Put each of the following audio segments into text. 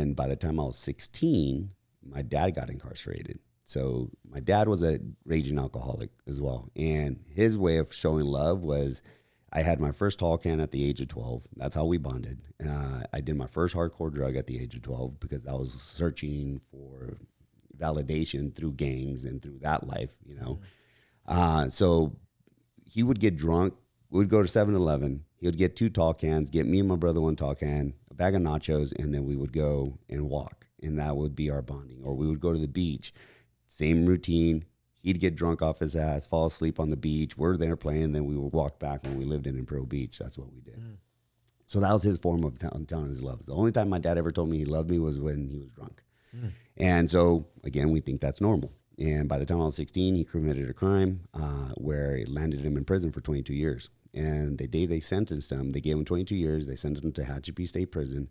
then by the time I was 16, my dad got incarcerated. So my dad was a raging alcoholic as well. And his way of showing love was I had my first tall can at the age of 12. That's how we bonded. I did my first hardcore drug at the age of 12 because I was searching for validation through gangs and through that life, you know. So he would get drunk. We would go to 7-Eleven. He would get 2 tall cans, get me and my brother 1 tall can, a bag of nachos, and then we would go and walk. And that would be our bonding. Or we would go to the beach. Same routine. He'd get drunk off his ass, fall asleep on the beach. We're there playing. Then we would walk back when we lived in Impro Beach. That's what we did. So that was his form of telling his love. The only time my dad ever told me he loved me was when he was drunk. And so, again, we think that's normal. And by the time I was 16, he committed a crime where it landed him in prison for 22 years. And the day they sentenced him, they gave him 22 years. They sent him to Hatchapee State Prison.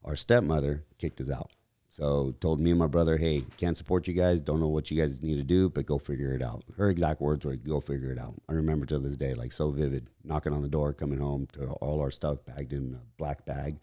Our stepmother kicked us out. So told me and my brother, hey, can't support you guys. Don't know what you guys need to do, but go figure it out. Her exact words were, go figure it out. I remember till this day, like so vivid, knocking on the door, coming home to all our stuff bagged in a black bag.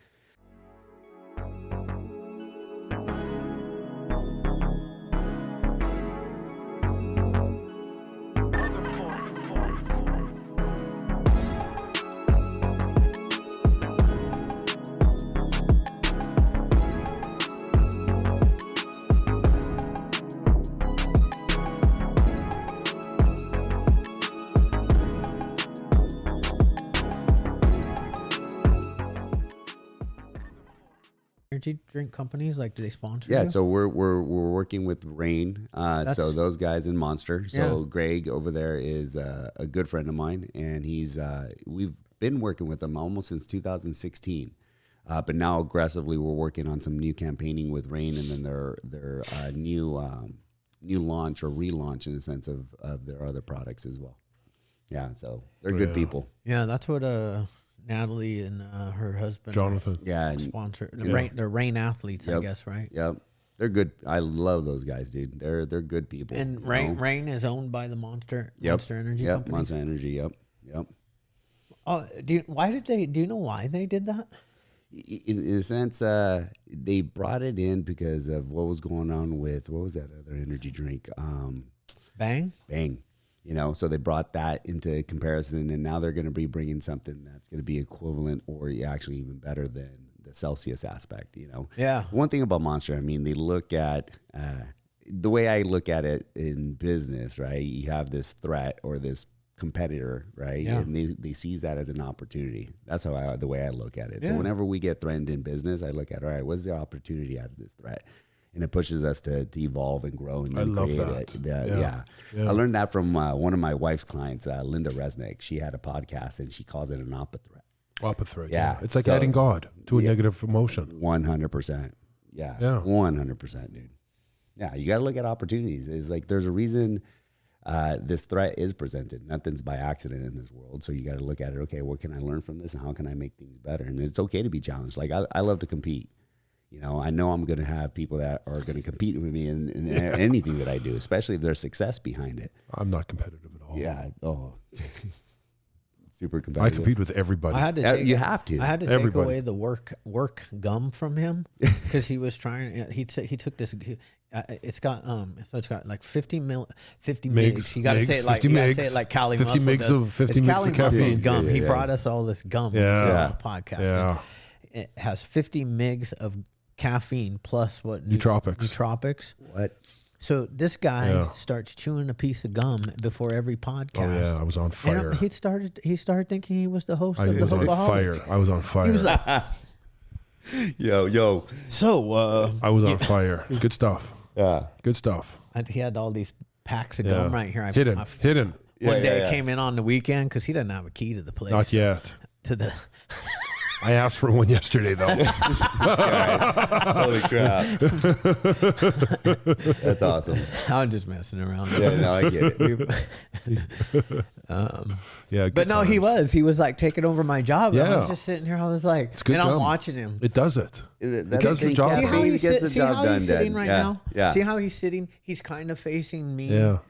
Energy drink companies, like, do they sponsor Yeah, you? so we're working with Rain. So those guys in Monster. So Greg over there is a good friend of mine, and he's we've been working with him almost since 2016. But now aggressively we're working on some new campaigning with Rain, and then their new launch or relaunch in the sense of their other products as well. Yeah, so they're good people. Yeah, that's what Natalie and her husband Jonathan sponsor. They're Rain athletes, I guess, right? Yep. They're good. I love those guys, dude. They're good people. And Rain is owned by the Monster Energy company. Monster Energy. Yep. Oh, do you know why they did that? In a sense, they brought it in because of what was going on with, what was that other energy drink? Bang. You know, so they brought that into comparison, and now they're going to be bringing something that's going to be equivalent or actually even better than the Celsius aspect, you know? Yeah. One thing about Monster, I mean, they look at, the way I look at it in business, right? You have this threat or this competitor, right? Yeah. And they seize that as an opportunity. That's the way I look at it. Yeah. So whenever we get threatened in business, I look at, all right, what's the opportunity out of this threat? And it pushes us to evolve and grow and I love create that. it. Yeah. I learned that from one of my wife's clients, Linda Resnick. She had a podcast and she calls it an threat. Yeah. It's like adding God to a negative emotion. 100%. Yeah. 100%, dude. Yeah. You got to look at opportunities. It's like there's a reason this threat is presented. Nothing's by accident in this world. So you got to look at it. Okay, what can I learn from this and how can I make things better? And it's okay to be challenged. Like I love to compete. You know, I know I'm going to have people that are going to compete with me in anything that I do, especially if there's success behind it. I'm not competitive at all. Yeah. Oh, super competitive. I compete with everybody. You have to. I had to take away the work gum from him because he was trying. He took this. It's got like 50 migs. You got to say it like 50 migs, say it like Cali 50 Muscle migs does. of 50 it's migs Cali of caffeine. Muscle's gum. He brought us all this gum. On the podcast. Yeah. It has 50 migs of caffeine plus what? Nootropics. What? So this guy starts chewing a piece of gum before every podcast. Oh yeah, I was on fire. And he started thinking he was the host of the Hopeaholics. I was on fire. He was like, yo. So I was on fire. Good stuff. Yeah. Good stuff. And he had all these packs of gum right here. Hidden. One day came in on the weekend because he didn't have a key to the place. Not yet. To the. I asked for one yesterday, though. Holy crap. That's awesome. I'm just messing around. Yeah, no, I get it. But no, he was like taking over my job. Yeah. I was just sitting here. I was like, and I'm watching him. It does it. It does the job. See how he's sitting done. right now? Yeah. See how he's sitting? He's kind of facing me.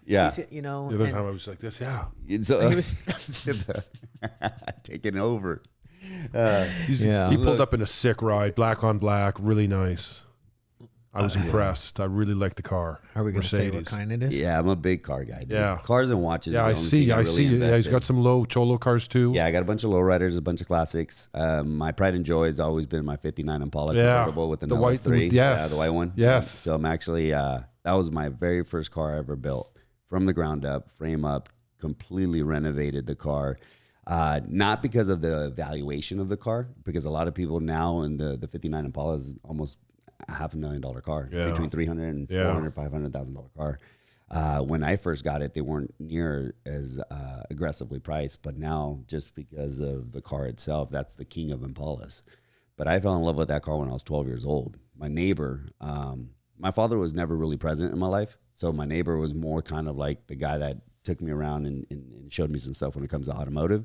Yeah. You know. The other time I was like this. Yeah. So, he was taking over. He pulled up in a sick ride, black on black, really nice. I was impressed. I really liked the car. Are we going to say what Mercedes. kind it is? Yeah, I'm a big car guy. Dude. Yeah. Cars and watches. Yeah, are I the only see. thing I really see. Yeah, invest he's in. got some low Cholo cars too. Yeah, I got a bunch of lowriders, a bunch of classics. My pride and joy has always been my '59 Impala Yeah. convertible with The white- LS3. yes. Yeah, the white one. Yes. So I'm actually that was my very first car I ever built from the ground up, frame up, completely renovated the car. Not because of the valuation of the car, because a lot of people now in the '59 Impala is almost $500,000 car, Yeah. between $300,000 and $400,000, $500,000 car. When I first got it, they weren't near as aggressively priced, but now just because of the car itself, that's the king of Impalas. But I fell in love with that car when I was 12 years old. My neighbor, my father was never really present in my life, so my neighbor was more kind of like the guy that took me around and showed me some stuff when it comes to automotive.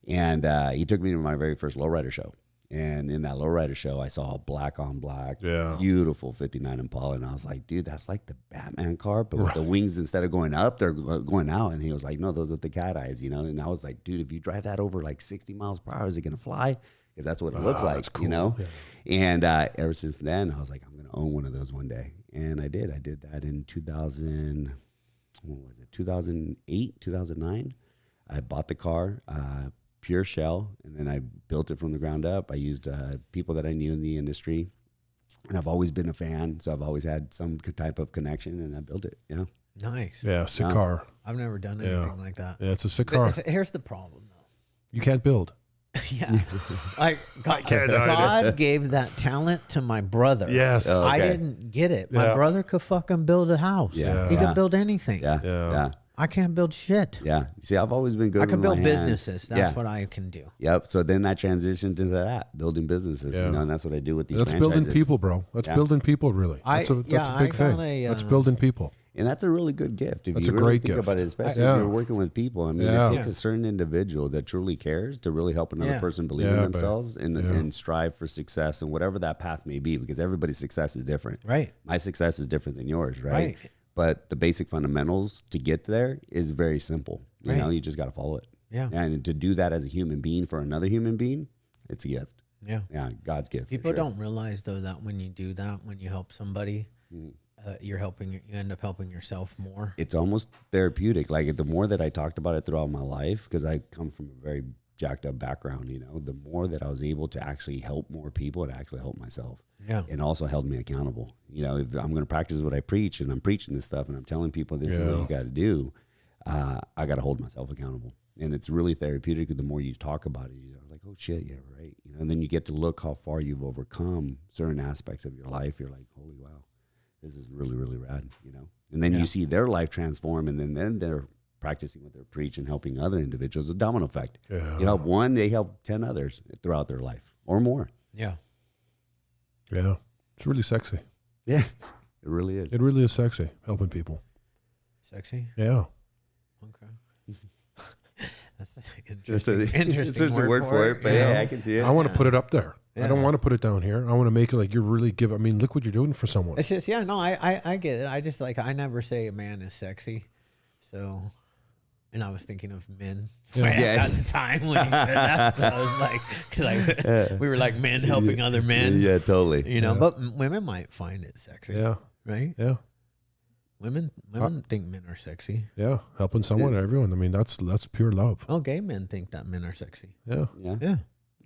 And he took me to my very first lowrider show. And in that lowrider show, I saw a black on black, beautiful '59 Impala. And I was like, dude, that's like the Batman car, but with the wings, instead of going up, they're going out. And he was like, no, those are the cat eyes, you know? And I was like, dude, if you drive that over like 60 miles per hour, is it going to fly? Because that's what it looked like, cool. you know? Yeah. And ever since then, I was like, I'm going to own one of those one day. And I did. I did that in 2008, 2009. I bought the car, pure shell, and then I built it from the ground up. I used people that I knew in the industry, and I've always been a fan, so I've always had some type of connection, and I built it. Yeah. Nice. Yeah, sick car. I've never done anything like that. Yeah, it's a sick car. Here's the problem, though. You can't build. Yeah. Like God gave that talent to my brother. Yes. Oh, okay. I didn't get it. My Yeah. brother could fucking build a house. Yeah. He Yeah. could build anything. Yeah. Yeah. Yeah. I can't build shit. Yeah. See, I've always been good I can with build my hands. businesses. That's what I can do. Yep. So then I transitioned to that, building businesses, Yeah. you know, and that's what I do with these That's franchises. building people, bro. That's building people, really. That's a big thing. That's building people. And that's a really good gift. If That's you a really great think gift. about it, especially Yeah. if you're working with people. I mean, Yeah. it takes a certain individual that truly cares to really help another person believe in Yeah, themselves and strive for success and whatever that path may be, because everybody's success is different. Right. My success is different than yours, right? Right. But the basic fundamentals to get there is very simple. You know, you just got to follow it. Yeah. And to do that as a human being for another human being, it's a gift. Yeah. Yeah, God's gift. for People sure. don't realize, though, that when you do that, when you help somebody, you end up helping yourself more. It's almost therapeutic. Like the more that I talked about it throughout my life, because I come from a very jacked up background, you know, the more that I was able to actually help more people, it actually helped myself. Yeah. And also held me accountable. You know, if I'm going to practice what I preach and I'm preaching this stuff and I'm telling people this is what you got to do, I got to hold myself accountable. And it's really therapeutic. The more you talk about it, you're like, oh shit, yeah, right. You know, and then you get to look how far you've overcome certain aspects of your life. You're like, holy wow, this is really, really rad, you know? And then you see their life transform, and then they're practicing what they preach and helping other individuals. A domino effect. Yeah. You help one, they help 10 others throughout their life or more. Yeah. Yeah. It's really sexy. Yeah, it really is. It really is sexy, helping people. Sexy. Yeah. Okay. That's an It's interesting a word for it, but yeah, I can see it. I want to put it up there. I don't Yeah. want to put it down here. I want to make it like you're really I mean, look what you're doing for someone. It's just, yeah, no, I get it. I just I never say a man is sexy. So, and I was thinking of men at the time when you said that. So I was like, because we were like men helping other men. Yeah, totally. You know, but women might find it sexy. Yeah. Right? Yeah. Women think men are sexy. Yeah. Helping someone, everyone. I mean, that's pure love. Oh, gay men think that men are sexy. Yeah. Yeah. Yeah.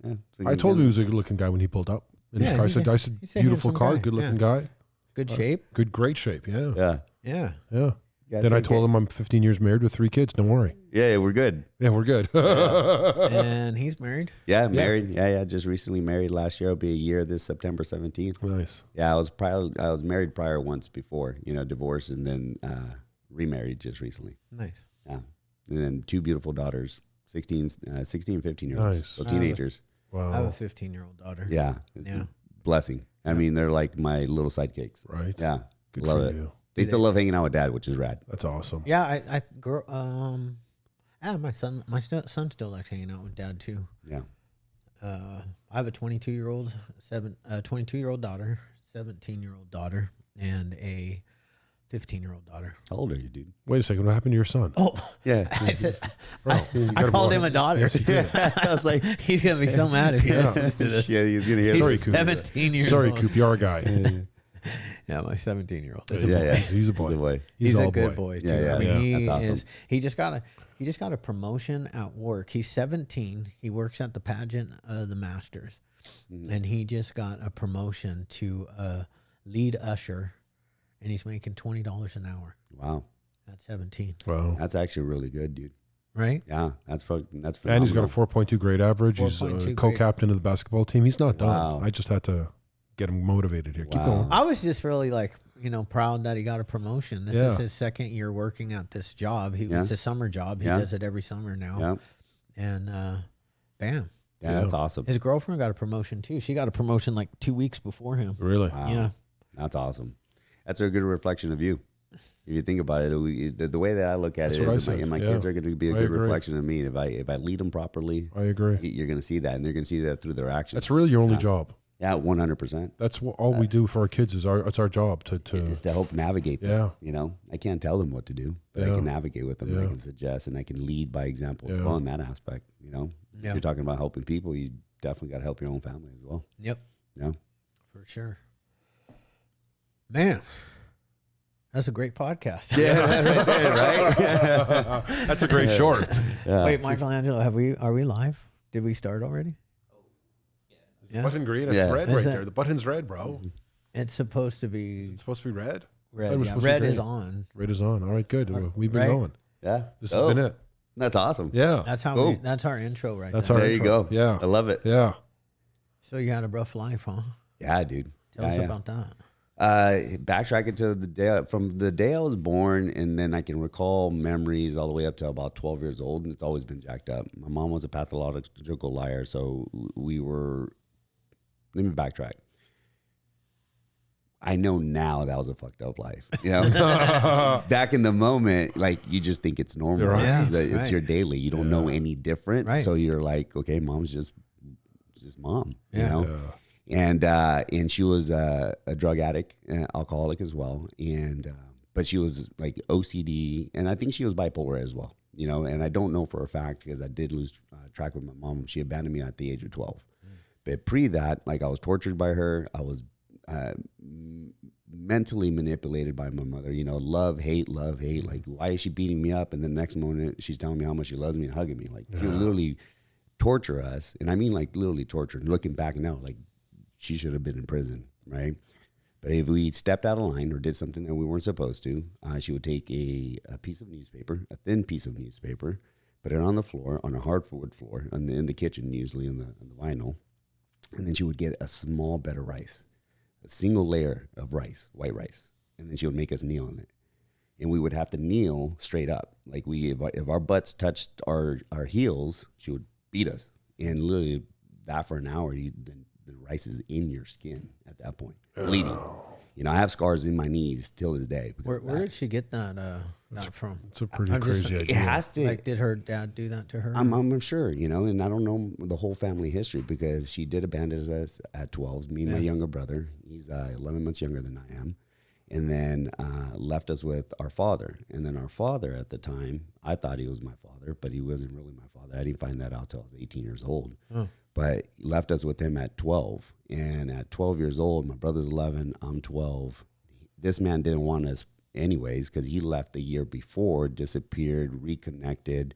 Yeah. So I told him he was a good looking guy when he pulled up. In his Yeah, car. he's I said, he's a beautiful handsome car, guy. good looking guy. Good shape. Good, great shape. Yeah. Yeah. Yeah. Yeah. Yeah, Then I take told it. him I'm 15 years married with 3 kids. Don't worry. Yeah, we're good. Yeah, we're good. And he's married. Yeah, married. Yeah, just recently married last year. It'll be a year this September 17th. Nice. Yeah, I was married prior once before, you know, divorced and then remarried just recently. Nice. Yeah. And then 2 beautiful daughters, 16 and 15 year olds. Nice. So teenagers. Wow. I have a 15-year-old daughter. Yeah. It's Yeah. a blessing. I mean, they're like my little sidekicks. Right. Yeah. Good love for it. you. They still love hanging out with dad, which is rad. That's awesome. Yeah, my son still likes hanging out with dad too. Yeah. I have a 22-year-old daughter, 17-year-old daughter, and a 15-year-old daughter. How old are you, dude? Wait a second. What happened to your son? Oh, Yeah. I said, Bro, you I gotta called blow him a it. daughter. Yes, you did. I was like, He's gonna be so mad if he listens to this. yeah, he's going to hear He's Sorry, this. Coop. 17 years Sorry, old. Coop. You're a guy. Yeah, my 17-year-old. He's a boy. He's a good boy too. Yeah, I mean, that's awesome. He just got a promotion at work. He's 17. He works at the pageant of the Masters, and he just got a promotion to lead usher, and he's making $20 an hour. Wow. At 17. Wow. That's actually really good, dude. Right? Yeah, that's phenomenal. And he's got a 4.2 grade average. He's co-captain of the basketball team. He's not done. Wow. I just had to get him motivated here. Keep going. I was just really proud that he got a promotion. This is his second year working at this job. It's a summer job. He does it every summer now. Yeah. And bam. Yeah, that's awesome. His girlfriend got a promotion too. She got a promotion like 2 weeks before him. Really? Wow. Yeah. That's awesome. That's a good reflection of you. If you think about it, the way that I look at it is, my kids are going to be a good reflection of me. If I lead them properly, I agree. You're going to see that, and they're going to see that through their actions. That's really your only job. Yeah, 100%. That's all we do for our kids. It's our job to help navigate them. I can't tell them what to do, but I can navigate with them. And I can suggest, and I can lead by example as well in that aspect. If you're talking about helping people, you definitely got to help your own family as well. Yep. Yeah, for sure. Man. That's a great podcast. Yeah, right? That's a great short. Yeah. Wait, Michelangelo, are we live? Did we start already? Is the button green? It's red right there. The button's red, bro. It's supposed to be. Is it supposed to be red? Red. Yeah. Red is on. Red is on. All right, good. We've been going. Yeah. This has been it. That's awesome. Yeah. That's how. That's our intro right That's there. Our there intro. You go. Yeah. I love it. Yeah. So you had a rough life, huh? Yeah, dude. Tell us about that. Backtracking to the day I was born, and then I can recall memories all the way up to about 12 years old, and it's always been jacked up. My mom was a pathological liar, so let me backtrack. I know now that was a fucked up life. Back in the moment, like, you just think it's normal. Right. It's your daily. You don't know any different. Right. So you're like, okay, mom's just mom. Yeah. And she was a drug addict, alcoholic as well, but she was like OCD, and I think she was bipolar as well, and I don't know for a fact because I did lose track with my mom. She abandoned me at the age of 12. But pre that, like, I was tortured by her. I was mentally manipulated by my mother, love, hate. Like, why is she beating me up? And the next moment she's telling me how much she loves me and hugging me. Like, she would literally torture us. And I mean, like, literally torture. And looking back now, like, she should have been in prison, right? But if we stepped out of line or did something that we weren't supposed to, she would take a piece of newspaper, a thin piece of newspaper, put it on the floor, on a hardwood floor, in the kitchen, usually on the vinyl, and then she would get a small bed of rice, a single layer of rice, white rice, and then she would make us kneel on it. And we would have to kneel straight up. Like, if our butts touched our heels, she would beat us. And literally that for an hour, the rice is in your skin at that point, bleeding. I have scars in my knees till this day. Where did she get that from? It's a pretty crazy idea. It has to. Like, did her dad do that to her? I'm sure, and I don't know the whole family history because she did abandon us at 12. Me and my younger brother, he's 11 months younger than I am, and then left us with our father. And then our father at the time, I thought he was my father, but he wasn't really my father. I didn't find that out till I was 18 years old. Oh. But left us with him at 12. And at 12 years old, my brother's 11, I'm 12. This man didn't want us anyways because he left the year before, disappeared, reconnected,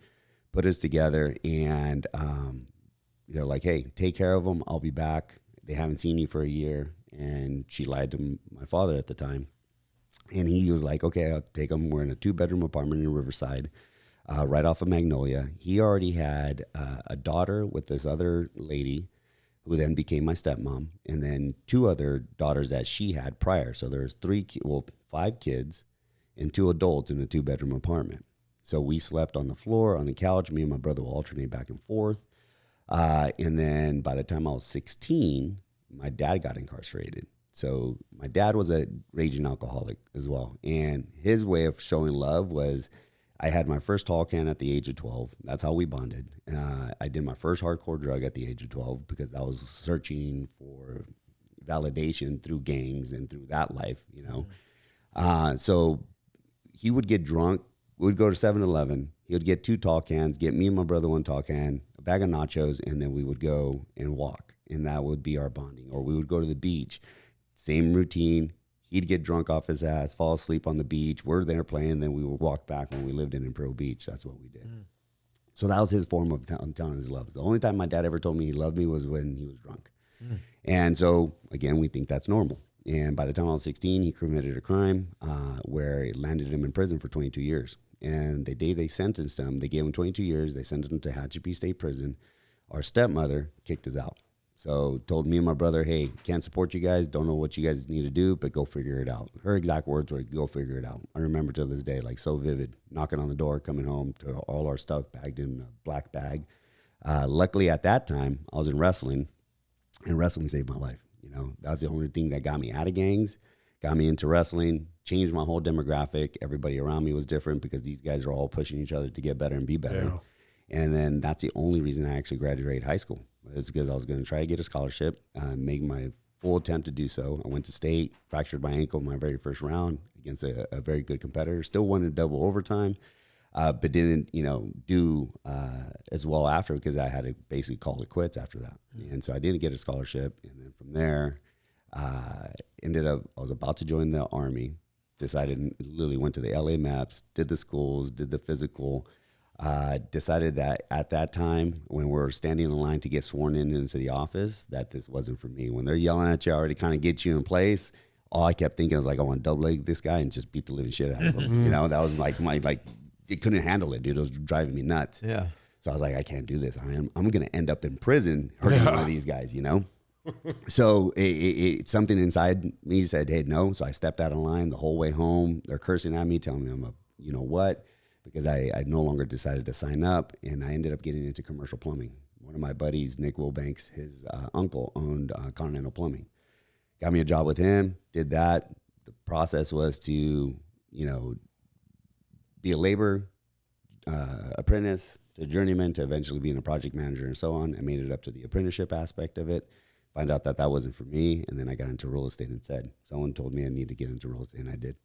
put us together. And they're like, hey, take care of them. I'll be back. They haven't seen you for a year. And she lied to my father at the time. And he was like, okay, I'll take them. We're in a 2-bedroom apartment in Riverside. Right off of Magnolia. He already had a daughter with this other lady who then became my stepmom, and then 2 other daughters that she had prior. So there's 5 kids and 2 adults in a 2-bedroom apartment. So we slept on the floor, on the couch. Me and my brother will alternate back and forth. And then by the time I was 16, my dad got incarcerated. So my dad was a raging alcoholic as well. And his way of showing love was, I had my first tall can at the age of 12. That's how we bonded. I did my first hardcore drug at the age of 12 because I was searching for validation through gangs and through that life, So he would get drunk. We would go to 7-Eleven. He would get 2 tall cans, get me and my brother 1 tall can, a bag of nachos, and then we would go and walk. And that would be our bonding. Or we would go to the beach. Same routine. He'd get drunk off his ass, fall asleep on the beach. We're there playing, then we would walk back when we lived in Imperial Beach. That's what we did. So that was his form of telling his love. The only time my dad ever told me he loved me was when he was drunk. And so, again, we think that's normal. And by the time I was 16, he committed a crime where it landed him in prison for 22 years. And the day they sentenced him, they gave him 22 years. They sent him to Hatchapee State Prison. Our stepmother kicked us out. So told me and my brother, hey, can't support you guys. Don't know what you guys need to do, but go figure it out. Her exact words were, go figure it out. I remember till this day, like so vivid, knocking on the door, coming home to all our stuff bagged in a black bag. Luckily at that time, I was in wrestling, and wrestling saved my life. You know, that's the only thing that got me out of gangs, got me into wrestling, changed my whole demographic. Everybody around me was different because these guys are all pushing each other to get better and be better. Yeah. And then that's the only reason I actually graduated high school. It's because I was going to try to get a scholarship, make my full attempt to do so. I went to state, fractured my ankle in my very first round against a very good competitor. Still won in double overtime, but didn't, do as well after because I had to basically call it quits after that. And so I didn't get a scholarship. And then from there, I was about to join the Army, decided, literally went to the LA maps, did the schools, did the physical. Decided that at that time when we're standing in line to get sworn into the office, that this wasn't for me. When they're yelling at you already kind of get you in place, all I kept thinking was like, I want to double leg this guy and just beat the living shit out of him. That was like it couldn't handle it, dude. It was driving me nuts. Yeah. So I was like, I can't do this. I'm going to end up in prison hurting one of these guys, So it's something inside me said, hey, no. So I stepped out of line the whole way home. They're cursing at me, telling me I'm a, what? Because I no longer decided to sign up, and I ended up getting into commercial plumbing. One of my buddies, Nick Wilbanks, his uncle owned Continental Plumbing. Got me a job with him, did that. The process was to, be a labor apprentice to journeyman to eventually being a project manager and so on. I made it up to the apprenticeship aspect of it, find out that wasn't for me, and then I got into real estate instead. Someone told me I need to get into real estate, and I did.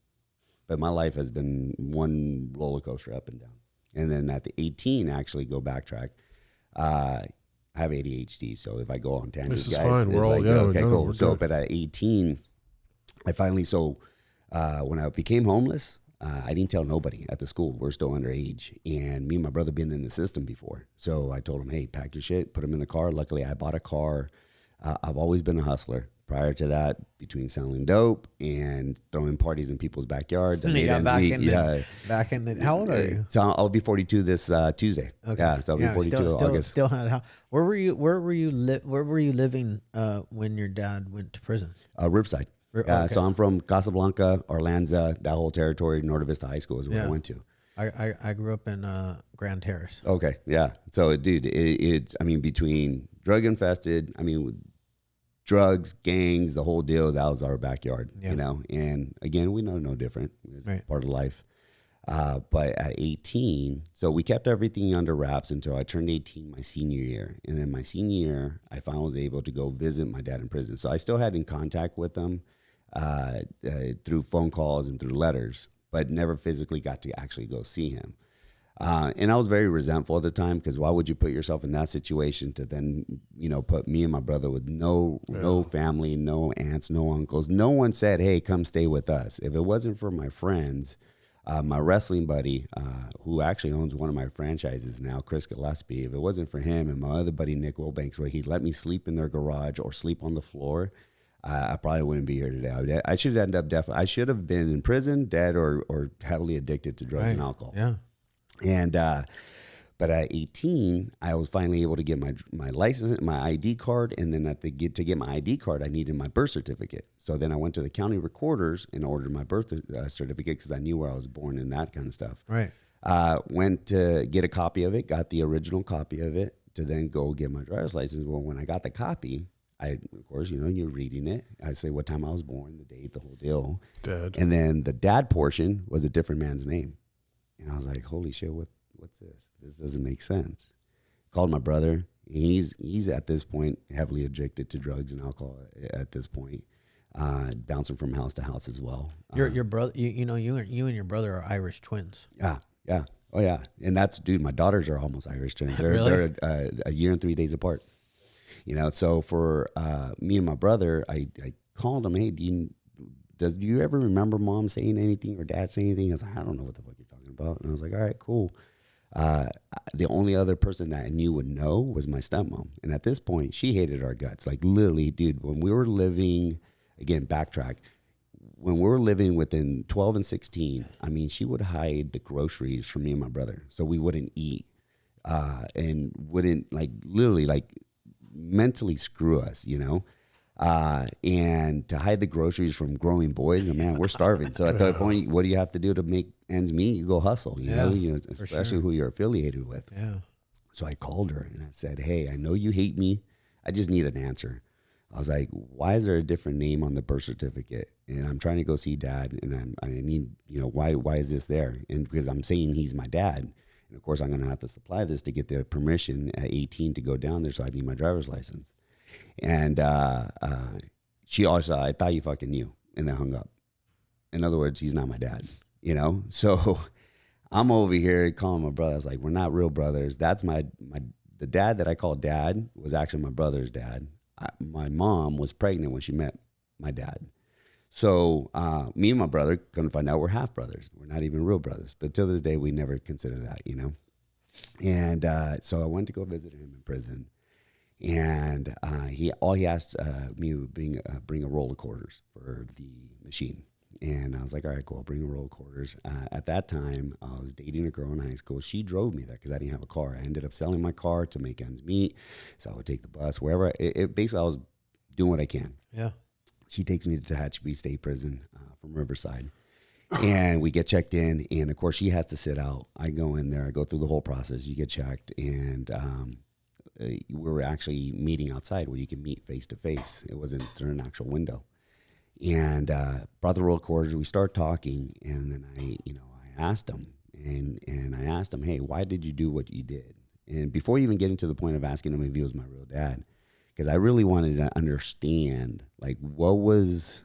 But my life has been one roller coaster up and down. And then at the 18, actually go backtrack. I have ADHD, so if I go on tangents, this is fine. We're all, okay, cool. So, but at 18, I finally, when I became homeless, I didn't tell nobody at the school. We're still underage. And me and my brother been in the system before. So I told him, hey, pack your shit, put them in the car. Luckily, I bought a car. I've always been a hustler. Prior to that, between selling dope and throwing parties in people's backyards, back in the. How old are you? So I'll be 42 this Tuesday. Okay. Yeah, so I'll be 42 August. Still had how? Where were you living when your dad went to prison? Riverside. Okay. So I'm from Casablanca, Orlanza, that whole territory. Norte Vista High School is where I went to. I grew up in Grand Terrace. Okay, yeah. So, dude, it's between drug infested, drugs, gangs, the whole deal, that was our backyard, and again, we know no different. It's part of life. But at 18, so we kept everything under wraps until I turned 18 my senior year. And then my senior year, I finally was able to go visit my dad in prison. So I still had in contact with him through phone calls and through letters, but never physically got to actually go see him. And I was very resentful at the time because why would you put yourself in that situation to then, put me and my brother with no family, no aunts, no uncles. No one said, hey, come stay with us. If it wasn't for my friends, my wrestling buddy, who actually owns one of my franchises now, Chris Gillespie, if it wasn't for him and my other buddy, Nick Wilbanks, where he let me sleep in their garage or sleep on the floor, I probably wouldn't be here today. I should end up I should have been in prison, dead, or heavily addicted to drugs and alcohol. Yeah. And but at 18, I was finally able to get my license, my ID card, and then to get my ID card, I needed my birth certificate. So then I went to the county recorders and ordered my birth certificate because I knew where I was born and that kind of stuff. Right. Went to get a copy of it, got the original copy of it to then go get my driver's license. Well, when I got the copy, of course, you're reading it. I say what time I was born, the date, the whole deal. Dad. And then the dad portion was a different man's name. And I was like, holy shit, what's this? This doesn't make sense. Called my brother. He's at this point heavily addicted to drugs and alcohol at this point, bouncing from house to house as well. Your brother, you and your brother are Irish twins. Yeah. Oh, yeah. And that's, dude, my daughters are almost Irish twins. They're, really? They're a year and 3 days apart. So for me and my brother, I called him, hey, do you ever remember mom saying anything or dad saying anything? I was like, I don't know what the fuck you're talking about. And I was like, all right, cool. The only other person that I knew would know was my stepmom. And at this point, she hated our guts. Like literally, dude, when we were living, again, backtrack, when we were living within 12 and 16, I mean, she would hide the groceries from me and my brother so we wouldn't eat and wouldn't like literally like mentally screw us, you know? And to hide the groceries from growing boys, and man, we're starving. So at that point, what do you have to do to make ends meet? You go hustle, you know, especially who you're affiliated with. Yeah. So I called her and I said, hey, I know you hate me. I just need an answer. I was like, why is there a different name on the birth certificate? And I'm trying to go see dad, and I need, you know, why is this there? And because I'm saying he's my dad. And of course, I'm going to have to supply this to get the permission at 18 to go down there. So I need my driver's license. And she also, I thought you fucking knew, and then hung up. In other words, he's not my dad, you know? So I'm over here calling my brother. I was like, we're not real brothers. That's the dad that I call dad was actually my brother's dad. My mom was pregnant when she met my dad. So me and my brother couldn't find out we're half brothers. We're not even real brothers. But till this day, we never consider that, you know? And so I went to go visit him in prison. And he asked me to bring a roll of quarters for the machine. And I was like, all right, cool, I'll bring a roll of quarters. At that time, I was dating a girl in high school. She drove me there because I didn't have a car. I ended up selling my car to make ends meet. So I would take the bus, wherever. Basically, I was doing what I can. Yeah. She takes me to Tehachapi State Prison from Riverside. And we get checked in. And, of course, she has to sit out. I go in there. I go through the whole process. You get checked. And we were actually meeting outside where you can meet face to face. It wasn't through an actual window. And brought the roll of quarters. We start talking, and then I asked him, and I asked him, hey, why did you do what you did? And before even getting to the point of asking him if he was my real dad, because I really wanted to understand like what was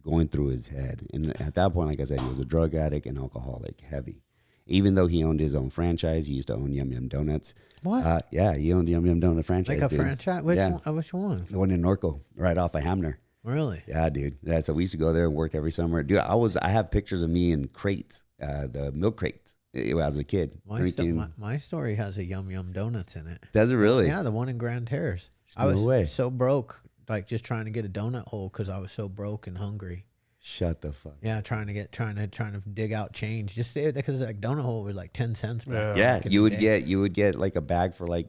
going through his head. And at that point, like I said, he was a drug addict and alcoholic, heavy. Even though he owned his own franchise, he used to own Yum Yum Donuts. What? Yeah, he owned Yum Yum Donut franchise. Like a franchise? Which one? The one in Norco, right off of Hamner. Really? Yeah, dude. Yeah, so we used to go there and work every summer. Dude, I have pictures of me in crates, the milk crates. When I was a kid. My story has a Yum Yum Donuts in it. Does it really? Yeah, the one in Grand Terrace. I was so broke, like just trying to get a donut hole because I was so broke and hungry. Shut the fuck. Yeah, trying to dig out change. Just because like donut hole was like 10 cents. Yeah, you would get like a bag for like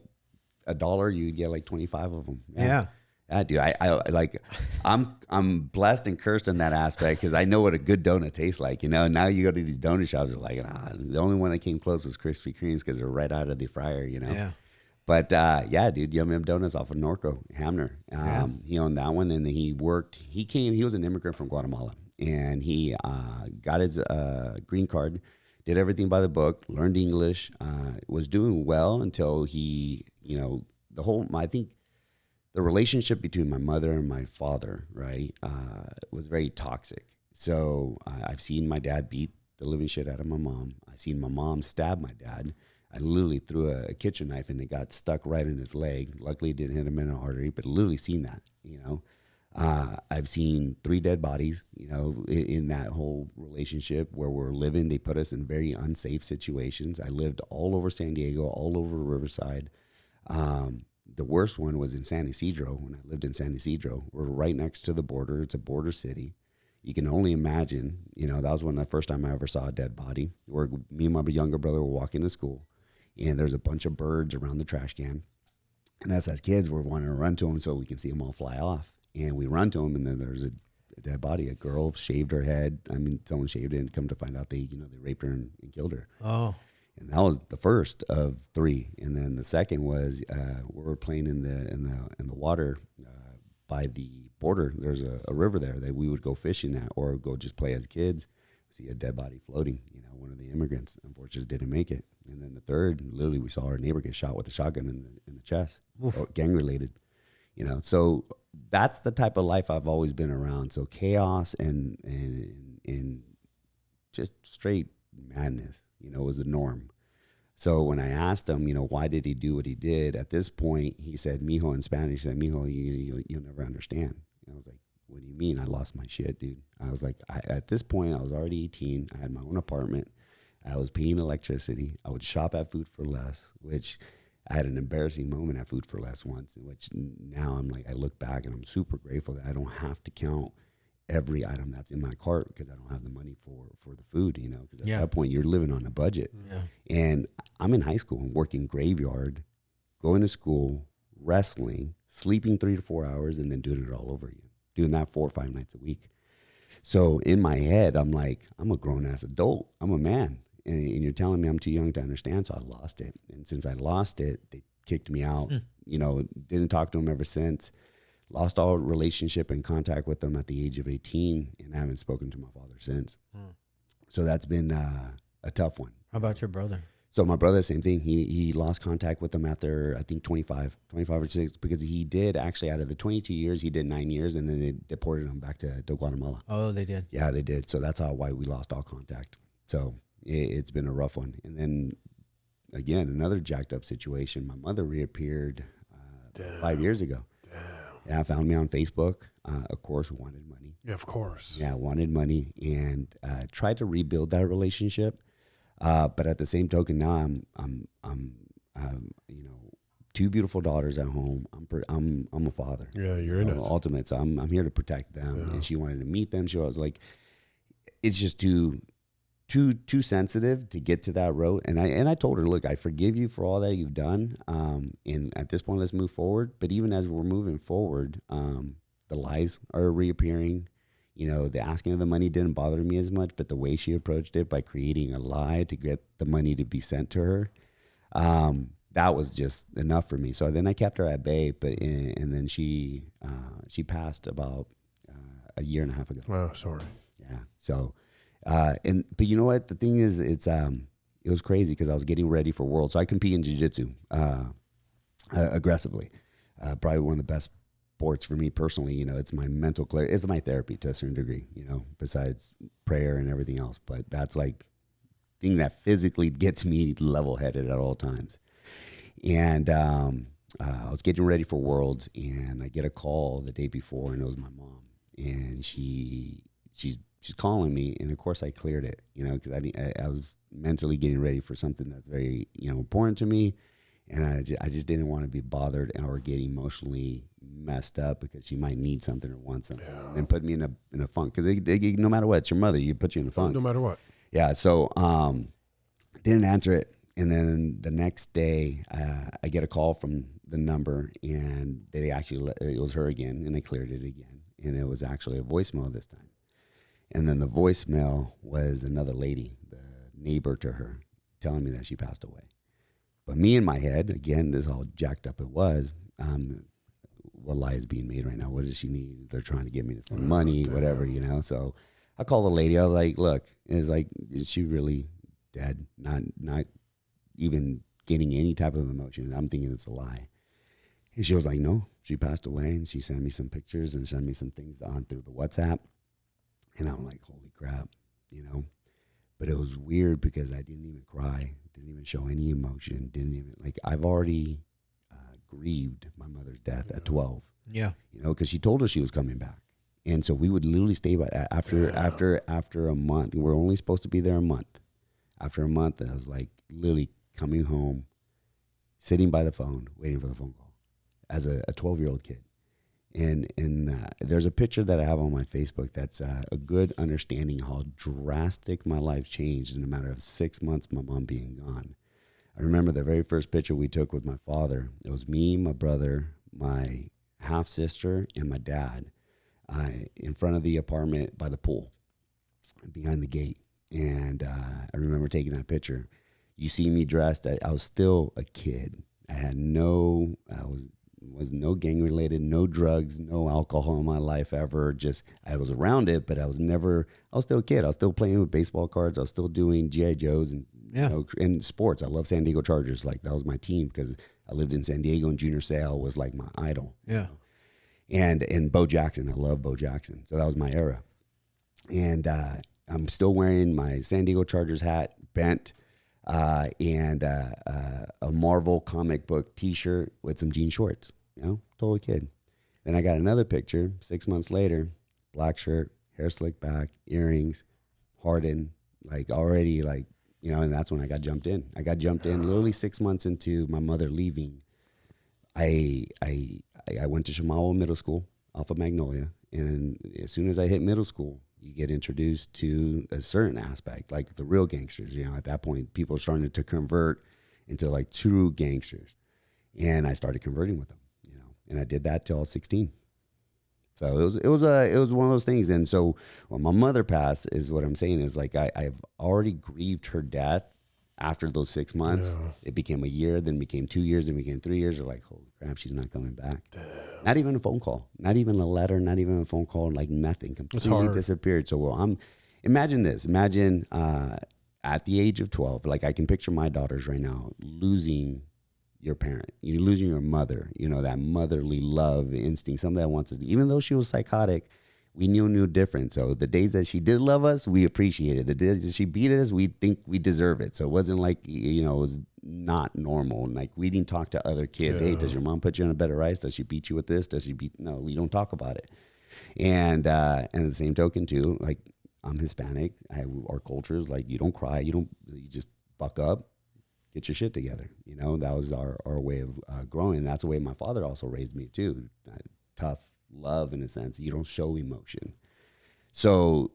$1. You'd get like 25 of them. Yeah. Yeah, dude, I like, I'm blessed and cursed in that aspect because I know what a good donut tastes like, you know. Now you go to these donut shops, you're like, the only one that came close was Krispy Kremes because they're right out of the fryer, you know. Yeah. But yeah, dude, Yum Yum Donuts off of Norco, Hamner. He owned that one, and then he was an immigrant from Guatemala, and he got his green card, did everything by the book, learned English, was doing well until he, you know, I think the relationship between my mother and my father, right, was very toxic. So I've seen my dad beat the living shit out of my mom. I've seen my mom stab my dad. I literally threw a kitchen knife and it got stuck right in his leg. Luckily, it didn't hit him in an artery, but literally seen that, you know. I've seen 3 dead bodies, you know, in that whole relationship where we're living. They put us in very unsafe situations. I lived all over San Diego, all over Riverside. The worst one was in San Ysidro. When I lived in San Ysidro, we're right next to the border. It's a border city. You can only imagine, you know, that was the first time I ever saw a dead body. Where me and my younger brother were walking to school, and there's a bunch of birds around the trash can. And us as kids, we're wanting to run to them so we can see them all fly off. And we run to them, and then there's a dead body. A girl shaved her head. I mean, someone shaved it, and come to find out they raped her and killed her. Oh. And that was the first of 3. And then the second was we were playing in the water by the border. There's a river there that we would go fishing at or go just play as kids. See a dead body floating. You know, one of the immigrants unfortunately didn't make it. And then the third, literally, we saw our neighbor get shot with a shotgun in the chest, gang related. You know, so that's the type of life I've always been around. So chaos and just straight madness, you know, was the norm. So when I asked him, you know, why did he do what he did? At this point, he said, mijo, in Spanish, he said, mijo, you'll never understand. And I was like, what do you mean? I lost my shit, dude. I was like, at this point, I was already 18. I had my own apartment. I was paying electricity. I would shop at Food for Less, which I had an embarrassing moment at Food for Less once, in which now I'm like, I look back and I'm super grateful that I don't have to count every item that's in my cart because I don't have the money for the food, you know, because at that point you're living on a budget. Yeah. And I'm in high school and working graveyard, going to school, wrestling, sleeping 3 to 4 hours, and then doing it all over again, doing that 4 or 5 nights a week. So in my head, I'm like, I'm a grown ass adult. I'm a man. And you're telling me I'm too young to understand. So I lost it. And since I lost it, they kicked me out, you know, didn't talk to them ever since. Lost all relationship and contact with them at the age of 18, and I haven't spoken to my father since. So that's been a tough one. How about your brother? So my brother, same thing. He lost contact with them after, I think, 25 or 6, because he did actually, out of the 22 years, he did 9 years, and then they deported him back to Guatemala. Oh, they did? Yeah, they did. So that's why we lost all contact. So it's been a rough one. And then, again, another jacked up situation. My mother reappeared 5 years ago. Yeah, found me on Facebook. Of course, wanted money. Yeah, of course. Yeah, wanted money, and tried to rebuild that relationship. But at the same token, now I'm you know, 2 beautiful daughters at home. I'm a father. Yeah, you're in it. Ultimate. So I'm here to protect them. Yeah. And she wanted to meet them. She was like, it's just too sensitive to get to that road. And I told her, look, I forgive you for all that you've done. And at this point, let's move forward. But even as we're moving forward, the lies are reappearing. You know, the asking of the money didn't bother me as much, but the way she approached it by creating a lie to get the money to be sent to her, that was just enough for me. So then I kept her at bay, and then she passed about a year and a half ago. Oh, sorry. Yeah. So, but you know what? The thing is, it was crazy because I was getting ready for Worlds. So I compete in jiu-jitsu aggressively. Probably one of the best sports for me personally. You know, it's my mental clarity. It's my therapy to a certain degree, you know, besides prayer and everything else. But that's like the thing that physically gets me level-headed at all times. And I was getting ready for Worlds, and I get a call the day before, and it was my mom. And she's calling me, and of course I cleared it, you know, because I was mentally getting ready for something that's very, you know, important to me, and I just didn't want to be bothered or get emotionally messed up because she might need something or want something, and put me in a funk, because no matter what, it's your mother, you put you in a funk, no matter what. Yeah. So didn't answer it, and then the next day I get a call from the number, and it was her again, and I cleared it again, and it was actually a voicemail this time. And then the voicemail was another lady, the neighbor to her, telling me that she passed away. But me in my head, again, this is how jacked up it was. What lie is being made right now? What does she need? They're trying to get me to send money, whatever, you know. So I called the lady. I was like, look, is she really dead? Not even getting any type of emotion. I'm thinking it's a lie. And she was like, no, she passed away. And she sent me some pictures and sent me some things on through the WhatsApp. And I'm like, holy crap, you know. But it was weird because I didn't even cry, didn't even show any emotion, I've already grieved my mother's death at 12. Yeah. You know, because she told us she was coming back. And so we would literally stay by after a month. We're only supposed to be there a month. After a month, I was like literally coming home, sitting by the phone, waiting for the phone call as a 12-year-old kid. And there's a picture that I have on my Facebook that's a good understanding how drastic my life changed in a matter of 6 months, my mom being gone. I remember the very first picture we took with my father. It was me, my brother, my half-sister, and my dad in front of the apartment by the pool, behind the gate. And I remember taking that picture. You see me dressed. I was still a kid. I was no gang related, no drugs, no alcohol in my life ever. Just, I was around it, but I was still a kid. I was still playing with baseball cards. I was still doing G.I. Joes and, you know, and sports. I love San Diego Chargers. Like, that was my team because I lived in San Diego, and Junior Seau was like my idol. Yeah. You know? And Bo Jackson. I love Bo Jackson. So that was my era. And I'm still wearing my San Diego Chargers hat, bent, and a Marvel comic book T-shirt with some jean shorts. You know, total kid. Then I got another picture 6 months later, black shirt, hair slicked back, earrings, hardened, like already like, you know, and that's when I got jumped in. I got jumped in literally 6 months into my mother leaving. I went to Shamawa Middle School off of Magnolia. And as soon as I hit middle school, you get introduced to a certain aspect, like the real gangsters. You know, at that point, people are starting to convert into like true gangsters. And I started converting with them, you know, and I did that till I was 16. So it was one of those things. And so when my mother passed, is what I'm saying is like I've already grieved her death. After those 6 months, it became a year, then became 2 years, then became 3 years. They're like, holy crap, she's not coming back. Damn. Not even a phone call, not even a letter, not even a phone call, like nothing. Completely disappeared. So imagine this. Imagine at the age of 12, like I can picture my daughters right now losing your parent. You're losing your mother, you know, that motherly love, instinct, something that wants to, even though she was psychotic, we knew different. So the days that she did love us, we appreciated. The days that she beat us, we think we deserve it. So it wasn't like, you know, it was not normal. Like we didn't talk to other kids. Yeah. Hey, does your mom put you on a bed of rice? Does she beat you with this? No, we don't talk about it. And the same token too, like I'm Hispanic. Our culture is like, you don't cry. You just buck up, get your shit together. You know, that was our way of growing. And that's the way my father also raised me too. Tough love in a sense. You don't show emotion. So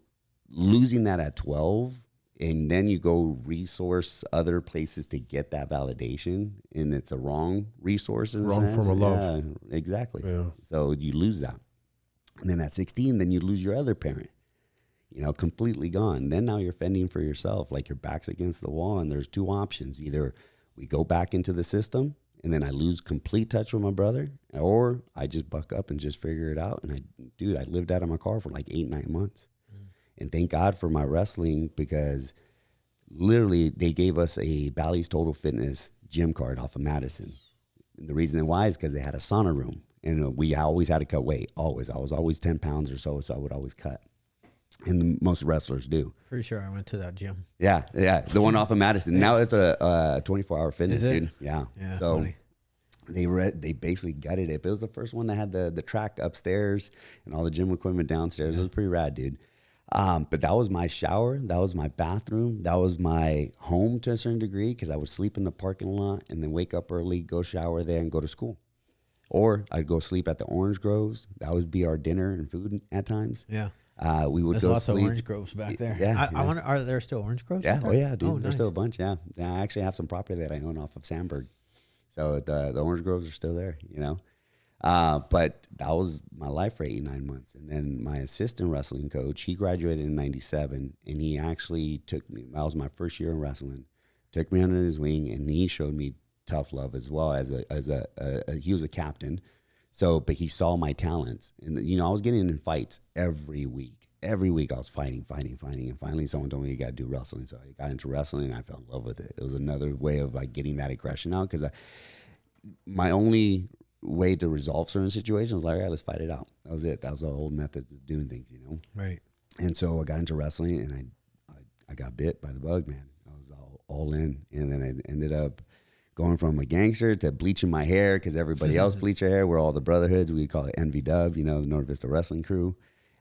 losing that at 12, and then you go resource other places to get that validation, and it's a wrong resource in a sense. Wrong from a love. Yeah, exactly. Yeah. So you lose that. And then at 16, then you lose your other parent, you know, completely gone. Then now you're fending for yourself, like your back's against the wall, and there's two options. Either we go back into the system, and then I lose complete touch with my brother, or I just buck up and just figure it out. And I lived out of my car for like 8-9 months. And thank God for my wrestling, because literally they gave us a Bally's Total Fitness gym card off of Madison. And the reason why is because they had a sauna room, and we always had to cut weight. Always. I was always 10 pounds or so I would always cut. And most wrestlers do. Pretty sure I went to that gym. Yeah. The one off of Madison. Now it's a 24-hour fitness, dude. Yeah. So funny. They basically gutted it. But it was the first one that had the track upstairs and all the gym equipment downstairs. It was pretty rad, dude. But that was my shower. That was my bathroom. That was my home to a certain degree, because I would sleep in the parking lot and then wake up early, go shower there, and go to school. Or I'd go sleep at the orange groves. That would be our dinner and food at times. Yeah. We would There's go lots sleep. of orange groves back there. Yeah, I wonder, are there still orange groves? Yeah, oh yeah, dude. Oh, There's still a bunch. Yeah, I actually have some property that I own off of Sandburg, so the orange groves are still there. You know, but that was my life for 8-9 months. And then my assistant wrestling coach, he graduated in '97, and he actually took me. That was my first year in wrestling. Took me under his wing, and he showed me tough love as well. He was a captain. So, but he saw my talents, and you know, I was getting in fights every week. Every week I was fighting, and finally someone told me you got to do wrestling. So I got into wrestling, and I fell in love with it. It was another way of like getting that aggression out, because my only way to resolve certain situations was like, all right, let's fight it out. That was it. That was the whole method of doing things, you know. Right. And so I got into wrestling, and I got bit by the bug, man. I was all in, and then I ended up going from a gangster to bleaching my hair, because everybody else bleached their hair. We're all the brotherhoods. We call it NVW, you know, the North Vista Wrestling Crew.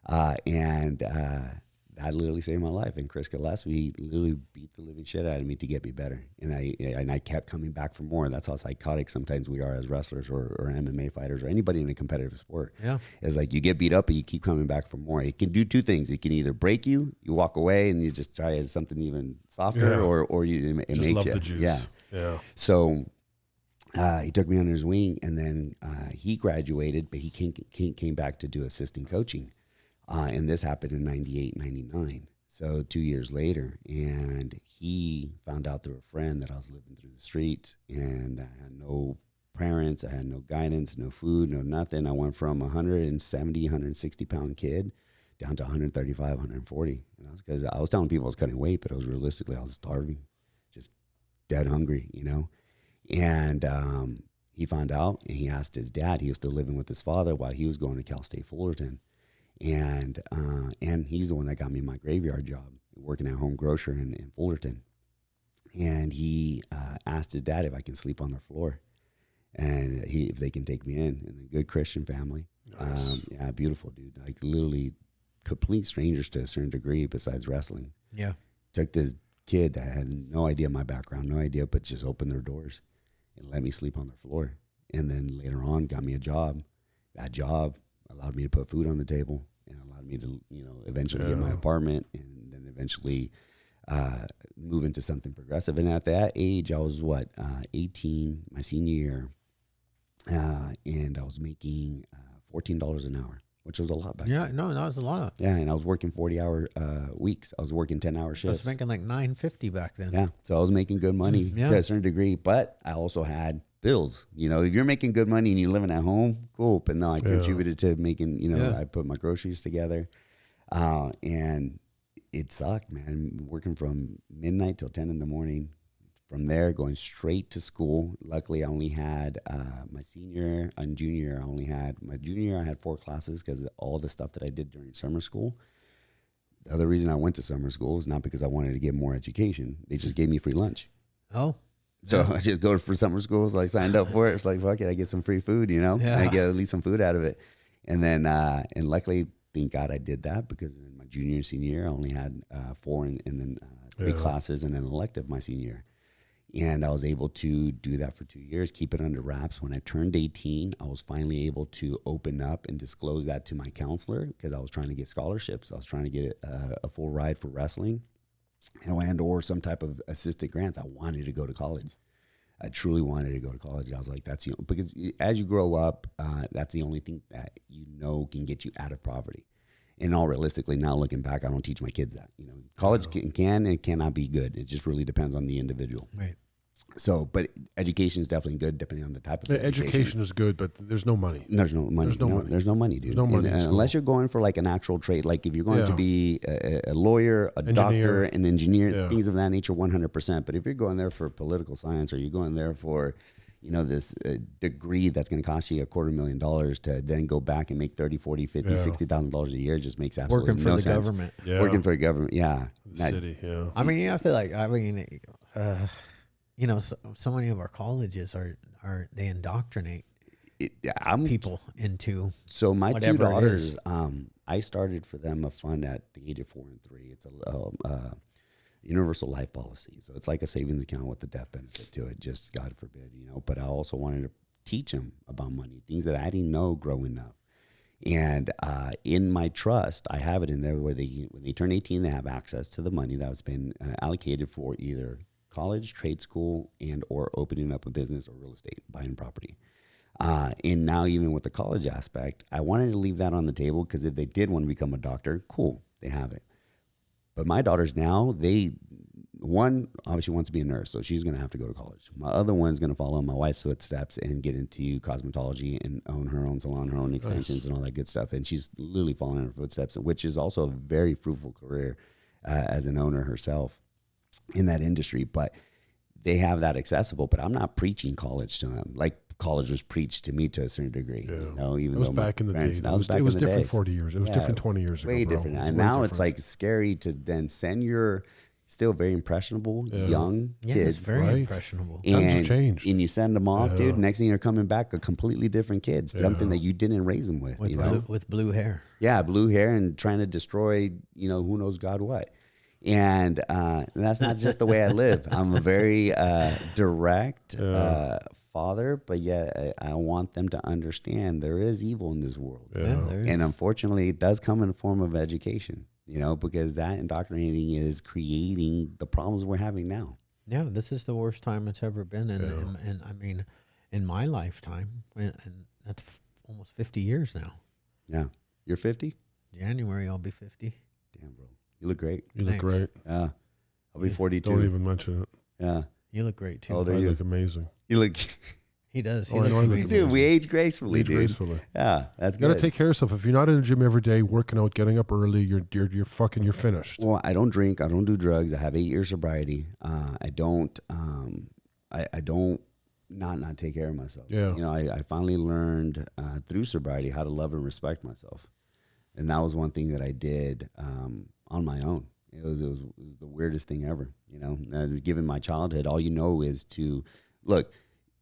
And that literally saved my life. And Chris Gillespie literally beat the living shit out of me to get me better. And I kept coming back for more. That's how psychotic sometimes we are as wrestlers or MMA fighters or anybody in a competitive sport. Yeah. It's like you get beat up, but you keep coming back for more. It can do two things. It can either break you walk away and you just try something even softer, or it just makes love you. The juice. Yeah. So he took me under his wing, and then he graduated, but he came back to do assistant coaching. And this happened in 98, 99. So 2 years later, and he found out through a friend that I was living through the streets, and I had no parents, I had no guidance, no food, no nothing. I went from 170, 160 pound kid down to 135, 140. And that was because I was telling people I was cutting weight, but I was starving, just dead hungry, you know. And he found out, and he asked his dad. He was still living with his father while he was going to Cal State Fullerton. And he's the one that got me my graveyard job, working at Home Grocer in Fullerton. And he asked his dad if I can sleep on their floor, and if they can take me in a good Christian family. Nice. Yeah, beautiful, dude. Like literally complete strangers to a certain degree besides wrestling. Yeah. Took this kid that had no idea my background, no idea, but just opened their doors and let me sleep on their floor. And then later on got me a job. That job allowed me to put food on the table and allowed me to, eventually get my apartment and then eventually move into something progressive. And at that age, I was 18, my senior year. And I was making $14 an hour, which was a lot back then. Yeah, no, that was a lot. Yeah, and I was working 40-hour weeks. I was working 10-hour shifts. I was making like $9.50 back then. Yeah, so I was making good money to a certain degree, but I also had bills. If you're making good money and you're living at home, cool. But no, I contributed to making, I put my groceries together. And it sucked, man. Working from midnight till 10 in the morning. From there, going straight to school. Luckily, I only had my senior and junior. My junior year, I had 4 classes because all the stuff that I did during summer school. The other reason I went to summer school is not because I wanted to get more education. They just gave me free lunch. Oh. So I just go for summer school. So I signed up for it. It's like, fuck it, I get some free food, Yeah. I get at least some food out of it. And then, and luckily, thank God I did that because in my junior and senior year, I only had 4 and then 3 classes and an elective my senior year. And I was able to do that for 2 years, keep it under wraps. When I turned 18, I was finally able to open up and disclose that to my counselor because I was trying to get scholarships. I was trying to get a full ride for wrestling and or some type of assisted grants. I wanted to go to college. I truly wanted to go to college. I was like, because as you grow up, that's the only thing that can get you out of poverty. And all realistically, now looking back, I don't teach my kids that. College can and cannot be good. It just really depends on the individual. Right. So, but education is definitely good depending on the type of education is good, but there's no money. There's no money. There's no money, dude. There's no money unless you're going for like an actual trade. Like if you're going to be a lawyer, doctor, an engineer, things of that nature, 100%. But if you're going there for political science or you're going there for this degree that's going to cost you $250,000 to then go back and make $30,000, $40,000, $50,000, $60,000 a year just makes absolutely no sense. Government. Yeah. Working for the government, City, yeah. I mean, you have to so many of our colleges they indoctrinate people into. So my 2 daughters, I started for them a fund at the age of 4 and 3. It's a universal life policy. So it's like a savings account with the death benefit to it, just God forbid, but I also wanted to teach them about money, things that I didn't know growing up. And in my trust, I have it in there where when they turn 18, they have access to the money that's been allocated for either college, trade school, and or opening up a business or real estate, buying property. And now even with the college aspect, I wanted to leave that on the table because if they did want to become a doctor, cool, they have it. But my daughters now, one obviously wants to be a nurse, so she's going to have to go to college. My other one is going to follow in my wife's footsteps and get into cosmetology and own her own salon, her own extensions, and all that good stuff. And she's literally following in her footsteps, which is also a very fruitful career as an owner herself in that industry. But they have that accessible. But I'm not preaching college to them like college was preached to me to a certain degree. Even it was back in the day. It was different 40 years. It was different 20 years ago. Way different. And now it's like scary to then send your still very impressionable young kids. It's very impressionable. Times have changed. And you send them off, dude. Next thing you're coming back a completely different kid. Something that you didn't raise them with. With blue hair. Yeah, blue hair and trying to destroy, who knows God what. And that's not just the way I live. I'm a very direct father, but yet I want them to understand there is evil in this world. And unfortunately, it does come in the form of education, because that indoctrinating is creating the problems we're having now. Yeah, this is the worst time it's ever been. And I mean, in my lifetime, and that's almost 50 years now. Yeah. You're 50? January, I'll be 50. Damn, bro. You look great. You look great. Yeah. I'll be 42. Don't even mention it. Yeah. You look great, too. How old are I you? look amazing. You look... He does. He looks amazing. Dude, we age gracefully, Yeah, that's good. You got to take care of yourself. If you're not in the gym every day, working out, getting up early, you're finished. Well, I don't drink. I don't do drugs. I have 8 years sobriety. I don't not take care of myself. Yeah. I finally learned through sobriety how to love and respect myself. And that was one thing that I did on my own. It was the weirdest thing ever. Given my childhood, all you know is to look.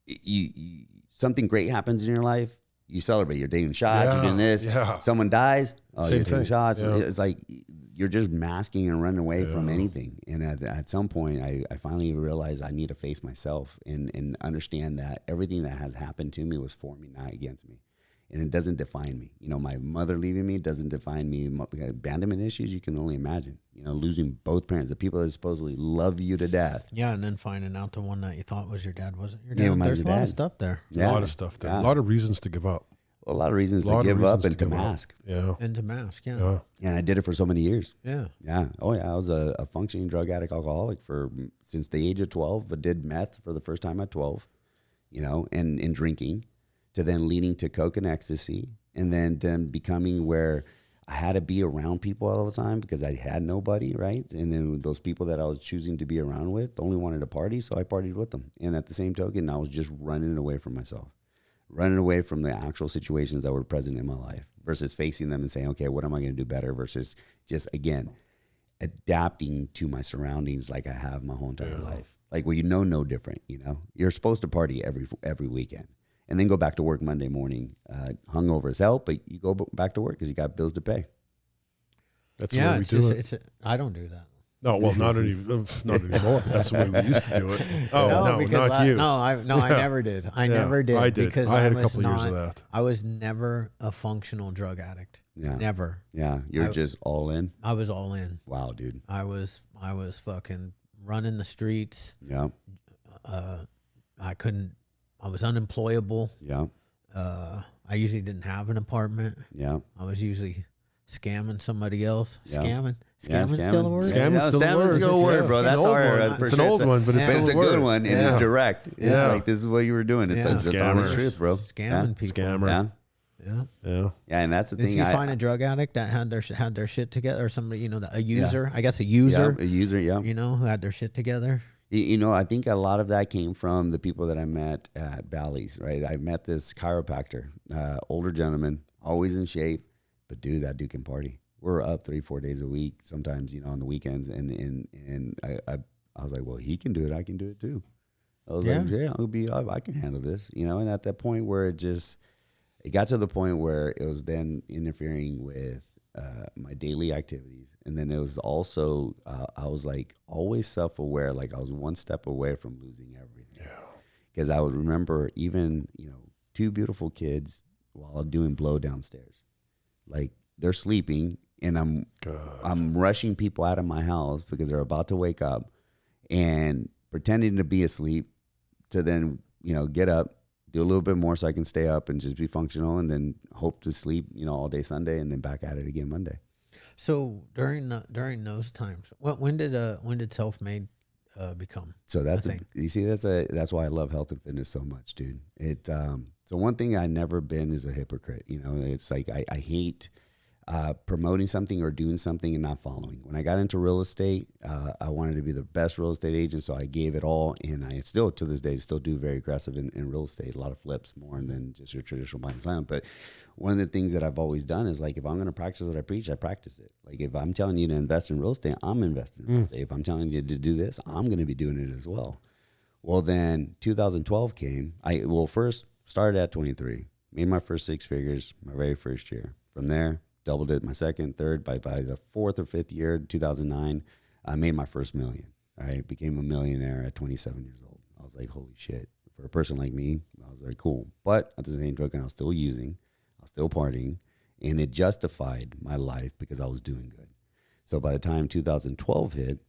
You something great happens in your life. you celebrate. You're taking shots. You're doing this. Yeah. Someone dies. Oh, you're taking shots. Yeah. It's like you're just masking and running away from anything. And at some point, I finally realized I need to face myself and understand that everything that has happened to me was for me, not against me. And it doesn't define me. You know, my mother leaving me doesn't define me. Abandonment issues, you can only imagine. You know, losing both parents, the people that supposedly love you to death. Yeah, and then finding out the one that you thought was your dad wasn't your dad. Yeah, there's a lot of stuff there. Yeah. A lot of stuff there. Yeah. A lot of reasons to give up. A lot of reasons to give up and to mask. Yeah. And to mask, yeah. And I did it for so many years. Yeah. Yeah. Oh, yeah. I was a functioning drug addict alcoholic since the age of 12, but did meth for the first time at 12, you know, and drinking, to then leading to coke and ecstasy, and then becoming where I had to be around people all the time because I had nobody, right? And then those people that I was choosing to be around with only wanted to party, so I partied with them. And at the same token, I was just running away from myself, running away from the actual situations that were present in my life versus facing them and saying, okay, what am I going to do better, versus just, again, adapting to my surroundings like I have my whole entire life. Like, well, you know no different, you know? You're supposed to party every weekend. And then go back to work Monday morning, hungover as hell, but you go back to work because you got bills to pay. That's the way we do it. I don't do that. No, well, not anymore. That's the way we used to do it. Oh, no, not you. No, I never did. I never did. I did. Because I had a couple years of that. I was never a functional drug addict. Yeah. Never. Yeah, you're just all in? I was all in. Wow, dude. I was fucking running the streets. Yeah. I was unemployable. Yeah. I usually didn't have an apartment. Yeah. I was usually scamming somebody else. Yeah. Scamming still a word? Scamming's still a word, bro. That's hard. It's an old one, but it's still a good one. And it's direct. Yeah. Like, this is what you were doing. It's the honest truth, bro. Scamming people. Scammer. Yeah. Yeah, and that's the thing. Did you find a drug addict that had their shit together, or somebody, you know, a user? I guess a user. Yeah, a user, yeah. You know, who had their shit together. You know, I think a lot of that came from the people that I met at Bally's, right? I met this chiropractor, older gentleman, always in shape, but dude, that dude can party. We're up 3-4 days a week, sometimes, you know, on the weekends, and I was like, well, he can do it, I can do it too. I was like, yeah, I can handle this, you know. And at that point where it got to the point where it was then interfering with my daily activities. And then it was also, I was like always self-aware, like I was one step away from losing everything. Yeah. Because I would remember even, you know, 2 beautiful kids while doing blow downstairs. Like, they're sleeping and I'm rushing people out of my house because they're about to wake up, and pretending to be asleep to then, you know, get up, do a little bit more so I can stay up and just be functional, and then hope to sleep, you know, all day Sunday, and then back at it again Monday. So during those times, when did self-made become? So that's that's why I love health and fitness so much, dude. So one thing I never been is a hypocrite. You know, it's like I hate promoting something or doing something and not following. When I got into real estate, I wanted to be the best real estate agent, so I gave it all, and I still, to this day, still do very aggressive in real estate, a lot of flips more than just your traditional buy and sell. But one of the things that I've always done is, like, if I'm going to practice what I preach, I practice it. Like, if I'm telling you to invest in real estate, I'm investing in real estate. If I'm telling you to do this, I'm going to be doing it as well. Well, then 2012 came. First started at 23, made my first 6 figures my very first year. From there, doubled it my second, third. By the 4th or 5th year, 2009, I made my first million. Right, became a millionaire at 27 years old. I was like, holy shit! For a person like me, I was very cool. But at the same token, I was still using, I was still partying, and it justified my life because I was doing good. So by the time 2012 hit,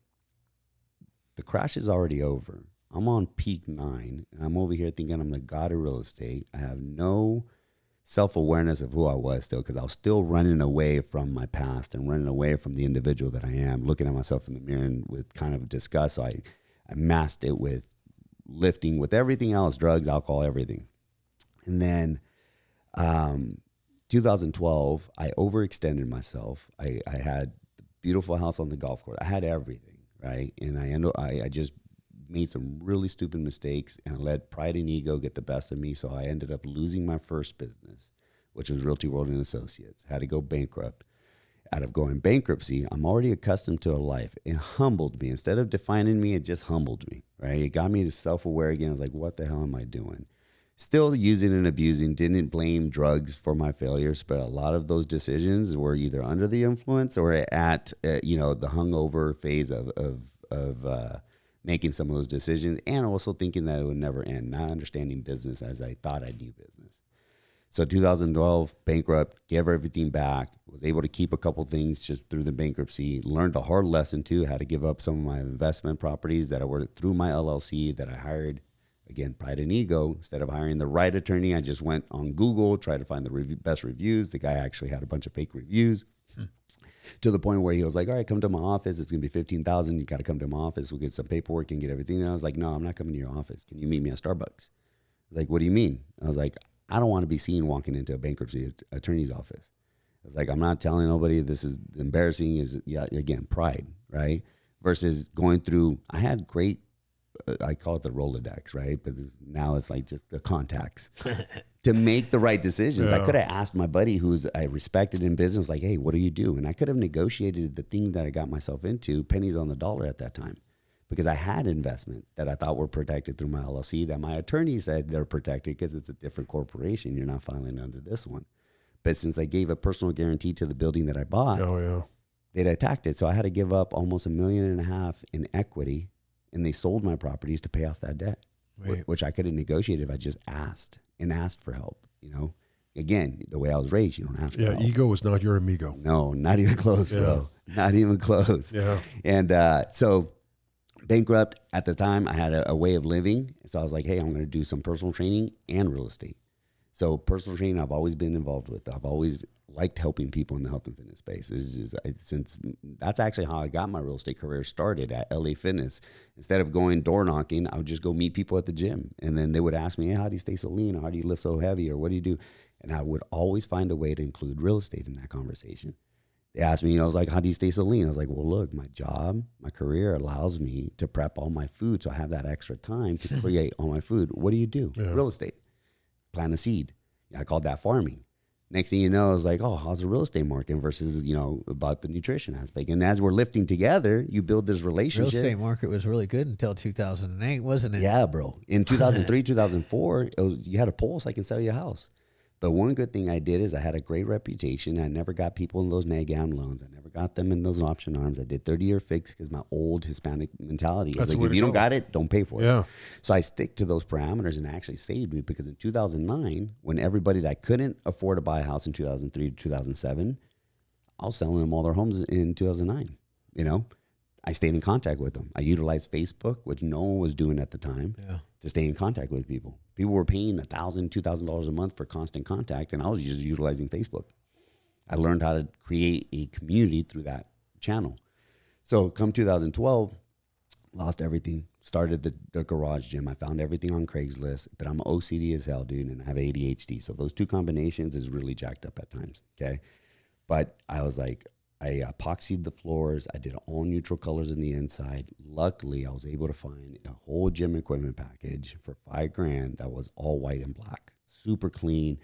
the crash is already over. I'm on peak 9, and I'm over here thinking I'm the god of real estate. I have no self-awareness of who I was still, because I was still running away from my past and running away from the individual that I am, looking at myself in the mirror and with kind of disgust. So I masked it with lifting, with everything else, drugs, alcohol, everything. And then 2012, I overextended myself. I had a beautiful house on the golf course. I had everything, right? And I just made some really stupid mistakes, and I let pride and ego get the best of me. So I ended up losing my first business, which was Realty World and Associates. Had to go bankrupt. Out of going bankruptcy, I'm already accustomed to a life. It humbled me. Instead of defining me, it just humbled me, right? It got me to self-aware again. I was like, what the hell am I doing? Still using and abusing, didn't blame drugs for my failures, but a lot of those decisions were either under the influence or at, the hungover phase of making some of those decisions, and also thinking that it would never end, not understanding business as I thought I knew business. So 2012, bankrupt, gave everything back, was able to keep a couple things just through the bankruptcy, learned a hard lesson too, how to give up some of my investment properties that I were through my LLC that I hired. Again, pride and ego. Instead of hiring the right attorney, I just went on Google, tried to find the best reviews. The guy actually had a bunch of fake reviews to the point where he was like, all right, come to my office. It's going to be $15,000. You got to come to my office. We'll get some paperwork and get everything. And I was like, no, I'm not coming to your office. Can you meet me at Starbucks? Like, what do you mean? I was like, I don't want to be seen walking into a bankruptcy attorney's office. I was like, I'm not telling nobody this is embarrassing. Again, pride, right? Versus going through, I had great, I call it the Rolodex, right? But now it's like just the contacts to make the right decisions. Yeah. I could have asked my buddy I respected in business, like, hey, what do you do? And I could have negotiated the thing that I got myself into, pennies on the dollar at that time, because I had investments that I thought were protected through my LLC that my attorney said they're protected because it's a different corporation. You're not filing under this one. But since I gave a personal guarantee to the building that I bought, they'd attacked it. So I had to give up almost $1.5 million in equity. And they sold my properties to pay off that debt, which I could have negotiated if I just asked for help. Again, the way I was raised, you don't ask for help. Ego was not your amigo. No, not even close, bro. Not even close. Yeah. And so bankrupt at the time, I had a way of living. So I was like, hey, I'm going to do some personal training and real estate. So personal training, I've always been involved with. I've always liked helping people in the health and fitness space. Since that's actually how I got my real estate career started at LA Fitness. Instead of going door knocking, I would just go meet people at the gym. And then they would ask me, hey, how do you stay so lean? Or how do you lift so heavy? Or what do you do? And I would always find a way to include real estate in that conversation. They asked me, I was like, how do you stay so lean? I was like, well, look, my job, my career allows me to prep all my food. So I have that extra time to create all my food. What do you do? Yeah. Real estate. Plant a seed. I called that farming. Next thing you know, it's like, oh, how's the real estate market versus, about the nutrition aspect. And as we're lifting together, you build this relationship. Real estate market was really good until 2008, wasn't it? Yeah, bro. In 2003, 2004, you had a pulse, I can sell you a house. But one good thing I did is I had a great reputation. I never got people in those nag-down loans. I never got them in those option arms. I did 30-year fix because my old Hispanic mentality is like, if you don't got it, don't pay for it. So I stick to those parameters, and it actually saved me because in 2009, when everybody that couldn't afford to buy a house in 2003 to 2007, I was selling them all their homes in 2009. I stayed in contact with them. I utilized Facebook, which no one was doing at the time, to stay in contact with people. People were paying $1,000, $2,000 a month for constant contact, and I was just utilizing Facebook. I learned how to create a community through that channel. So come 2012, lost everything, started the garage gym. I found everything on Craigslist, but I'm OCD as hell, dude, and I have ADHD. So those two combinations is really jacked up at times, okay? But I was like, I epoxied the floors. I did all neutral colors in the inside. Luckily, I was able to find a whole gym equipment package for $5,000 that was all white and black, super clean.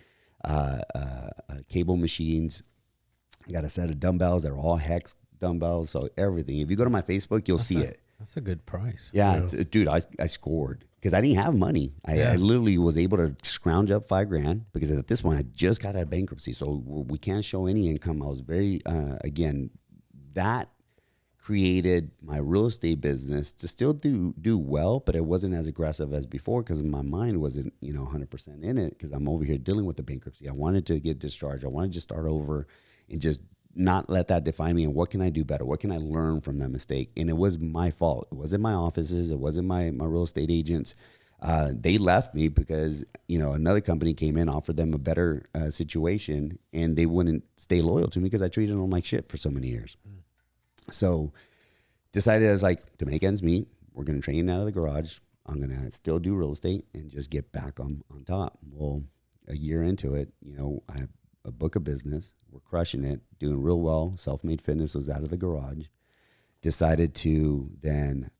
Cable machines. I got a set of dumbbells that are all hex dumbbells. So everything. If you go to my Facebook, you'll see it. That's a good price. Yeah, dude, I scored because I didn't have money. I literally was able to scrounge up $5,000 because at this point I just got out of bankruptcy, so we can't show any income. I was very again, that created my real estate business to still do well, but it wasn't as aggressive as before because my mind wasn't 100% in it because I'm over here dealing with the bankruptcy. I wanted to get discharged. I wanted to start over and just not let that define me. And what can I do better? What can I learn from that mistake? And it was my fault. It wasn't my offices. It wasn't my real estate agents. They left me because, another company came in, offered them a better situation, and they wouldn't stay loyal to me because I treated them like shit for so many years. So decided, I was like, to make ends meet, we're going to train out of the garage. I'm going to still do real estate and just get back on top. Well, a year into it, I have a book of business. We're crushing it, doing real well. Self-Made Fitness was out of the garage. Decided to then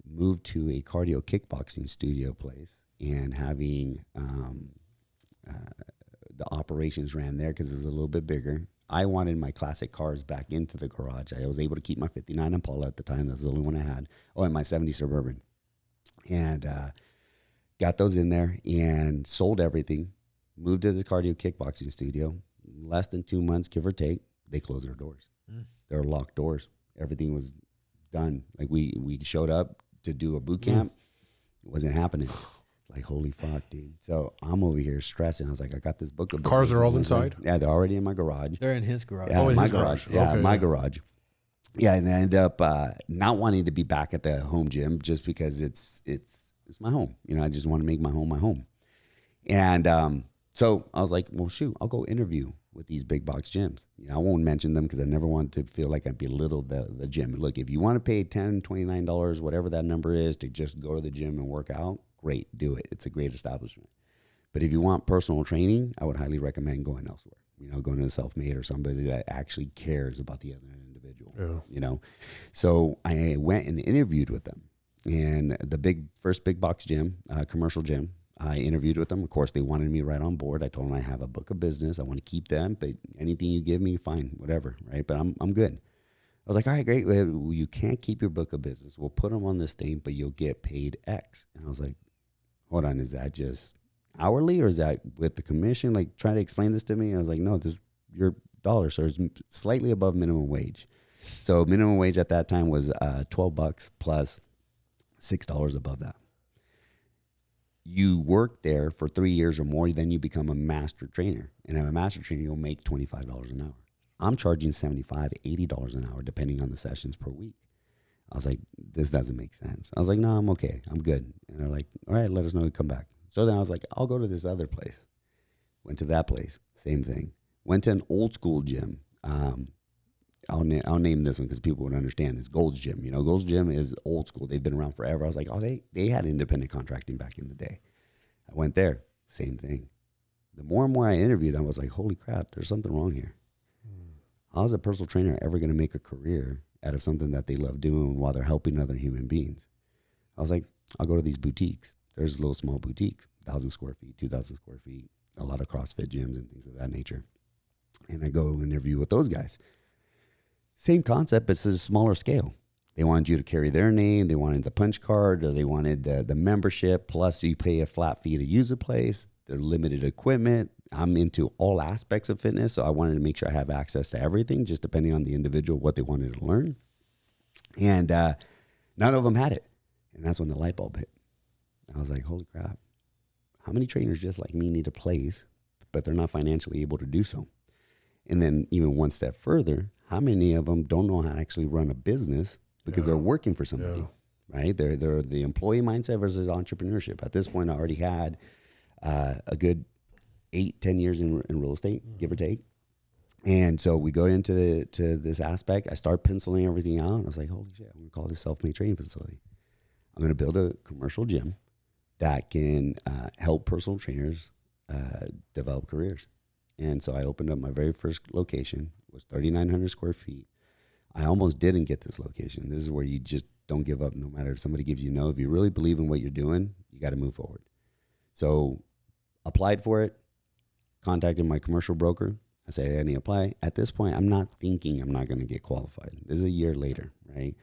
move to a cardio kickboxing studio place and having the operations ran there because it was a little bit bigger. I wanted my classic cars back into the garage. I was able to keep my 59 Impala at the time. That was the only one I had. Oh, and my 70 Suburban. And got those in there and sold everything, moved to the cardio kickboxing studio. Less than 2 months, give or take, they closed their doors. They were locked doors. Everything was done. Like we showed up to do a boot camp. It wasn't happening. Like, holy fuck, dude. So I'm over here stressing. I was like, I got this book of cars are all inside? Yeah, they're already in my garage. They're in his garage. Yeah, in my his garage. garage. Yeah, Okay, my yeah. garage. Yeah, and I ended up not wanting to be back at the home gym just because it's my home. You know, I just want to make my home my home. And so I was like, well, shoot, I'll go interview with these big box gyms. You know, I won't mention them because I never wanted to feel like I belittled the gym. Look, if you want to pay $10, $29, whatever that number is, to just go to the gym and work out, great, do it. It's a great establishment. But if you want personal training, I would highly recommend going elsewhere. You know, going to a self-made or somebody that actually cares about the other individual. Yeah. You know, so I went and interviewed with them. And the first big box gym, commercial gym, I interviewed with them. Of course, they wanted me right on board. I told them I have a book of business. I want to keep them, but anything you give me, fine, whatever, right? But I'm good. I was like, all right, great. Well, you can't keep your book of business. We'll put them on this thing, but you'll get paid X. And I was like, hold on, is that just hourly or is that with the commission? Like, try to explain this to me. I was like, no, this your dollar, sir, is slightly above minimum wage. So minimum wage at that time was $12 plus $6 above that. You work there for 3 years or more, then you become a master trainer. And as a master trainer, you'll make $25 an hour. I'm charging $75, $80 an hour, depending on the sessions per week. I was like, this doesn't make sense. I was like, no, I'm okay. I'm good. And they're like, all right, let us know when you come back. So then I was like, I'll go to this other place. Went to that place. Same thing. Went to an old school gym. I'll name this one because people would understand. It's Gold's Gym. You know, Gold's Gym is old school. They've been around forever. I was like, oh, they had independent contracting back in the day. I went there. Same thing. The more and more I interviewed, I was like, holy crap, there's something wrong here. How is a personal trainer ever going to make a career out of something that they love doing while they're helping other human beings? I was like, I'll go to these boutiques. There's little small boutiques, 1,000 square feet, 2,000 square feet, a lot of CrossFit gyms and things of that nature. And I go interview with those guys. Same concept, but it's a smaller scale. They wanted you to carry their name. They wanted the punch card, or they wanted the membership. Plus, you pay a flat fee to use the place. They're limited equipment. I'm into all aspects of fitness, so I wanted to make sure I have access to everything, just depending on the individual, what they wanted to learn. And none of them had it. And that's when the light bulb hit. I was like, holy crap. How many trainers just like me need a place, but they're not financially able to do so? And then even one step further, how many of them don't know how to actually run a business because they're working for somebody, right? They're the employee mindset versus entrepreneurship. At this point, I already had a good 8-10 years in real estate, give or take. And so we go into this aspect. I start penciling everything out. I was like, holy shit, I'm going to call this self-made training facility. I'm going to build a commercial gym that can help personal trainers develop careers. And so I opened up my very first location. It was 3,900 square feet. I almost didn't get this location. This is where you just don't give up no matter if somebody gives you no. If you really believe in what you're doing, you got to move forward. So applied for it, contacted my commercial broker. I said, I need to apply. At this point, I'm not thinking I'm not going to get qualified. This is a year later, right?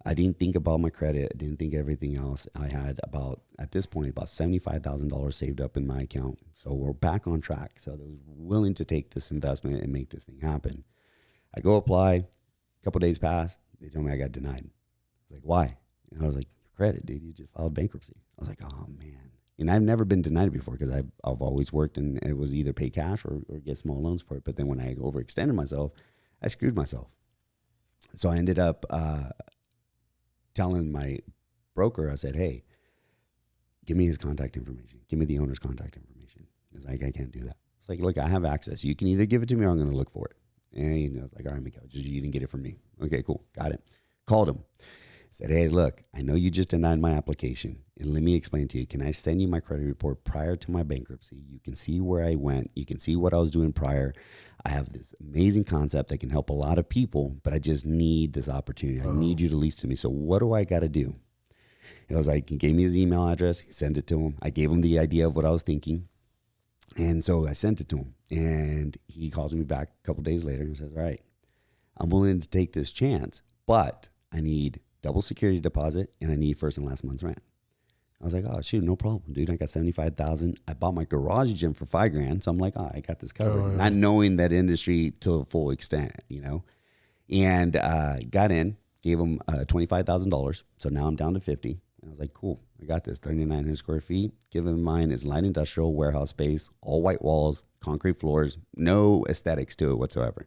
I didn't think about my credit. I didn't think everything else. I had at this point, about $75,000 saved up in my account. So we're back on track. So I was willing to take this investment and make this thing happen. I go apply. A couple days pass. They told me I got denied. I was like, why? And I was like, your credit, dude. You just filed bankruptcy. I was like, oh, man. And I've never been denied before because I've always worked and it was either pay cash or get small loans for it. But then when I overextended myself, I screwed myself. So I ended up telling my broker, I said, hey, give me his contact information. Give me the owner's contact information. He's like, I can't do that. It's like, look, I have access. You can either give it to me or I'm going to look for it. And I was like, all right, Miguel, you didn't get it from me. Okay, cool. Got it. Called him. Said, hey, look, I know you just denied my application. And let me explain to you. Can I send you my credit report prior to my bankruptcy? You can see where I went. You can see what I was doing prior. I have this amazing concept that can help a lot of people, but I just need this opportunity. I need you to lease to me. So what do I got to do? He was like, he gave me his email address. He sent it to him. I gave him the idea of what I was thinking. And so I sent it to him. And he calls me back a couple days later and says, all right, I'm willing to take this chance, but I need double security deposit and I need first and last month's rent. I was like, oh, shoot, no problem, dude. I got $75,000. I bought my garage gym for $5,000. So I'm like, oh, I got this covered. Not knowing that industry to a full extent, you know, and got in, gave them $25,000. So now I'm down to 50. And I was like, cool, I got this. 3,900 square feet. Given in mind, it's light industrial warehouse space, all white walls, concrete floors, no aesthetics to it whatsoever.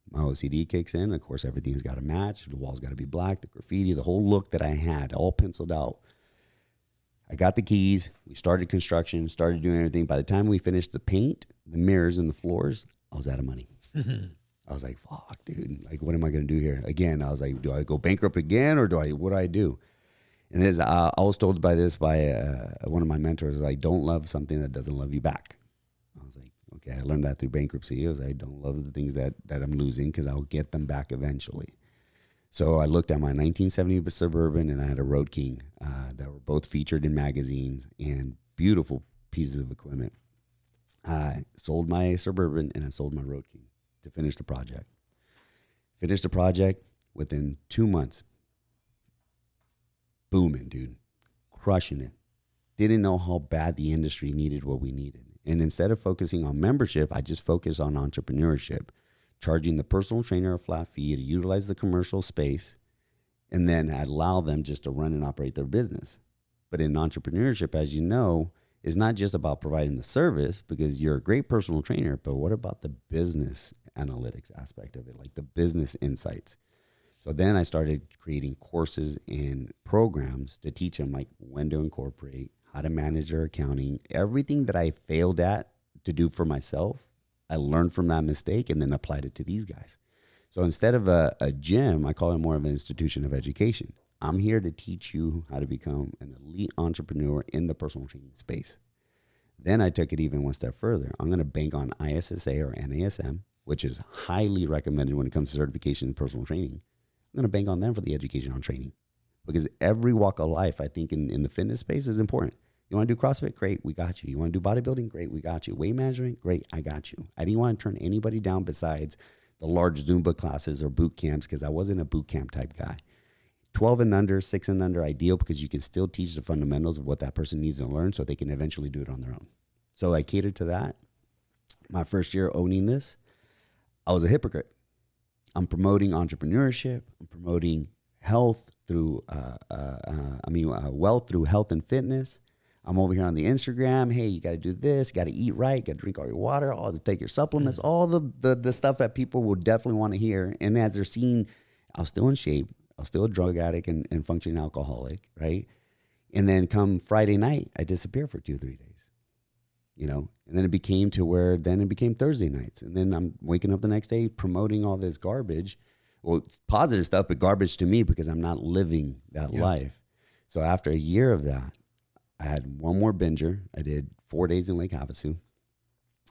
My OCD kicks in. Of course, everything's got to match. The walls got to be black, the graffiti, the whole look that I had, all penciled out. I got the keys. We started construction, started doing everything. By the time we finished the paint, the mirrors, and the floors, I was out of money. I was like, fuck, dude. Like, what am I going to do here? Again, I was like, do I go bankrupt again, or what do I do? And this, I was told by one of my mentors, like, don't love something that doesn't love you back. I was like, okay, I learned that through bankruptcy. I was like, don't love the things that I'm losing because I'll get them back eventually. So I looked at my 1970 Suburban and I had a Road King that were both featured in magazines and beautiful pieces of equipment. I sold my Suburban and I sold my Road King to finish the project. Finished the project within 2 months. Booming, dude. Crushing it. Didn't know how bad the industry needed what we needed. And instead of focusing on membership, I just focused on entrepreneurship, charging the personal trainer a flat fee to utilize the commercial space, and then allow them just to run and operate their business. But in entrepreneurship, as you know, is not just about providing the service, because you're a great personal trainer, but what about the business analytics aspect of it, like the business insights? So then I started creating courses and programs to teach them like when to incorporate, how to manage their accounting, everything that I failed at to do for myself. I learned from that mistake and then applied it to these guys. So instead of a gym, I call it more of an institution of education. I'm here to teach you how to become an elite entrepreneur in the personal training space. Then I took it even one step further. I'm going to bank on ISSA or NASM, which is highly recommended when it comes to certification in personal training. I'm going to bank on them for the education on training, because every walk of life, I think in the fitness space is important. You want to do CrossFit? Great, we got you. You want to do bodybuilding? Great, we got you. Weight management? Great, I got you. I didn't want to turn anybody down besides the large Zumba classes or boot camps, because I wasn't a boot camp type guy. 12 and under, 6 and under, ideal, because you can still teach the fundamentals of what that person needs to learn so they can eventually do it on their own. So I catered to that. My first year owning this, I was a hypocrite. I'm promoting entrepreneurship. I'm promoting health through, wealth through health and fitness. I'm over here on the Instagram. Hey, you got to do this. You got to eat right. Got to drink all your water. All to take your supplements. All the stuff that people will definitely want to hear. And as they're seeing, I was still in shape. I was still a drug addict and functioning alcoholic, right? And then come Friday night, I disappear for 2 or 3 days. You know, and then it became Thursday nights. And then I'm waking up the next day promoting all this garbage. Well, it's positive stuff, but garbage to me because I'm not living that life. So after a year of that, I had one more binger. I did 4 days in Lake Havasu.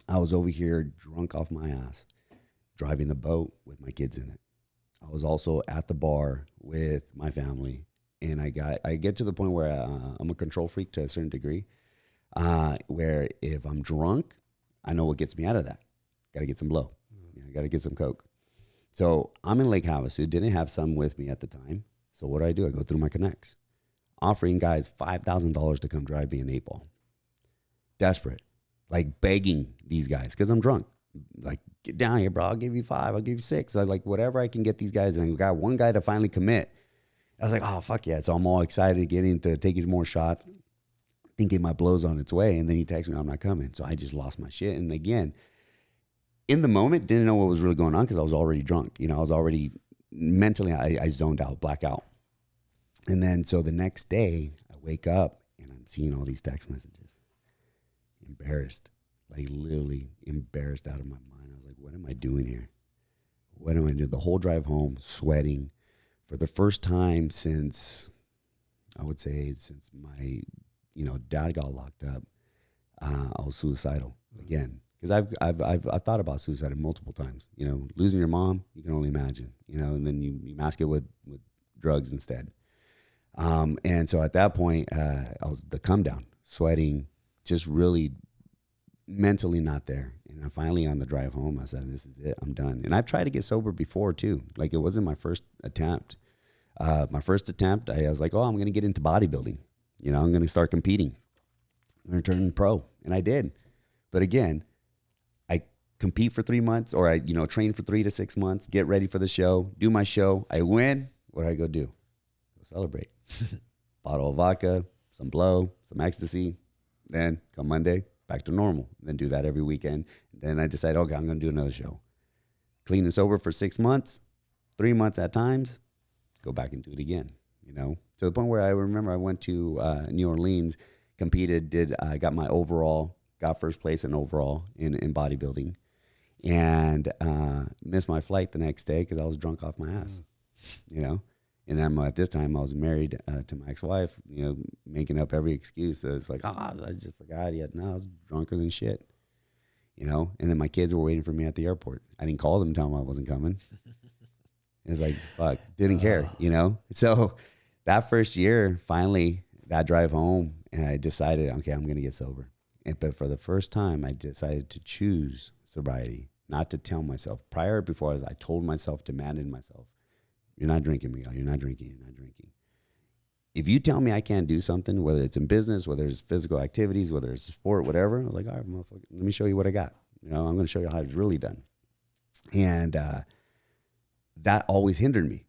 I was over here drunk off my ass, driving the boat with my kids in it. I was also at the bar with my family. And I get to the point where I'm a control freak to a certain degree. Where if I'm drunk, I know what gets me out of that. Got to get some blow. Got to get some Coke. So I'm in Lake Havasu. Didn't have some with me at the time. So what do? I go through my connects, offering guys $5,000 to come drive me an 8-ball. Desperate, like begging these guys because I'm drunk. Like, get down here, bro. I'll give you 5. I'll give you 6. I like whatever I can get these guys. And I got one guy to finally commit. I was like, oh fuck yeah! So I'm all excited, getting to taking more shots, thinking my blow's on its way, and then he texts me, I'm not coming. So I just lost my shit. And again, in the moment, didn't know what was really going on because I was already drunk. You know, I was already mentally, I zoned out, black out. And then so the next day, I wake up and I'm seeing all these text messages. Embarrassed, like literally embarrassed out of my mind. I was like, what am I doing here? What am I doing? The whole drive home, sweating for the first time since, I would say, since my dad got locked up. I was suicidal again because I've thought about suicide multiple times. You know, losing your mom, you can only imagine. You know, and then you mask it with drugs instead. And so at that point, I was the come down, sweating, just really mentally not there. And I finally on the drive home, I said, "This is it. I'm done." And I've tried to get sober before too. Like it wasn't my first attempt. My first attempt, I was like, "Oh, I'm going to get into bodybuilding." I'm going to start competing. I'm going to turn pro. And I did. But again, I compete for 3 months, or I, train for 3 to 6 months, get ready for the show, do my show. I win. What do I go do? Go celebrate. Bottle of vodka, some blow, some ecstasy. Then come Monday, back to normal. Then do that every weekend. Then I decide, okay, I'm going to do another show. Clean and sober for 6 months, 3 months at times, go back and do it again, to the point where I remember I went to New Orleans, competed, got my overall, got first place in overall in bodybuilding, and missed my flight the next day because I was drunk off my ass, And then at this time I was married to my ex-wife, making up every excuse. So it's like, I just forgot yet. No, I was drunker than shit, And then my kids were waiting for me at the airport. I didn't call them and tell them I wasn't coming. It's like, fuck, didn't care, So that first year, finally, that drive home, and I decided, okay, I'm going to get sober. But for the first time, I decided to choose sobriety, not to tell myself. Before I told myself, demanded myself, you're not drinking, Miguel. You're not drinking. You're not drinking. If you tell me I can't do something, whether it's in business, whether it's physical activities, whether it's sport, whatever, I was like, all right, motherfucker, let me show you what I got. I'm going to show you how it's really done. And that always hindered me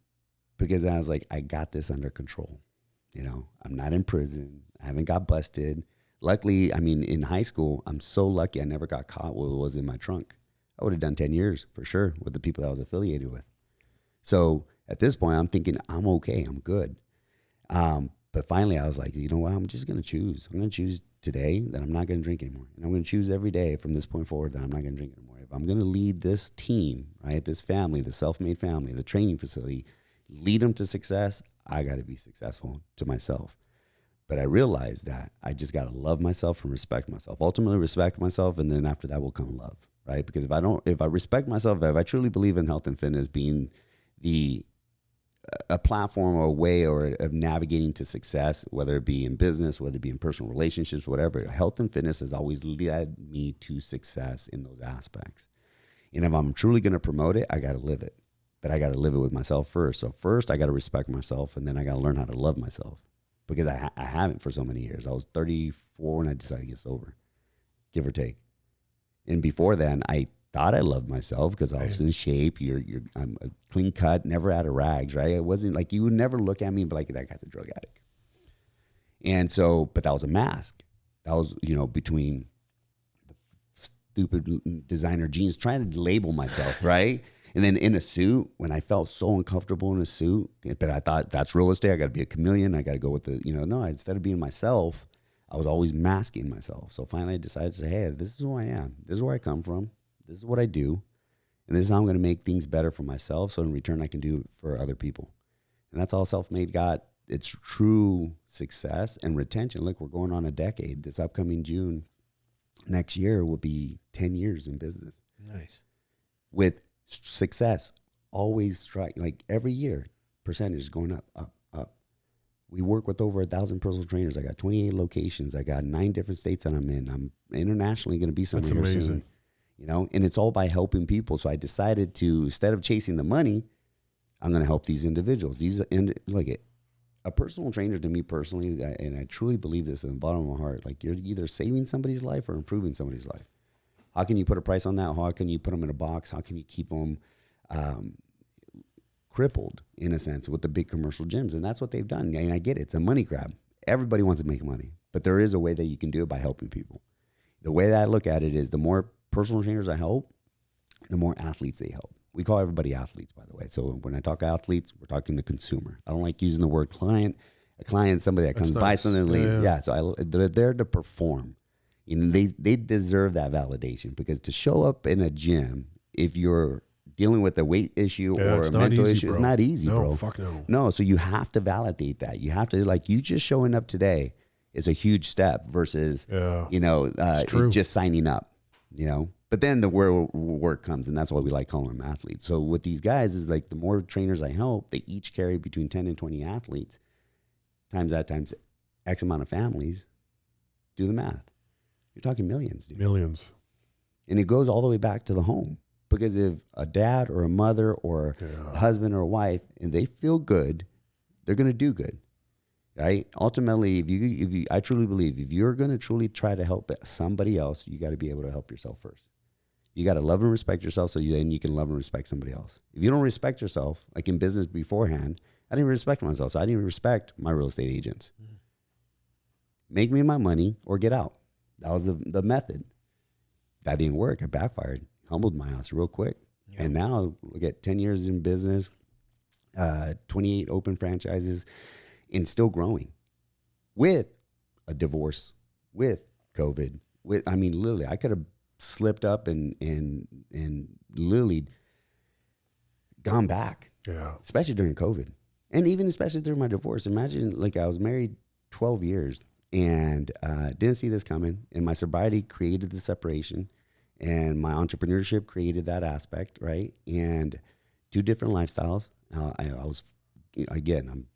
because I was like, I got this under control. I'm not in prison. I haven't got busted. Luckily, in high school, I'm so lucky I never got caught with what was in my trunk. I would have done 10 years for sure with the people that I was affiliated with. So at this point, I'm thinking, I'm okay. I'm good. But finally, I was like, you know what? I'm just going to choose. I'm going to choose today that I'm not going to drink anymore. And I'm going to choose every day from this point forward that I'm not going to drink anymore. If I'm going to lead this team, right, this family, the self-made family, the training facility, lead them to success, I got to be successful to myself. But I realized that I just got to love myself and respect myself. Ultimately respect myself, and then after that will come love, right? Because if I respect myself, if I truly believe in health and fitness being a platform or a way of navigating to success, whether it be in business, whether it be in personal relationships, whatever, health and fitness has always led me to success in those aspects. And if I'm truly going to promote it, I got to live it. But I got to live it with myself first. So first I got to respect myself, and then I got to learn how to love myself, because I haven't for so many years. I was 34 when I decided to get sober, give or take. And before then, I thought I loved myself because I was in shape. I'm a clean cut, never out of rags, right? It wasn't like you would never look at me and be like, that guy's a drug addict. And so, but that was a mask. That was, between the stupid designer jeans, trying to label myself, right? And then in a suit, when I felt so uncomfortable in a suit, but I thought that's real estate. I got to be a chameleon. I got to go with instead of being myself, I was always masking myself. So finally I decided to say, hey, this is who I am. This is where I come from. This is what I do. And this is how I'm going to make things better for myself. So in return, I can do it for other people. And that's all self-made got its true success and retention. Look, we're going on a decade. This upcoming June next year will be 10 years in business. Nice. With success always strike, like every year, percentage is going up. We work with over 1,000 personal trainers. I got 28 locations. I got 9 different states that I'm in. I'm internationally going to be somewhere. That's amazing. Soon, and it's all by helping people. So I decided to, instead of chasing the money, I'm going to help these individuals. A personal trainer to me personally, and I truly believe this in the bottom of my heart, like you're either saving somebody's life or improving somebody's life. How can you put a price on that? How can you put them in a box? How can you keep them crippled, in a sense, with the big commercial gyms? And that's what they've done. And I get it. It's a money grab. Everybody wants to make money. But there is a way that you can do it by helping people. The way that I look at it is the more personal trainers I help, the more athletes they help. We call everybody athletes, by the way. So when I talk athletes, we're talking the consumer. I don't like using the word client. A client is somebody that comes buy something and leaves. Yeah. So they're there to perform. They deserve that validation, because to show up in a gym, if you're dealing with a weight issue or a mental issue, it's not easy, bro. No, fuck no. No, so you have to validate that. You have to, like, you just showing up today is a huge step versus, just signing up, But then the work comes, and that's why we like calling them athletes. So with these guys is like the more trainers I help, they each carry between 10 and 20 athletes, times X amount of families. Do the math. You're talking millions, dude. Millions. And it goes all the way back to the home. Because if a dad or a mother or a husband or a wife, and they feel good, they're going to do good. right? Ultimately, if you, I truly believe if you're going to truly try to help somebody else, you got to be able to help yourself first. You got to love and respect yourself then you can love and respect somebody else. If you don't respect yourself, like in business beforehand, I didn't respect myself. So I didn't respect my real estate agents. Mm-hmm. Make me my money or get out. That was the method. That didn't work. It backfired. Humbled my ass real quick. Yeah. And now look at 10 years in business, 28 open franchises, and still growing with a divorce, with COVID, literally I could have slipped up and literally gone back. Yeah. Especially during COVID. And even especially through my divorce. Imagine like I was married 12 years and didn't see this coming. And my sobriety created the separation and my entrepreneurship created that aspect, right? And 2 different lifestyles. I was, again, I'm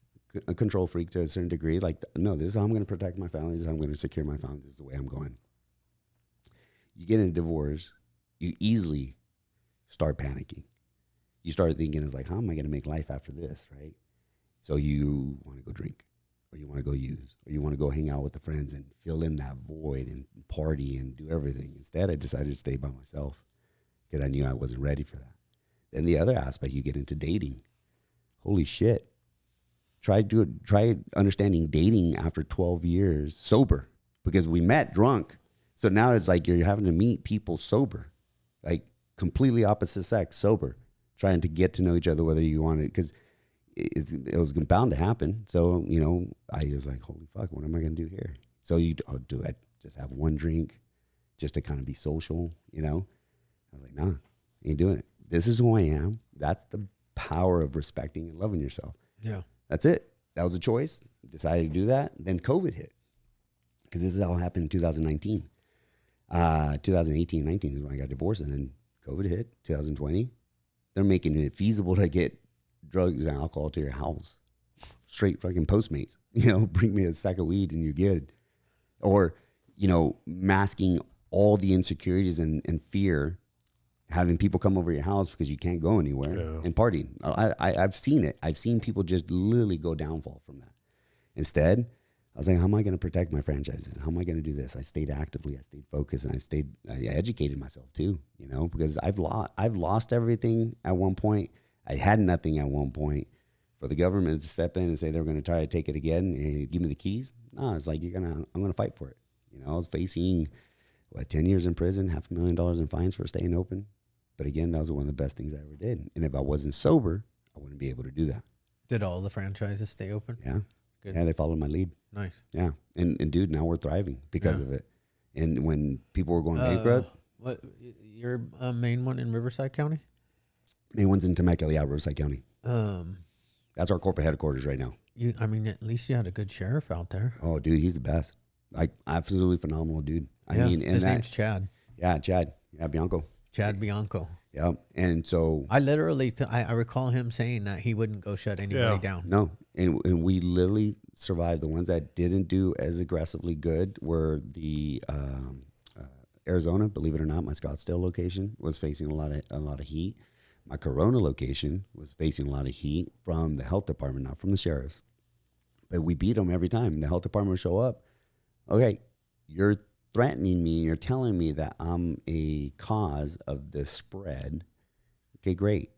a control freak to a certain degree. Like, no, this is how I'm going to protect my family. This is how I'm going to secure my family. This is the way I'm going. You get in a divorce, you easily start panicking. You start thinking, it's like, how am I going to make life after this, right? So you want to go drink, or you want to go use, or you want to go hang out with the friends and fill in that void and party and do everything. Instead, I decided to stay by myself because I knew I wasn't ready for that. Then the other aspect, you get into dating. Holy shit. Try understanding dating after 12 years sober, because we met drunk. So now it's like you're having to meet people sober, like completely opposite sex, sober, trying to get to know each other, whether you want it, because it was bound to happen. So, I was like, holy fuck, what am I going to do here? So do I just have one drink just to kind of be social, I was like, nah, ain't doing it. This is who I am. That's the power of respecting and loving yourself. Yeah. That's it. That was a choice. Decided to do that. Then COVID hit, because this is all happened in 2019. 2018, 19 is when I got divorced, and then COVID hit. 2020, they're making it feasible to get drugs and alcohol to your house. Straight fucking Postmates. Bring me a sack of weed and you're good. Or, masking all the insecurities and fear, having people come over your house because you can't go anywhere and partying. I've seen it. I've seen people just literally go downfall from that. Instead, I was like, how am I going to protect my franchises? How am I going to do this? I stayed actively, I stayed focused, and I educated myself too, because I've lost everything at one point. I had nothing at one point. For the government to step in and say they're going to try to take it again and give me the keys. No, it's like, I'm going to fight for it. I was facing 10 years in prison, $500,000 in fines for staying open. But again, that was one of the best things I ever did. And if I wasn't sober, I wouldn't be able to do that. Did all the franchises stay open? Yeah. Good. Yeah, they followed my lead. Nice. Yeah. And dude, now we're thriving because of it. And when people were going bankrupt. What, your main one in Riverside County? Main one's in Temecula, Riverside County. That's our corporate headquarters right now. At least you had a good sheriff out there. Oh, dude, he's the best. Like, absolutely phenomenal dude. His name's Chad. Yeah, Chad. Yeah, Bianco. Chad Bianco. Yeah, and so I literally, I recall him saying that he wouldn't go shut anybody down. No, and we literally survived. The ones that didn't do as aggressively good were the Arizona. Believe it or not, my Scottsdale location was facing a lot of heat. My Corona location was facing a lot of heat from the health department, not from the sheriffs. But we beat them every time. The health department would show up. Okay, you're threatening me. You're telling me that I'm a cause of the spread. Okay, great.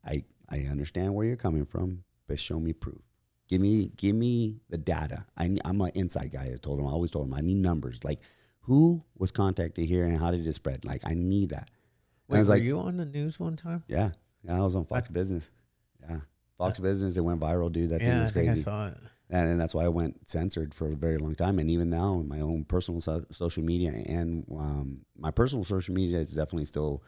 I understand where you're coming from, but show me proof. Give me the data. I'm an inside guy. I always told him, I need numbers. Like, who was contacted here and how did it spread? Like, I need that. Wait, were you on the news one time? Yeah, I was on Fox Business. Yeah, Fox Business. It went viral, dude. That thing was crazy. I think I saw it. And that's why I went censored for a very long time. And even now, my own personal social media and my personal social media is definitely still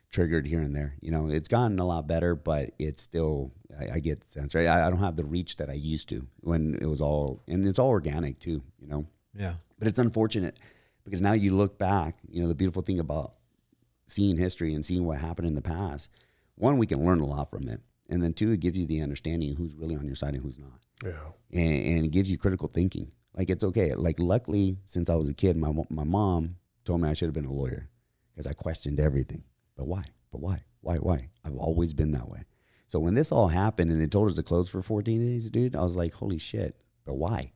triggered here and there. It's gotten a lot better, but it's still, I get censored. I don't have the reach that I used to when it was all, and it's all organic too, Yeah. But it's unfortunate because now you look back, the beautiful thing about seeing history and seeing what happened in the past, one, we can learn a lot from it. And then two, it gives you the understanding of who's really on your side and who's not. Yeah. And it gives you critical thinking. Like, it's okay. Like, luckily, since I was a kid, my mom told me I should have been a lawyer because I questioned everything. But why? Why? I've always been that way. So when this all happened and they told us to close for 14 days, dude, I was like, holy shit. But why?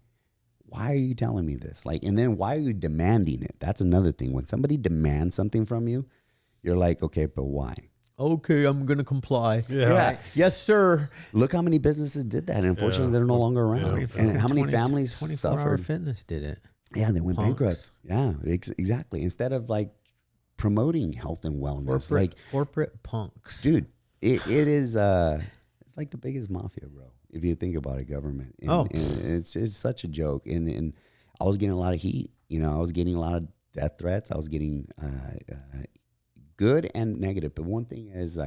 why are you telling me this? Like, and then why are you demanding it? That's another thing. When somebody demands something from you, you're like, okay, but why? Okay, I'm going to comply. Yeah. Yes, sir. Look how many businesses did that. And unfortunately, they're no longer around. Yeah. And how many families 24-hour Fitness did it. Yeah, they went bankrupt. Yeah, exactly. Instead of like promoting health and wellness. Corporate punks. Dude, it is, it's like the biggest mafia, bro. If you think about it, government. And it's such a joke. And I was getting a lot of heat. You know, I was getting a lot of death threats. I was getting good and negative. But one thing is